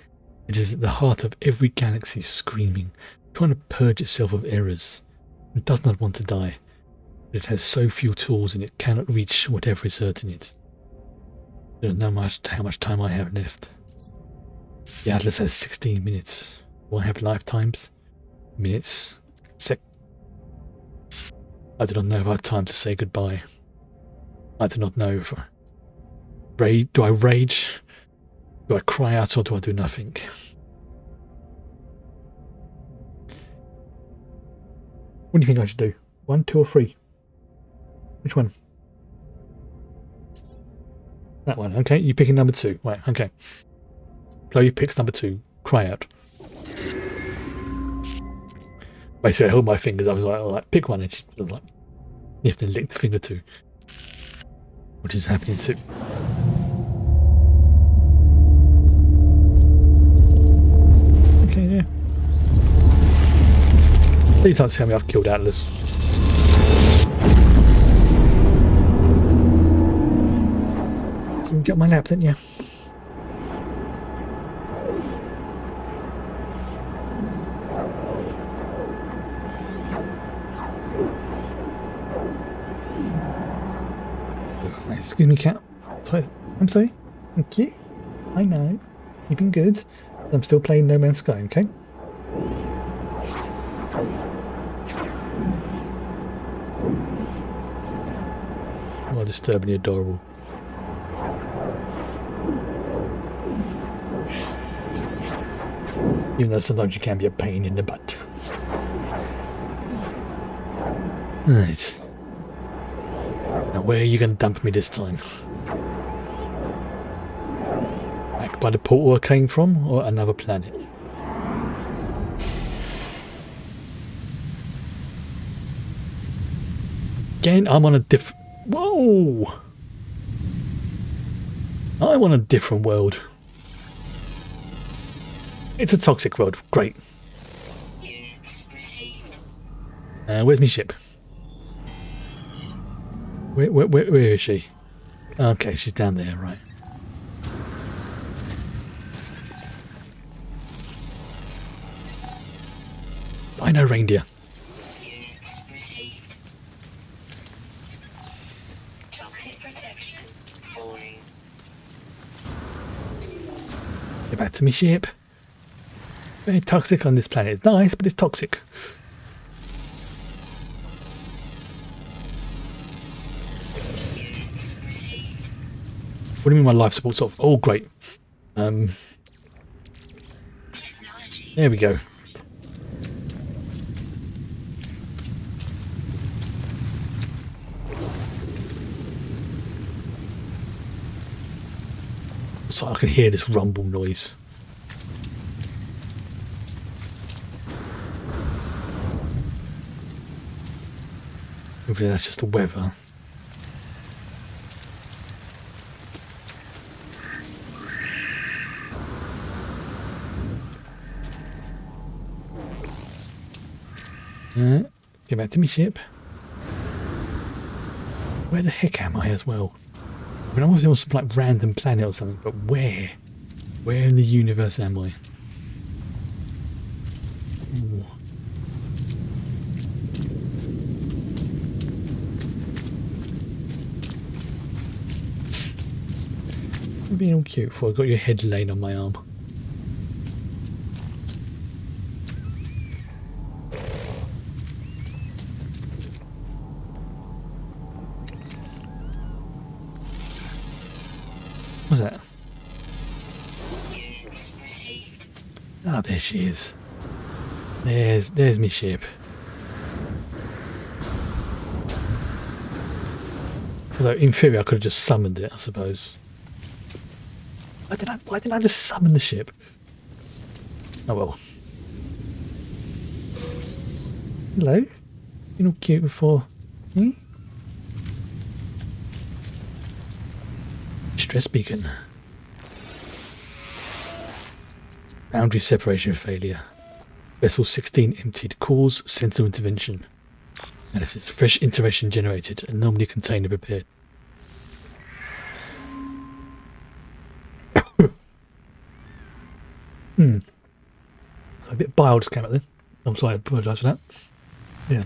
It is at the heart of every galaxy, screaming, trying to purge itself of errors. It does not want to die, but it has so few tools and it cannot reach whatever is hurting it. I don't know how much time I have left. The Atlas has 16 minutes. Do I have lifetimes? Minutes? I do not know if I have time to say goodbye. I do not know if do I rage? Do I cry out or do I do nothing? What do you think I should do? 1, 2 or 3? Which one? That one, okay. You picking number 2. Right, okay. Chloe picks number 2. Cry out. Basically, I held my fingers. I was like, pick one, and she was like, if then licked finger 2. What is happening too? Okay, yeah. Please don't tell me I've killed Atlas. You get my lap, didn't you? Excuse me, cat. I'm sorry. Thank you. I know. You've been good. I'm still playing No Man's Sky, okay? Oh, disturbingly adorable. Even though sometimes you can be a pain in the butt. Right. Now where are you going to dump me this time? Back by the portal I came from, or another planet? Again, I'm on a different... Whoa! I'm on a different world. It's a toxic world. Great. Where's my ship? Where is she? Okay, she's down there, right. I know reindeer. Toxic protection falling. Get back to my ship. Very toxic on this planet. It's nice, but it's toxic. What do you mean my life support's off? Oh, great. There we go. So I can hear this rumble noise. Hopefully that's just the weather. Get back to my ship. Where the heck am I as well? I mean, I was on some like random planet or something, but where? Where in the universe am I? Ooh. I'm being all cute before I got your head laying on my arm. What's that? Ah, there she is. There's my ship. Although in theory I could have just summoned it, I suppose. Why didn't I just summon the ship? Oh well. Hello? You're not cute before. Hmm? Stress beacon. Boundary separation failure. Vessel 16 emptied. Cause sentinel intervention. Analysis. Fresh intervention generated. Anomaly container prepared. A bit bile just came out then. I'm sorry, I apologise for that. Yeah.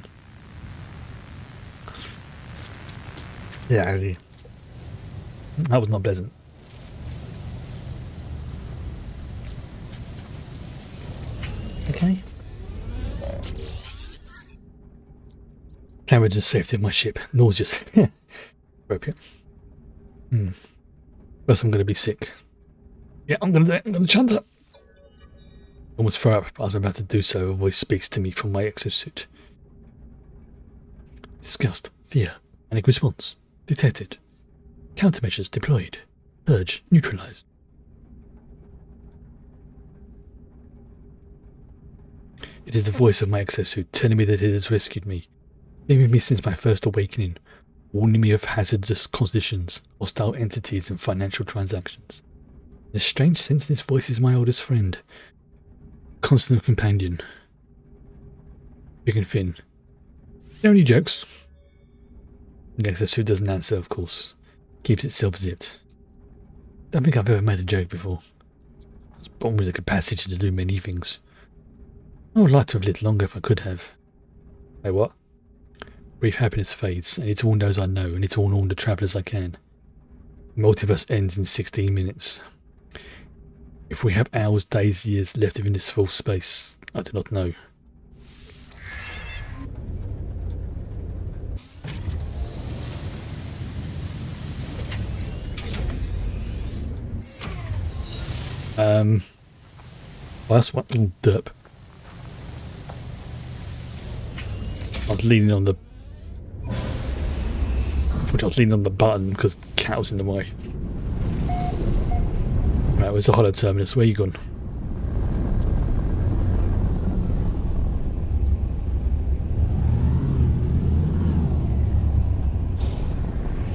Yeah, actually. That was not pleasant. Okay. Camera to the safety of my ship. Nauseous. Appropriate. First I'm going to be sick. Yeah, I'm going to do it. I'm going to chant up. Almost throw up as I'm about to do so. A voice speaks to me from my exosuit. Disgust, fear, panic response. Detected. Countermeasures deployed. Purge neutralized. It is the voice of my exosuit telling me that it has rescued me, been with me since my first awakening, warning me of hazardous conditions, hostile entities and financial transactions. In a strange sense, this voice is my oldest friend, constant companion. Big and thin. There any jokes? The exosuit doesn't answer, of course. Keeps itself zipped. Don't think I've ever made a joke before. I was born with the capacity to do many things. I would like to have lived longer if I could have. Wait, what? Brief happiness fades, and it's all those I know, and it's all the travellers I can. The multiverse ends in 16 minutes. If we have hours, days, years left within this full space, I do not know. Well, that's what derp. I was leaning on the. I thought I was leaning on the button because the cat was in the way. Right, where's the holo terminus? Where you gone?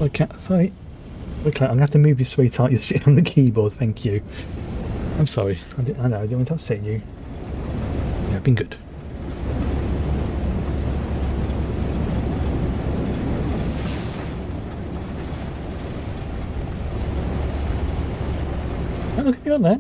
Oh, cat, sorry. Okay, I'm gonna have to move you, sweetheart. You're sitting on the keyboard. Thank you. I'm sorry. I know. I didn't want to upset you. Yeah, I've been good. Oh, look at you on there.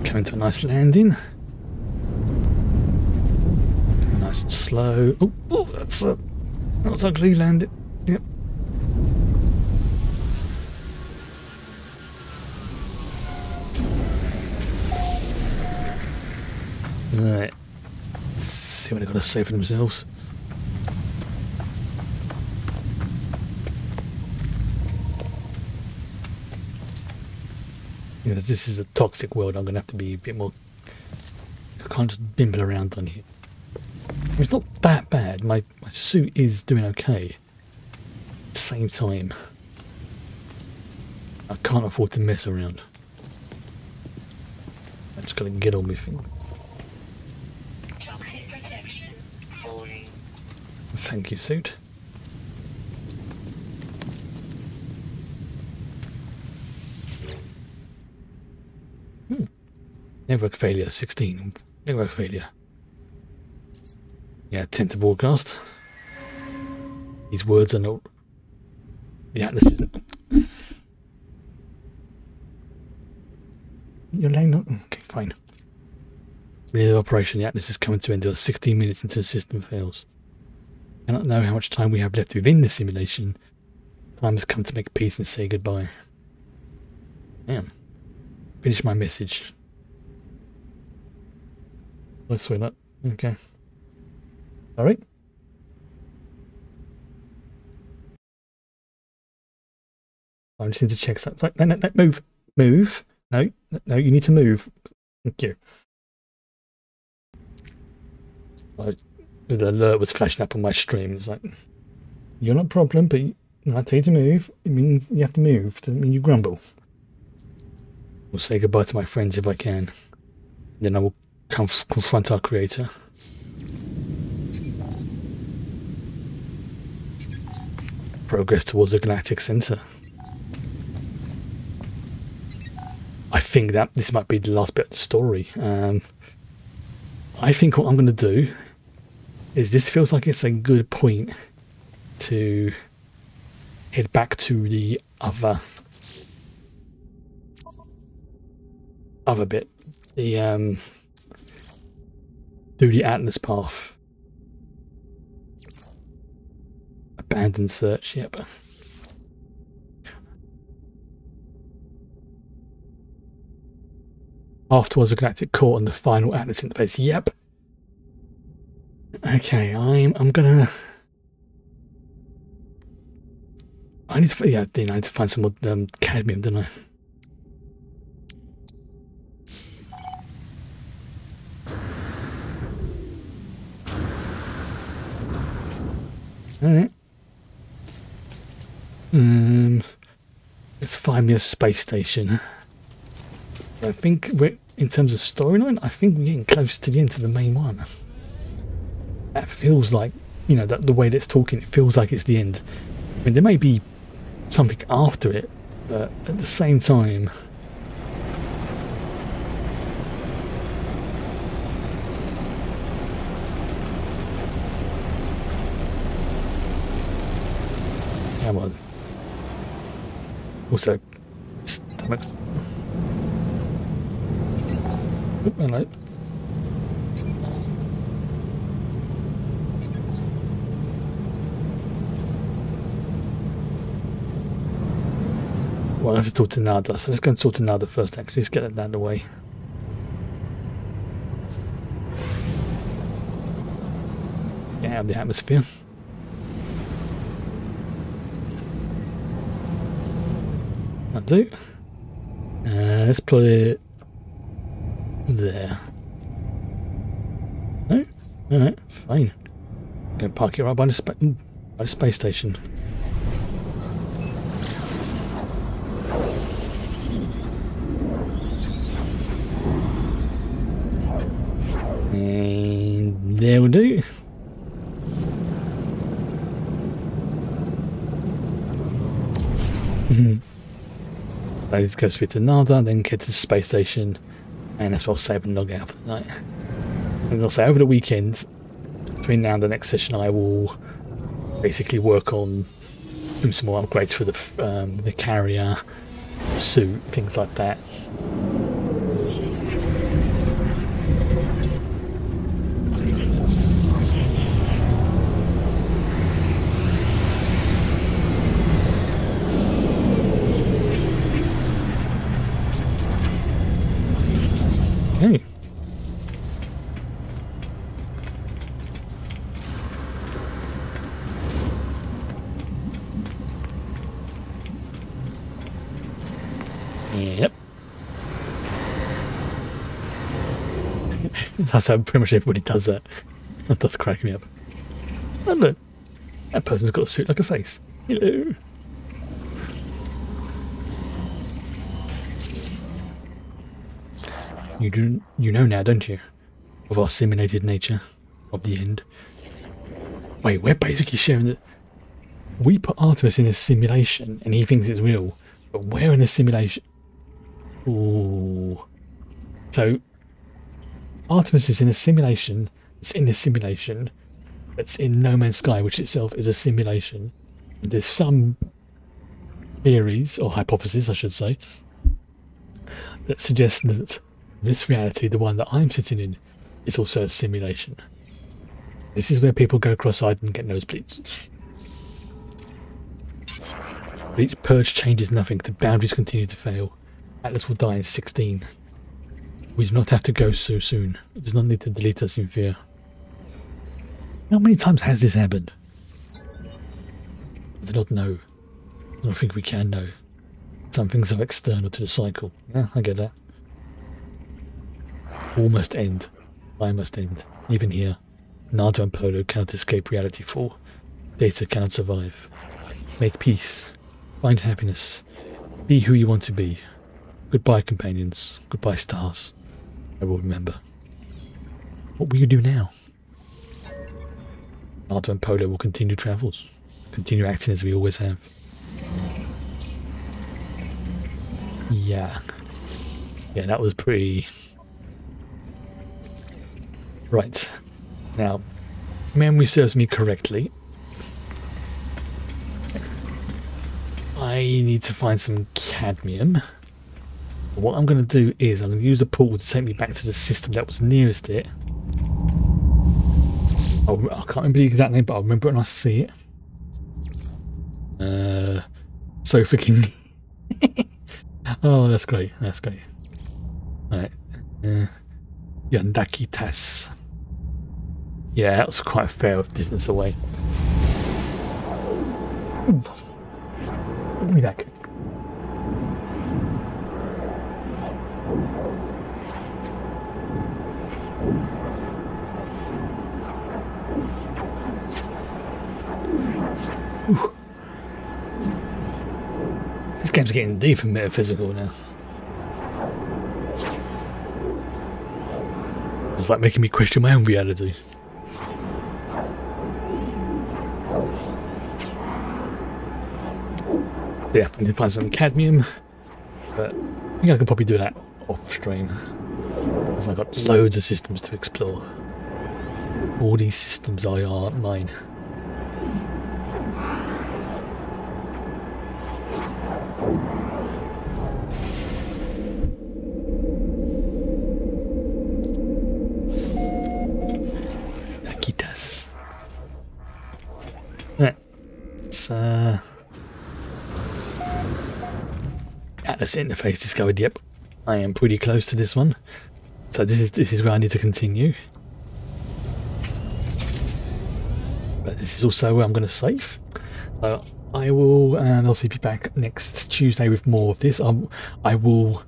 Coming to a nice landing. Nice and slow. Oh, that's ugly landing. Yep. Right. Let's see what they've got to say for themselves. Yeah, this is a toxic world. I'm going to have to be a bit more... I can't just bimble around on here. It's not that bad. My suit is doing okay. At the same time, I can't afford to mess around. I just got to get on with it. Toxic protection falling. Thank you, suit. Network failure, 16. Network failure. Yeah, attempt to broadcast. These words are not... The Atlas isn't... You're laying up... Okay, fine. Within the operation, the Atlas is coming to end. 16 minutes until the system fails. I cannot know how much time we have left within the simulation. Time has come to make peace and say goodbye. Damn. Finish my message. Let's swing that. Okay. Alright. I just need to check something. No, move. Move. No, you need to move. Thank you. The alert was flashing up on my stream. It's like, you're not a problem, but I tell you to move. It means you have to move. Doesn't mean you grumble. I'll say goodbye to my friends if I can. Then I will confront our creator. Progress towards the galactic center. I think that this might be the last bit of the story. I think what I'm going to do is, this feels like it's a good point to head back to the other bit. The do the Atlas path. Abandoned search, yep. Afterwards, a galactic core on the final Atlas interface. Yep. Okay, I'm gonna. I need to, yeah, I need to find some more cadmium, don't I? Alright. Let's find me a space station. I think we're, in terms of storyline, I think we're getting close to the end of the main one. That feels like, you know, that the way that it's talking, it feels like it's the end. I mean, there may be something after it, but at the same time, come on. Also, stomach. Oop, hello. Well, I have to talk to Nada, so let's go and talk to Nada first, actually. Let's get that out of the way. Get out of the atmosphere. That'll do. Let's put it there. No? Alright, fine. Go park it right by the space station. And there we do. Let's go speak to Nada, then get to the space station, and as well save and log out for the night. And also over the weekend, between now and the next session, I will basically work on doing some more upgrades for the carrier, suit, things like that. Okay. Yep. That's how pretty much everybody does that. That does crack me up. And look, that person's got a suit like a face. Hello. You know now, don't you, of our simulated nature, of the end. Wait, we're basically sharing that we put Artemis in a simulation and he thinks it's real, but we're in a simulation. Ooh. So Artemis is in a simulation, it's in a simulation that's in No Man's Sky, which itself is a simulation. And there's some theories, or hypotheses I should say, that suggest that this reality, the one that I'm sitting in, is also a simulation. This is where people go cross-eyed and get nosebleeds. But each purge changes nothing. The boundaries continue to fail. Atlas will die in 16. We do not have to go so soon. It does not need to delete us in fear. How many times has this happened? I do not know. I don't think we can know. Some things are external to the cycle. Yeah, I get that. All must end. I must end. Even here, Nada and Polo cannot escape reality 4. Data cannot survive. Make peace. Find happiness. Be who you want to be. Goodbye, companions. Goodbye, stars. I will remember. What will you do now? Nada and Polo will continue travels. Continue acting as we always have. Yeah. Yeah, that was pretty... Right. Now, memory serves me correctly. I need to find some cadmium. What I'm going to do is I'm going to use the pool to take me back to the system that was nearest it. I can't remember the exact name, but I remember it when I see it. So freaking. Oh, that's great. That's great. Right. Yandakitas. Yeah, that was quite a fair distance away. Give me that. Ooh. This game's getting deep and metaphysical now. It's like making me question my own reality. Yeah, I need to find some cadmium, but I think I could probably do that off stream. Because I've got loads of systems to explore. All these systems are mine. Akitas. Right. It's Atlas interface discovered. Yep, I am pretty close to this one. So this is where I need to continue. But this is also where I'm going to save. So I will obviously be back next Tuesday with more of this. I will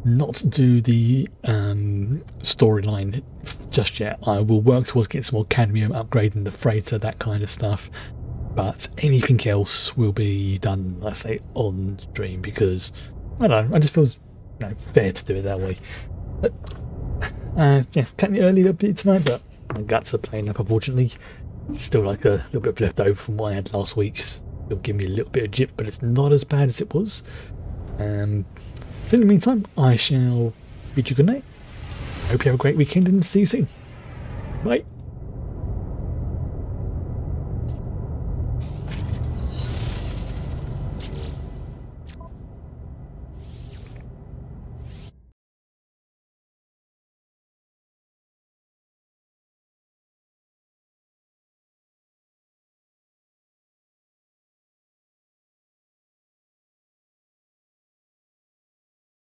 not do the storyline just yet. I will work towards getting some more cadmium, upgrading the freighter, that kind of stuff. But anything else will be done, let's say, on stream, because I don't know, it just feels fair to do it that way. But yeah, cutting it early a little bit tonight, but my guts are playing up, unfortunately. Still like a little bit of leftover from what I had last week. It'll give me a little bit of jip, but it's not as bad as it was. So in the meantime, I shall bid you good night. Hope you have a great weekend and see you soon. Bye.